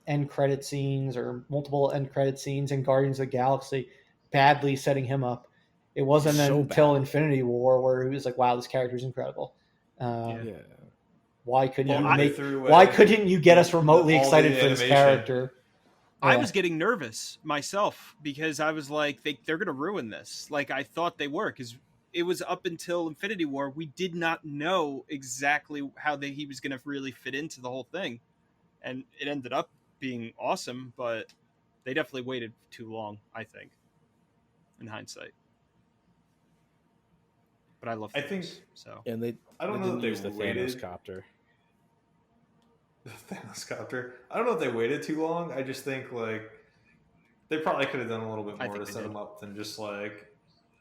end credit scenes or multiple end credit scenes in Guardians of the Galaxy badly setting him up. It wasn't So until bad. Infinity War where he was like, "Wow, this character's incredible." Yeah. Why couldn't Well, you I- make? threw away Why couldn't you get us the- remotely all the excited for this animation. character? I Yeah. was getting nervous myself because I was like, they're going to ruin this. Like I thought they were, because it was up until Infinity War. We did not know exactly how he was going to really fit into the whole thing. And it ended up being awesome, but they definitely waited too long, I think, in hindsight. But I love I Thanos, think- so. And they I don't know didn't that they use the waited. Thanos copter. The Thanos copter. I don't know if they waited too long. I just think like they probably could have done a little bit I more think to they set did. him up than just like,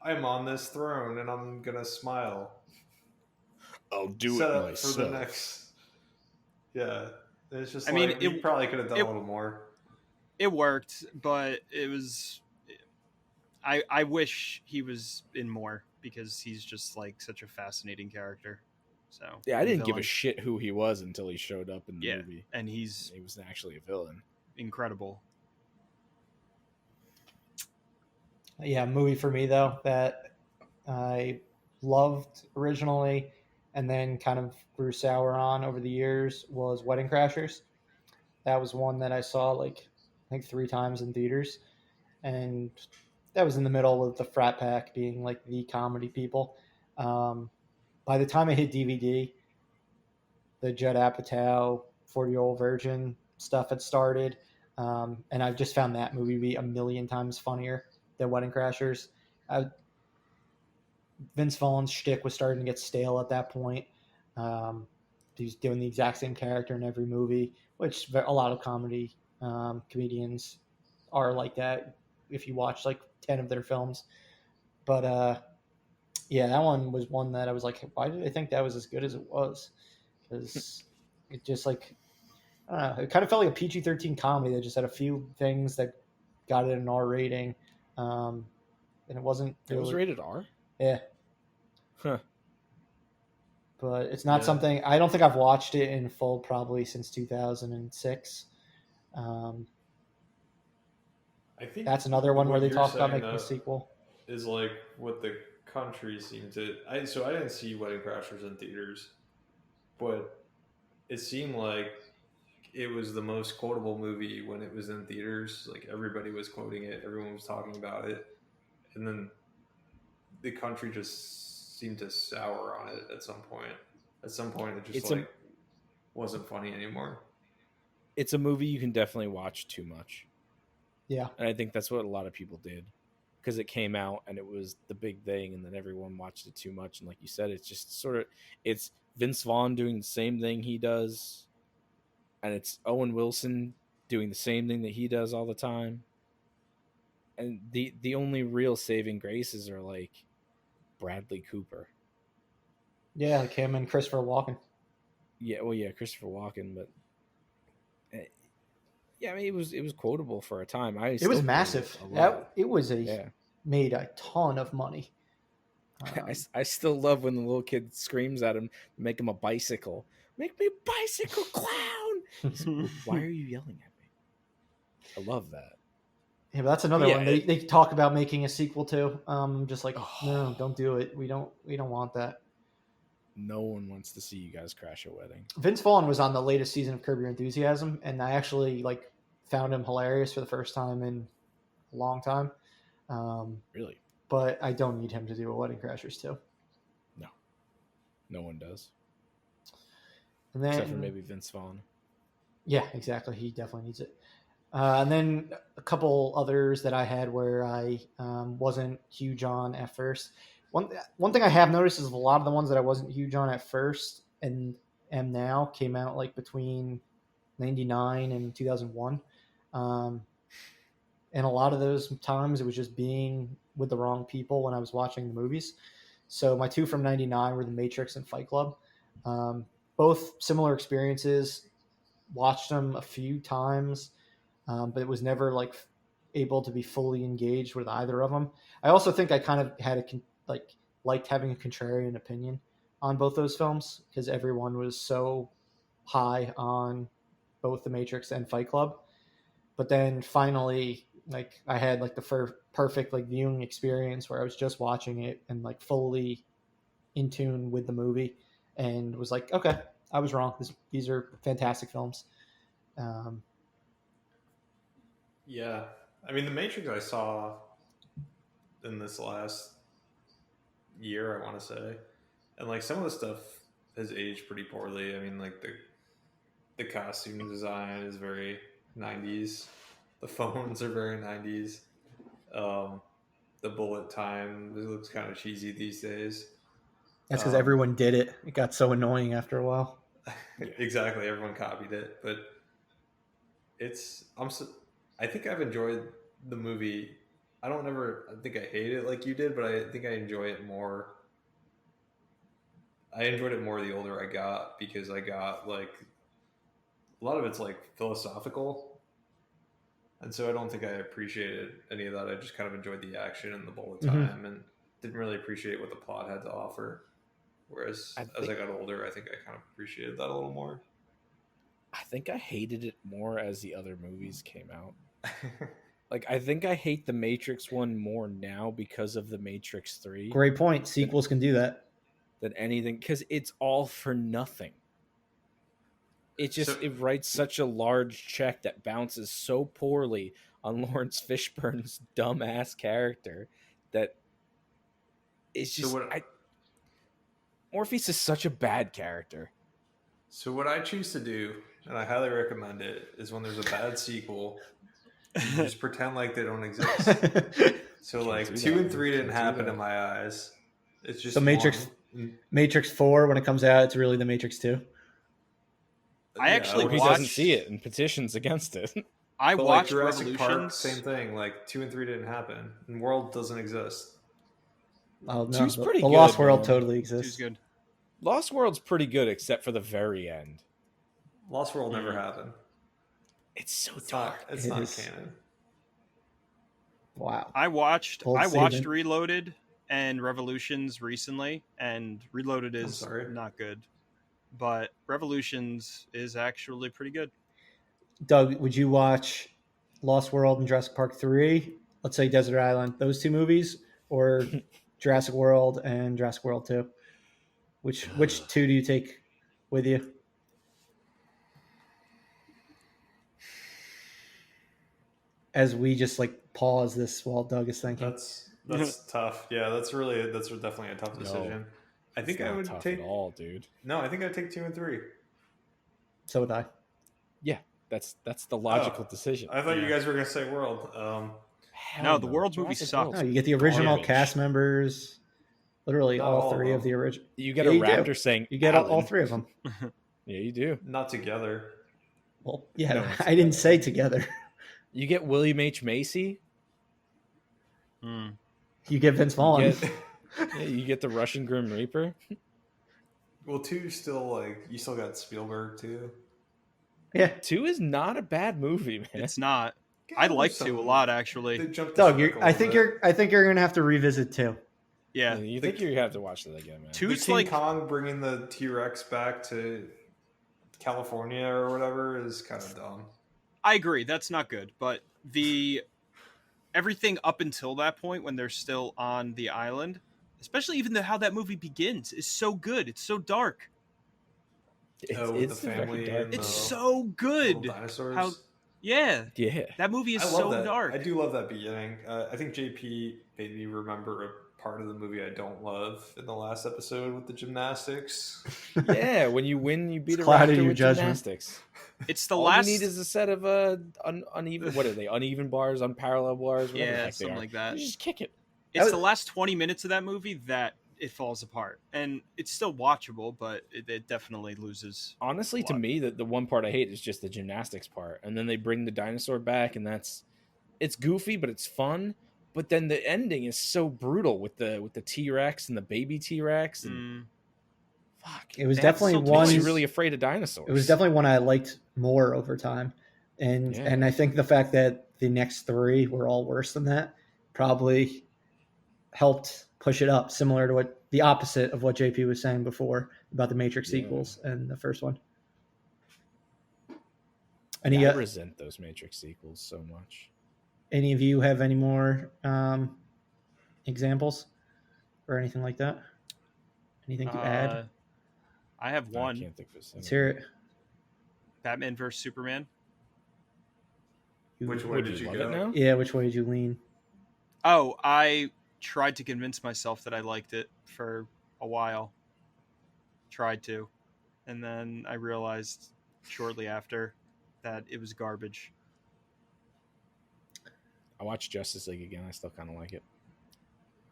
I'm on this throne and I'm gonna smile. I'll do Set it up myself. for the next. Yeah, it's just. I mean, like, you probably could have done it- a little more. It worked, but it was. I wish he was in more because he's just like such a fascinating character. So Yeah, I didn't give a villain. shit who he was until he showed up in the Yeah, movie. and he's He was actually a villain. incredible. Yeah, movie for me though that I loved originally and then kind of grew sour on over the years was Wedding Crashers. That was one that I saw like I think 3 times in theaters, and that was in the middle of the frat pack being like the comedy people. By the time I hit DVD, the Judd Apatow 40-Year-Old Virgin stuff had started, and I've just found that movie to be a million times funnier than Wedding Crashers. Vince Vaughn's shtick was starting to get stale at that point. He's doing the exact same character in every movie, which a lot of comedians are like that if you watch like 10 of their films. But yeah, that one was one that I was like, why did I think that was as good as it was? Because it just like, I don't know, it kind of felt like a PG-13 comedy that just had a few things that got it an R rating. And it wasn't It was really, rated R? yeah. Huh. But it's not Yeah. something, I don't think I've watched it in full probably since 2006. I think That's another one what where they you're talk about saying, making a sequel. Is like what the country seemed to. So I didn't see Wedding Crashers in theaters, but it seemed like it was the most quotable movie when it was in theaters. Like everybody was quoting it, everyone was talking about it, and then the country just seemed to sour on it at some point. At some point, it just It's wasn't funny anymore. It's a movie you can definitely watch too much. Yeah. And I think that's what a lot of people did. Because it came out and it was the big thing, and then everyone watched it too much. And like you said, it's just sort of, it's Vince Vaughn doing the same thing he does, and it's Owen Wilson doing the same thing that he does all the time. And the only real saving graces are like Bradley Cooper. Yeah, like him and Christopher Walken. Yeah, well, yeah, Christopher Walken, but yeah, I mean, it was quotable for a time. It was massive. Made a ton of money. I still love when the little kid screams at him to make him a bicycle. Make me a bicycle, clown! Why are you yelling at me? I love that. Yeah, but that's another Yeah, one. They talk about making a sequel to. Just like, no, don't do it. We don't want that. No one wants to see you guys crash a wedding. Vince Vaughn was on the latest season of Curb Your Enthusiasm, and I actually like found him hilarious for the first time in a long time. Really? But I don't need him to do a Wedding Crashers too. No one does. And then, Except for maybe Vince Vaughn. Yeah, exactly. He definitely needs it. And then a couple others that I had where I wasn't huge on at first. One thing I have noticed is a lot of the ones that I wasn't huge on at first and am now came out like between 99 and 2001. And a lot of those times it was just being with the wrong people when I was watching the movies. So my two from 99 were The Matrix and Fight Club. Both similar experiences. Watched them a few times, but it was never like able to be fully engaged with either of them. I also think I kind of had liked having a contrarian opinion on both those films because everyone was so high on both The Matrix and Fight Club. But then finally, like I had like the perfect like viewing experience where I was just watching it and like fully in tune with the movie, and was like, okay, I was wrong. These are fantastic films. Yeah, I mean, The Matrix I saw in this last year, I want to say, and like some of the stuff has aged pretty poorly. I mean, like the costume design is very 90s. The phones are very 90s. The bullet time, it looks kind of cheesy these days. That's because everyone did it. It got so annoying after a while. Exactly, everyone copied it, but I think I've enjoyed the movie. I think I hate it like you did, but I think I enjoy it more. I enjoyed it more the older I got because I got like a lot of it's like philosophical, and so I don't think I appreciated any of that. I just kind of enjoyed the action and the bullet time, and didn't really appreciate what the plot had to offer. Whereas as I got older, I think I kind of appreciated that a little more. I think I hated it more as the other movies came out. Like, I think I hate the Matrix one more now because of the Matrix 3. Great point. Sequels can do that. Than anything, because it's all for nothing. It writes such a large check that bounces so poorly on Lawrence Fishburne's dumbass character that it's just Morpheus is such a bad character. So what I choose to do, and I highly recommend it, is when there's a bad sequel, you just pretend like they don't exist. So like 2 and 3 didn't happen in my eyes. It's just so Matrix 4 when it comes out, it's really the Matrix 2. I actually he doesn't see it and petitions against it. I but watched like Jurassic Revolutions. Park, same thing. Like 2 and 3 didn't happen, and World doesn't exist. Oh no, Two's pretty the good, Lost World man. totally exists. Two's good. Lost World's pretty good except for the very end. Lost World never happened. It's so It's dark. not. It's not canon. Wow. I watched statement. Reloaded and Revolutions recently, and Reloaded is not good, but Revolutions is actually pretty good. Doug, would you watch Lost World and Jurassic Park 3? Let's say Desert Island, those two movies, or Jurassic World and Jurassic World 2? Which two do you take with you? As we just like pause this while Doug is thinking. That's tough. Yeah, that's definitely a tough decision. I think I would tough take at all, dude. No, I think I'd take 2 and 3. So would I. Yeah, that's the logical decision. I thought you guys were gonna say World. No, the World movie sucks. No, you get the original garbage. cast members. Literally Not all all three of of the them. original. You get a raptor saying You get all three of them. Yeah, you do. Not together. Well, yeah, No, I didn't say together. You get William H. Macy. You get Vince Vaughn. You get the Russian Grim Reaper. Well, 2 still you still got Spielberg too. Yeah, 2 is not a bad movie, man. It's not. I like 2 a lot, actually. Doug, I think you're gonna have to revisit 2. Yeah. You think you have to watch that again, man? 2's King like Kong bringing the T-Rex back to California or whatever is kind of dumb. I agree, that's not good. But everything up until that point when they're still on the island, especially even how that movie begins, is so good. It's so dark. It's the family. And it's so good. Dinosaurs. Yeah. That movie is so that. dark. I do love that beginning. I think JP made me remember a part of the movie I don't love in the last episode with the gymnastics. Yeah, when you win, you beat a clouded raptor your with judgment. gymnastics. It's the All last. you need is a set of uneven. What are they? Uneven bars, unparalleled bars. Whatever the Yeah, heck they something are. like that. You just kick it. It's the last 20 minutes of that movie that it falls apart, and it's still watchable, but it definitely loses. Honestly, to me, the one part I hate is just the gymnastics part, and then they bring the dinosaur back, and it's goofy, but it's fun. But then the ending is so brutal with the T-Rex and the baby T-Rex, and It was That definitely still one. makes you toys. really afraid of dinosaurs. It was definitely one I liked more over time, and Yeah. and I think the fact that the next three were all worse than that probably helped push it up. Similar to what the opposite of what JP was saying before about the Matrix Yeah. sequels and the first one. I Any resent those Matrix sequels so much. any of you have any more examples or anything like that? Anything to add? I have I one. can't think of a Let's single. hear it. Batman vs Superman. Which way Would did you you love go? it now? Yeah, which way did you lean? Oh, I tried to convince myself that I liked it for a while. Tried to. And then I realized shortly after that it was garbage. I watched Justice League again. I still kind of like it.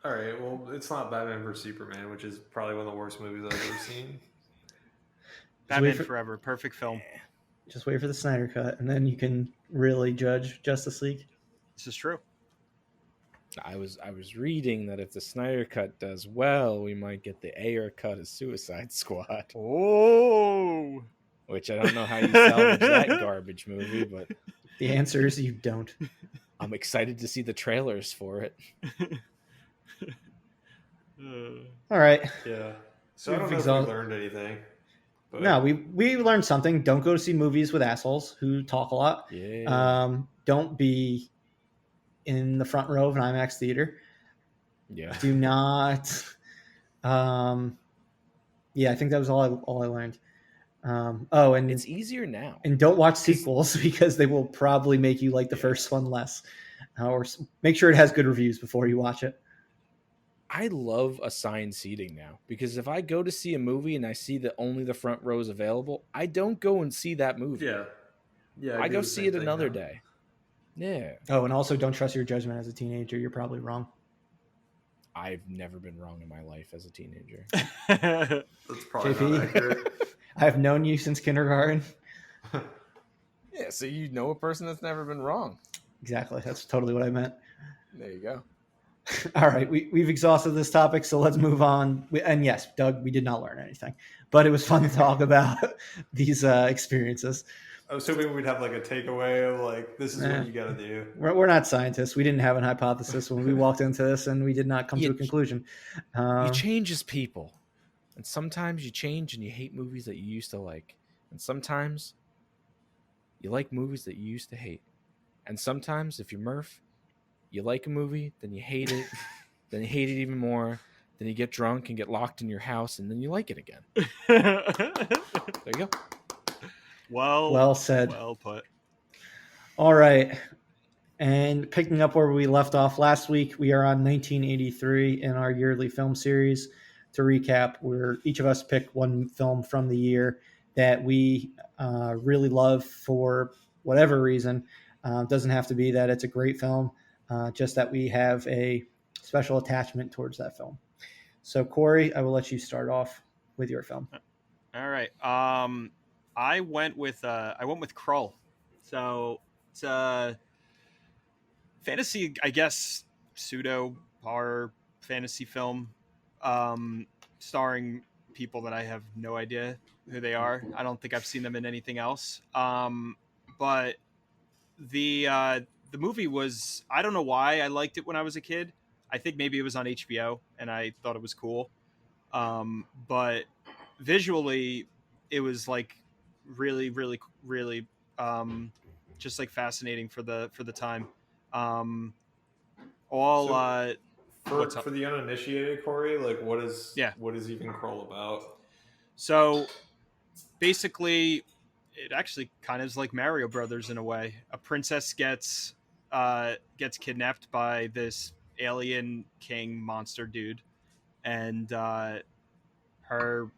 All right, well, it's not Batman vs Superman, which is probably one of the worst movies I've ever seen. Batman Forever, perfect film. Just wait for the Snyder Cut, and then you can really judge Justice League. This is true. I was reading that if the Snyder Cut does well, we might get the Ayer cut of Suicide Squad. Oh, Which I don't know how you salvage that garbage movie, but The answer is you don't. I'm excited to see the trailers for it. All right. Yeah. So I don't We've know if we learned anything. But No, we learned something. Don't go to see movies with assholes who talk a lot. Yeah. Don't be in the front row of an IMAX theater. Yeah. Do not. Yeah, I think that was all I learned. And It's easier now. and don't watch sequels because they will probably make you like the first one less. Or make sure it has good reviews before you watch it. I love assigned seating now because if I go to see a movie and I see that only the front row is available, I don't go and see that movie. Yeah. I do go the see same it thing another now. day. Yeah. Oh, and also don't trust your judgment as a teenager. You're probably wrong. I've never been wrong in my life as a teenager. That's probably JP? not accurate. I've known you since kindergarten. Yeah, so you know a person that's never been wrong. Exactly. That's totally what I meant. There you go. All right, we've exhausted this topic, so let's move on. And yes, Doug, we did not learn anything, but it was fun to talk about these experiences. I was hoping we'd have like a takeaway of like, this is what you got to do. We're not scientists. We didn't have an hypothesis when we walked into this, and we did not come to a conclusion. You change as people. And sometimes you change and you hate movies that you used to like. And sometimes you like movies that you used to hate. And sometimes, if you're Murph, you like a movie, then you hate it, then you hate it even more, then you get drunk and get locked in your house, and then you like it again. There you go. Well said. Well put. All right. And picking up where we left off last week, we are on 1983 in our yearly film series. To recap, where each of us pick one film from the year that we really love for whatever reason. Doesn't have to be that it's a great film, just that we have a special attachment towards that film. So, Corey, I will let you start off with your film. All right. I went with Krull. So it's a fantasy, I guess, pseudo horror fantasy film, starring people that I have no idea who they are. I don't think I've seen them in anything else. But the movie was, I don't know why I liked it when I was a kid. I think maybe it was on HBO and I thought it was cool. But visually it was like really, really, really just like fascinating for the time. For the uninitiated, Corey, like what is even Krull about? So basically it actually kind of is like Mario Brothers in a way. A princess gets kidnapped by this alien king monster dude, and her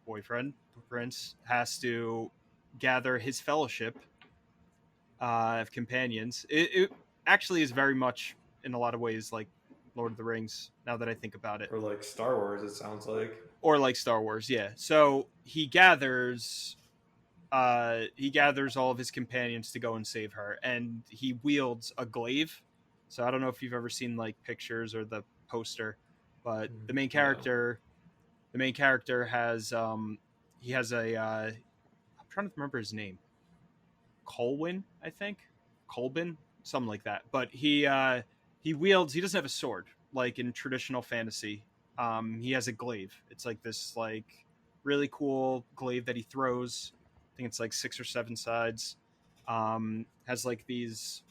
boyfriend has to gather his fellowship of companions. It actually is very much in a lot of ways like Lord of the Rings, now that I think about it. Or like Star Wars, it sounds like. Or like Star Wars, yeah. So he gathers all of his companions to go and save her, and he wields a glaive. So I don't know if you've ever seen like pictures or the poster, but the main character the main character has he has a I'm trying to remember his name. Colwyn, I think. Colbin, something like that. But he wields. He doesn't have a sword like in traditional fantasy. He has a glaive. It's like this like really cool glaive that he throws. I think it's like 6 or 7 sides. Has like these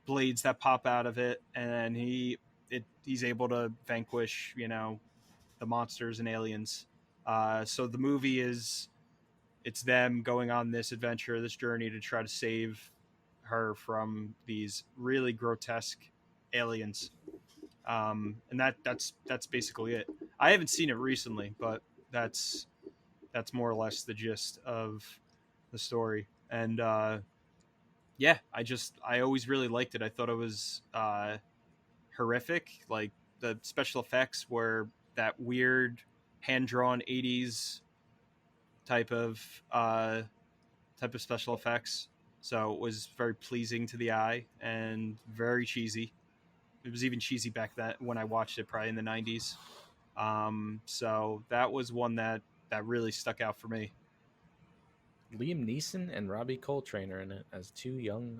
blades that pop out of it, and he's able to vanquish the monsters and aliens. So the movie it's them going on this adventure, this journey to try to save her from these really grotesque aliens. And that's basically it. I haven't seen it recently, but that's more or less the gist of the story. And yeah, I always really liked it. I thought it was horrific. Like the special effects were that weird hand drawn 80s type of special effects. So it was very pleasing to the eye and very cheesy. It was even cheesy back then when I watched it, probably in the 90s. So that was one that really stuck out for me. Liam Neeson and Robbie Coltrane are in it as 2 young.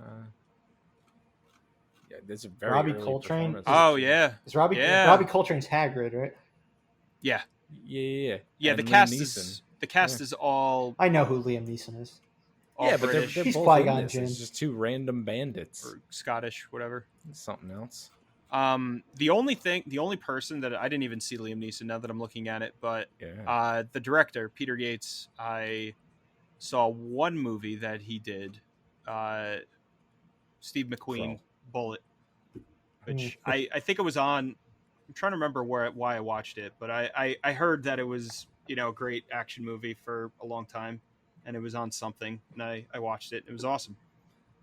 Yeah, there's a very Robbie early Coltrane? performance. Oh yeah, It's Robbie Coltrane's Hagrid, right? yeah. Yeah. The And cast Liam is is all I know who Liam Neeson is. all Yeah, but British they're He's both Qui-Gon in this. Jinn. It's just 2 random bandits. or Scottish, whatever. Something else. The only person that I didn't even see Liam Neeson now that I'm looking at it, but Yeah. the director Peter Yates, I saw one movie that he did, Steve McQueen, Krull. Bullet, which I think it was on. I'm trying to remember why I watched it, but I heard that it was a great action movie for a long time, and it was on something, and I watched it. It was awesome.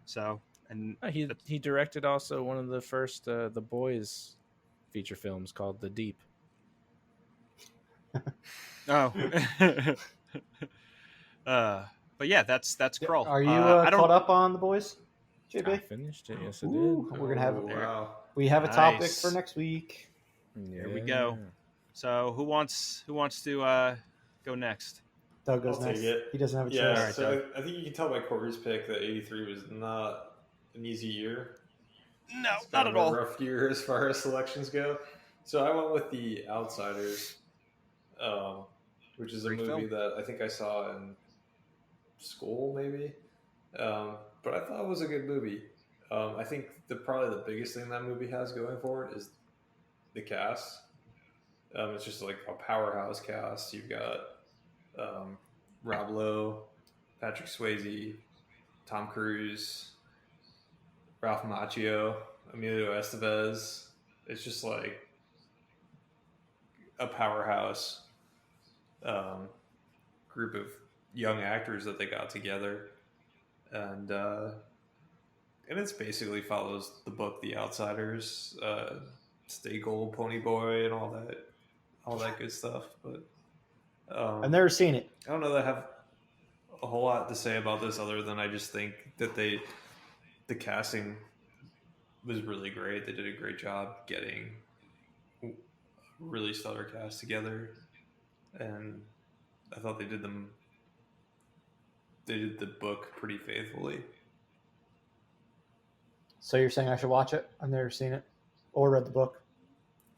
So and He directed also one of the first The Boys feature films called The Deep. oh. But yeah, that's Krull. Are you I don't, caught up on The Boys, I JB? finished it. Yes, I Ooh, did. we're gonna have Oh, wow. we have a topic Nice. for next week. There we go. So who wants to go next? Doug goes I'll next. take it. He doesn't have a Yeah, choice. Alright, so Doug. I think you can tell by Corey's pick that 83 was not an easy year. No, It's not kind at of a all. rough year as far as selections go. So I went with The Outsiders, which is a Great movie film. that I think I saw in school, maybe. But I thought it was a good movie. I think probably the biggest thing that movie has going for it is the cast. It's just like a powerhouse cast. You've got Rob Lowe, Patrick Swayze, Tom Cruise, Ralph Macchio, Emilio Estevez. It's just like a powerhouse group of young actors that they got together, and it's basically follows the book The Outsiders, Stay Gold, Pony Boy, and all that good stuff. But I've never seen it. I don't know that I have a whole lot to say about this other than I just think that the casting was really great. They did a great job getting a really stellar cast together, and I thought they did the book pretty faithfully. So you're saying I should watch it? I've never seen it or read the book.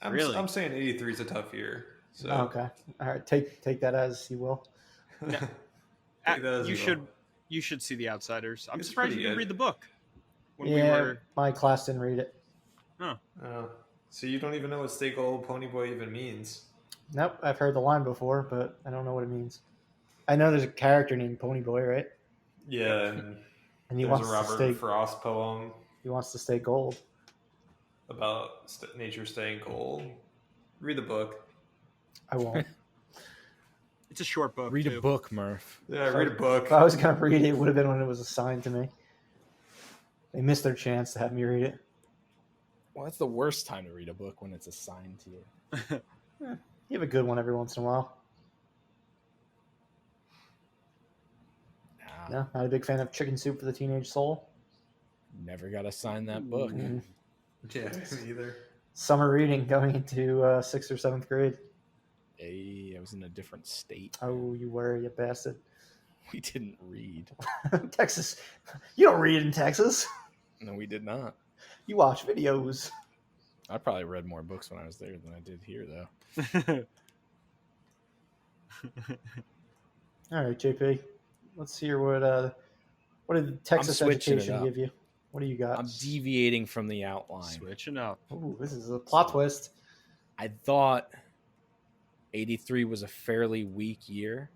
Really? I'm saying 83 is a tough year. So Okay. All right. Take that as you will. Take that as You will. should see The Outsiders. I'm It's surprised you pretty didn't good. read the book. When Yeah, my class didn't read it. So you don't even know what Stay Gold, Pony Boy even means. Nope. I've heard the line before, but I don't know what it means. I know there's a character named Pony Boy, right? Yeah, and And he there's wants a to Robert stay. Frost poem He wants to stay gold. about nature staying gold. Read the book. I won't. It's a short book. Read too. a book, Murph. Yeah, read a book. If I was gonna read it, it would have been when it was assigned to me. They missed their chance to have me read it. Well, that's the worst time to read a book, when it's assigned to you. You have a good one every once in a while. Nah, No, not a big fan of Chicken Soup for the Teenage Soul. never got assigned that book. Mm. Yeah, me either. Summer reading going into 6th or 7th grade. I was in a different state. Oh, you were, you bastard. We didn't read. Texas. You don't read in Texas. No, we did not. You watch videos. I probably read more books when I was there than I did here, though. All right, JP. Let's hear what did Texas switching it education up. give you? What do you got? I'm deviating from the outline. Switching up. Ooh, this is a plot twist. I thought 83 was a fairly weak year,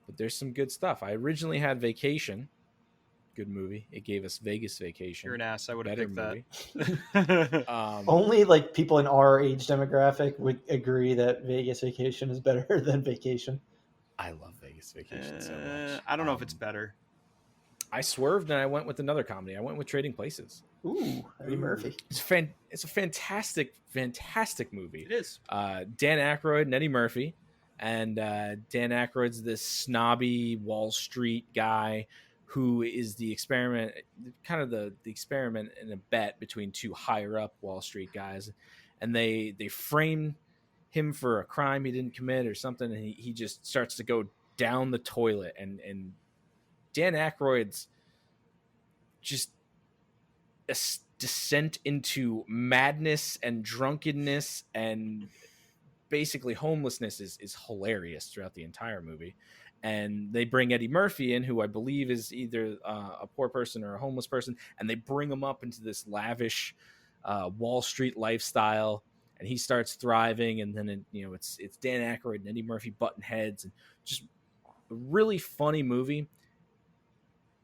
but there's some good stuff. I originally had Vacation. Good movie. It gave us Vegas Vacation. You're an ass. I would have picked movie. that. Only like people in our age demographic would agree that Vegas Vacation is better than Vacation. I love Vegas Vacation so much. I don't know if it's better. I swerved and I went with another comedy. I went with Trading Places. Ooh, Eddie Murphy. It's a fantastic movie. It is. Dan Aykroyd and Eddie Murphy. And Dan Aykroyd's this snobby Wall Street guy who is the experiment, kind of the experiment in a bet between two higher up Wall Street guys. And they frame him for a crime he didn't commit or something. And he just starts to go down the toilet. And Dan Aykroyd's just a descent into madness and drunkenness and basically homelessness is hilarious throughout the entire movie. And they bring Eddie Murphy in, who I believe is either a poor person or a homeless person, and they bring him up into this lavish Wall Street lifestyle, and he starts thriving. And then it's Dan Aykroyd and Eddie Murphy button heads, and just a really funny movie,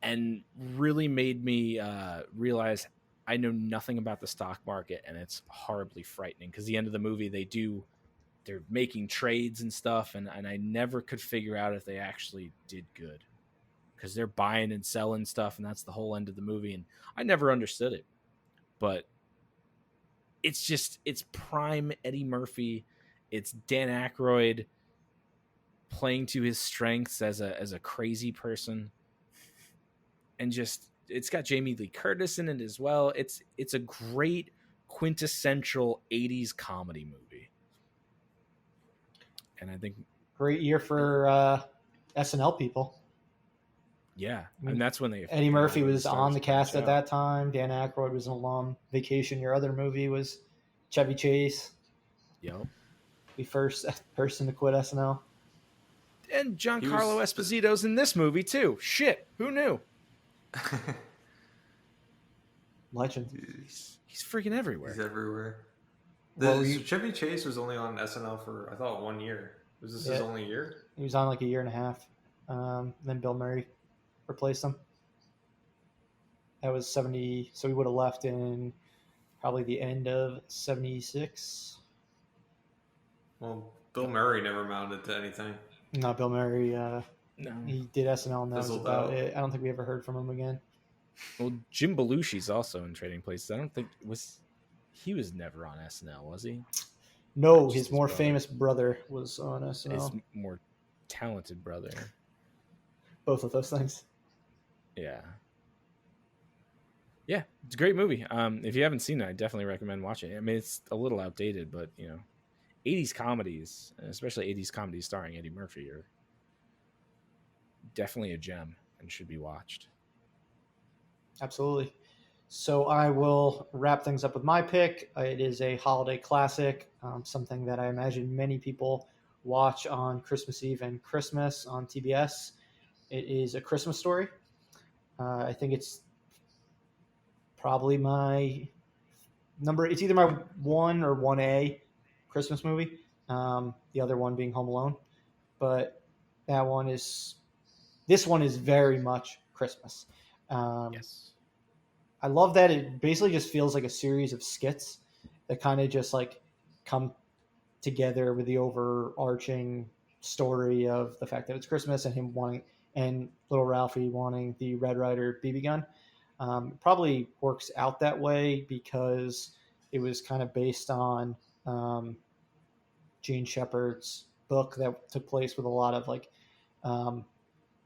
and really made me realize I know nothing about the stock market, and it's horribly frightening because the end of the movie they're making trades and stuff, and I never could figure out if they actually did good because they're buying and selling stuff, and that's the whole end of the movie, and I never understood it. But it's prime Eddie Murphy. It's Dan Aykroyd playing to his strengths as a crazy person, and just it's got Jamie Lee Curtis in it as well. It's a great quintessential 80s comedy movie. And I think great year for SNL people. Yeah, and that's when they Eddie Murphy was on the cast at that time. Dan Aykroyd was an alum. Vacation, your other movie, was Chevy Chase. Yep. The first person to quit SNL. And Giancarlo Esposito's in this movie too. Shit, who knew? Legend. He's freaking everywhere. He's everywhere. Well, Chevy Chase was only on SNL for, I thought, 1 year. Was this his only year? He was on like a year and a half. Then Bill Murray replaced him. That was 70. So he would have left in probably the end of 76. Well, Bill Murray never amounted to anything. No, Bill Murray. No. He did SNL, and that was Fizzled about out. it. I don't think we ever heard from him again. Well, Jim Belushi's also in Trading Places. I don't think he was never on SNL, was he? No, Just his more brother. famous brother was on SNL. His more talented brother. Both of those things. Yeah. Yeah, it's a great movie. If you haven't seen it, I definitely recommend watching it. I mean, it's a little outdated, but 80s comedies, especially 80s comedies starring Eddie Murphy, are definitely a gem and should be watched. Absolutely. So I will wrap things up with my pick. It is a holiday classic, something that I imagine many people watch on Christmas Eve and Christmas on TBS. It is A Christmas Story. I think it's probably my number. It's either my 1 or 1A Christmas movie. The other one being Home Alone. But this one is very much Christmas. Yes. I love that it basically just feels like a series of skits that kind of just like come together with the overarching story of the fact that it's Christmas and him wanting, and little Ralphie wanting the Red Ryder BB gun. It probably works out that way because it was kind of based on Gene Shepard's book that took place with a lot of like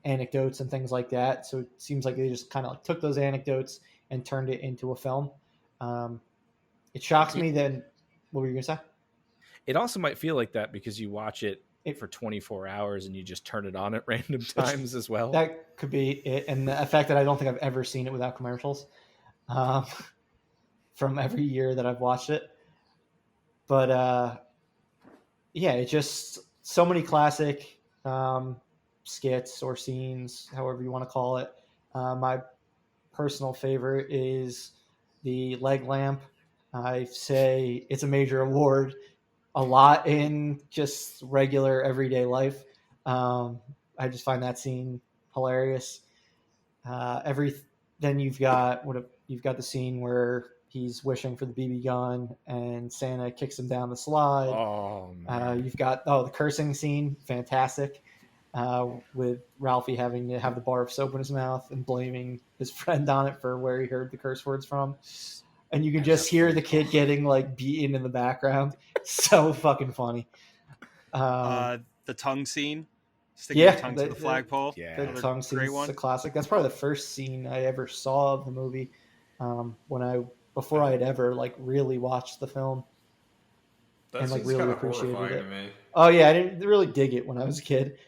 anecdotes and things like that. So it seems like they just kind of like took those anecdotes and turned it into a film. It shocks me that. What were you gonna say? It also might feel like that because you watch it for 24 hours and you just turn it on at random times as well. That could be it. And the fact that I don't think I've ever seen it without commercials from every year that I've watched it. But yeah, it's just so many classic skits or scenes, however you want to call it. My personal favorite is the leg lamp. I say it's a major award a lot in just regular everyday life. I just find that scene hilarious. Then you've got the scene where he's wishing for the BB gun and Santa kicks him down the slide. Oh, man. You've got the cursing scene, fantastic, with Ralphie having to have the bar of soap in his mouth and blaming his friend on it for where he heard the curse words from. And you can just hear the kid getting like beaten in the background. So fucking funny. The tongue scene, sticking the tongue to the flagpole. Yeah, The tongue scene is a classic. That's probably the first scene I ever saw of the movie. Before I had ever like really watched the film. That and like seems really kinda appreciated horrifying it. to me. Oh yeah, I didn't really dig it when I was a kid.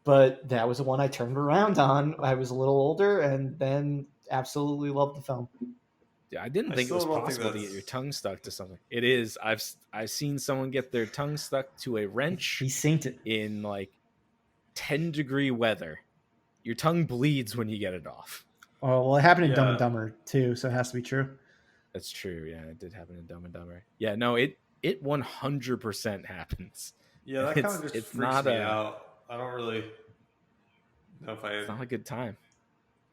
But that was the one I turned around on. I was a little older and then absolutely loved the film. Yeah, I didn't think it was possible to get your tongue stuck to something. It is. I've seen someone get their tongue stuck to a wrench. He synced it in like 10-degree weather. Your tongue bleeds when you get it off. Oh well, it happened in Dumb and Dumber too, so it has to be true. That's true. Yeah, it did happen in Dumb and Dumber. Yeah, no, it 100% happens. Yeah, that kind of just freaks not me out. I don't really know if It's not a good time.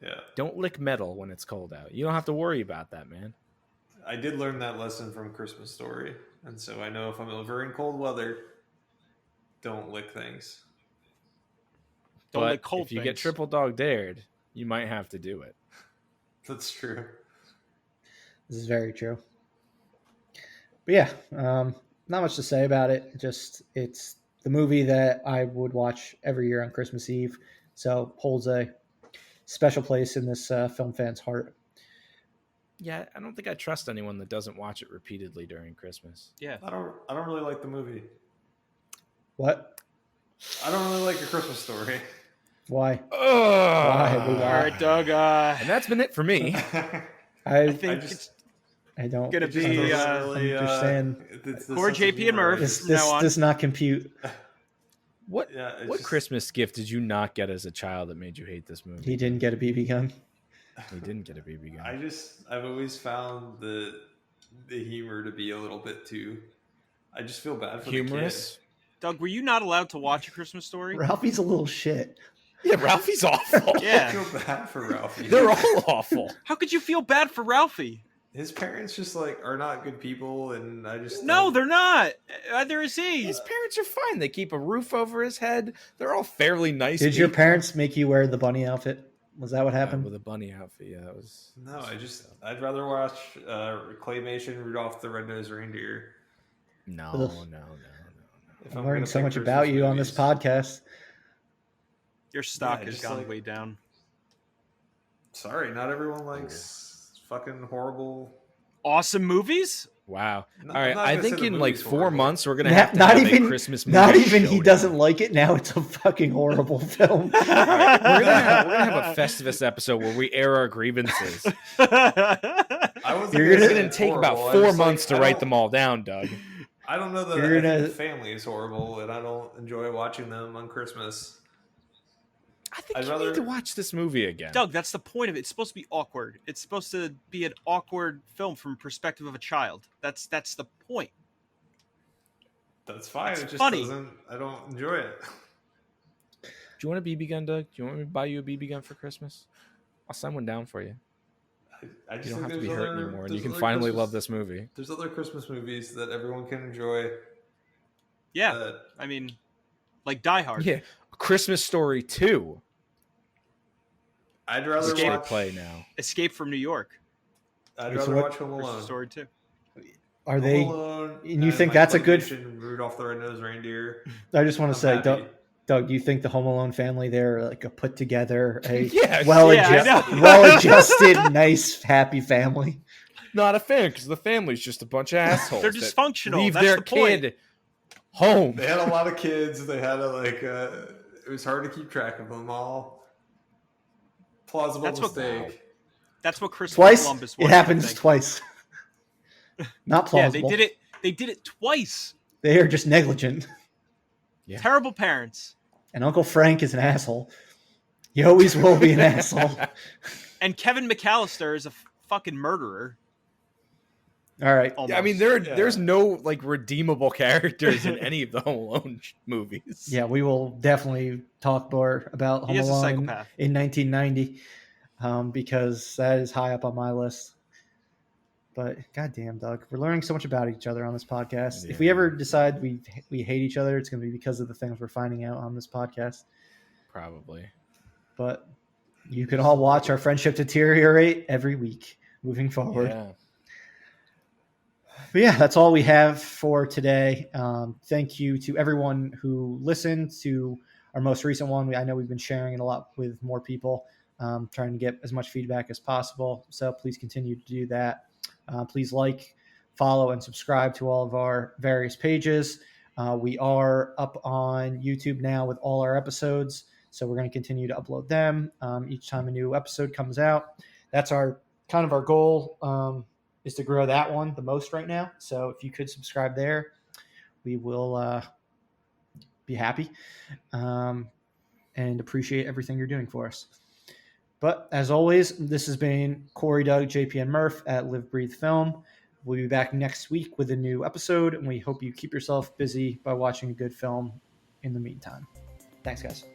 Yeah. Don't lick metal when it's cold out. You don't have to worry about that, man. I did learn that lesson from Christmas Story, and so I know if I'm ever in cold weather, don't lick things. Don't but lick cold if you things. get triple dog dared, you might have to do it. That's true. This is very true. But yeah, not much to say about it. Just it's the movie that I would watch every year on Christmas Eve, so holds a special place in this film fan's heart. Yeah, I don't think I trust anyone that doesn't watch it repeatedly during Christmas. Yeah, I don't really like the movie. What? I don't really like A Christmas Story. Why? Why? all right, Doug. And that's been it for me. I think I don't gonna be understand. Or JP and Murph. This from now on. does not compute. What Christmas gift did you not get as a child that made you hate this movie? He didn't get a BB gun. He didn't get a BB gun. I've always found the humor to be a little bit too. I just feel bad for humorous. the kid. Doug, were you not allowed to watch A Christmas Story? Ralphie's a little shit. Yeah, Ralphie's awful. Yeah. I feel bad for Ralphie. They're all awful. How could you feel bad for Ralphie? His parents just like are not good people, and I just No, they're not. Either is he. His parents are fine. They keep a roof over his head. They're all fairly nice. Did your people. parents make you wear the bunny outfit? Was that what happened? With a bunny outfit? Yeah, that was. No, I'd rather watch Claymation Rudolph the Red-Nosed Reindeer. No. If I'm I'm learning gonna so pick much Christmas about you on this movies. podcast. Your stock Yeah, has just gone like- way down. Sorry, not everyone likes fucking horrible. Awesome movies? Wow. I'm All not right. gonna I say think the in like movie's 4 horrible. months we're gonna Not- have to not have even- a Christmas movie. Not even he showdown. doesn't like it. Now it's a fucking horrible film. All right, we're gonna have a Festivus episode where we air our grievances. I wasn't You're It's gonna- gonna take horrible. about I 4 just, months like, to write them all down, Doug. I don't know that You're I think gonna- the family is horrible, and I don't enjoy watching them on Christmas. I think I'd you rather- need to watch this movie again. Doug, that's the point of it. It's supposed to be awkward. It's supposed to be an awkward film from the perspective of a child. That's the point. That's fine. It's it just funny. doesn't. I don't enjoy it. Do you want a BB gun, Doug? Do you want me to buy you a BB gun for Christmas? I'll send one down for you. I just You don't think have to be there's hurt other- anymore, and there's you can other finally Christmas- love this movie. There's other Christmas movies that everyone can enjoy. Yeah. that- I mean, like Die Hard. Yeah, Christmas Story 2. I'd rather Escape. watch. Play now. Escape from New York. I'd So rather what- watch Home Christmas Alone. Story 2. Are they? Home Alone, and you think my that's a good- Claymation Rudolph the Red-Nosed Reindeer. I just want I'm to say, happy. Doug, do you think the Home Alone family they're like a put together, a Yeah, Yeah, I know. well-adjusted, nice, happy family? not a fan because the family's just a bunch of assholes. They're that dysfunctional. Leave That's their the point. kid home. They had a lot of kids. They had it was hard to keep track of them all. Plausible mistake. That's what Christopher Twice. Columbus was. It happens twice. Not plausible. Yeah, they did it twice. They are just negligent. Yeah. Terrible parents. And Uncle Frank is an asshole. He always will be an asshole. And Kevin McAllister is a fucking murderer. All right. Almost. I mean, there's no like redeemable characters in any of the Home Alone movies. Yeah, we will definitely talk more about Home He is a Alone psychopath. in 1990 because that is high up on my list. But goddamn, Doug, we're learning so much about each other on this podcast. Yeah. If we ever decide we hate each other, it's going to be because of the things we're finding out on this podcast. Probably. But you can all watch our friendship deteriorate every week moving forward. Yeah. But yeah, that's all we have for today. Thank you to everyone who listened to our most recent one. I know we've been sharing it a lot with more people, trying to get as much feedback as possible. So please continue to do that. Please like, follow, and subscribe to all of our various pages. We are up on YouTube now with all our episodes, so we're going to continue to upload them each time a new episode comes out. That's our kind of our goal, is to grow that one the most right now. So if you could subscribe there, we will be happy and appreciate everything you're doing for us. But as always, this has been Corey, Doug, JP, and Murph at Live Breathe Film. We'll be back next week with a new episode, and we hope you keep yourself busy by watching a good film in the meantime. Thanks, guys.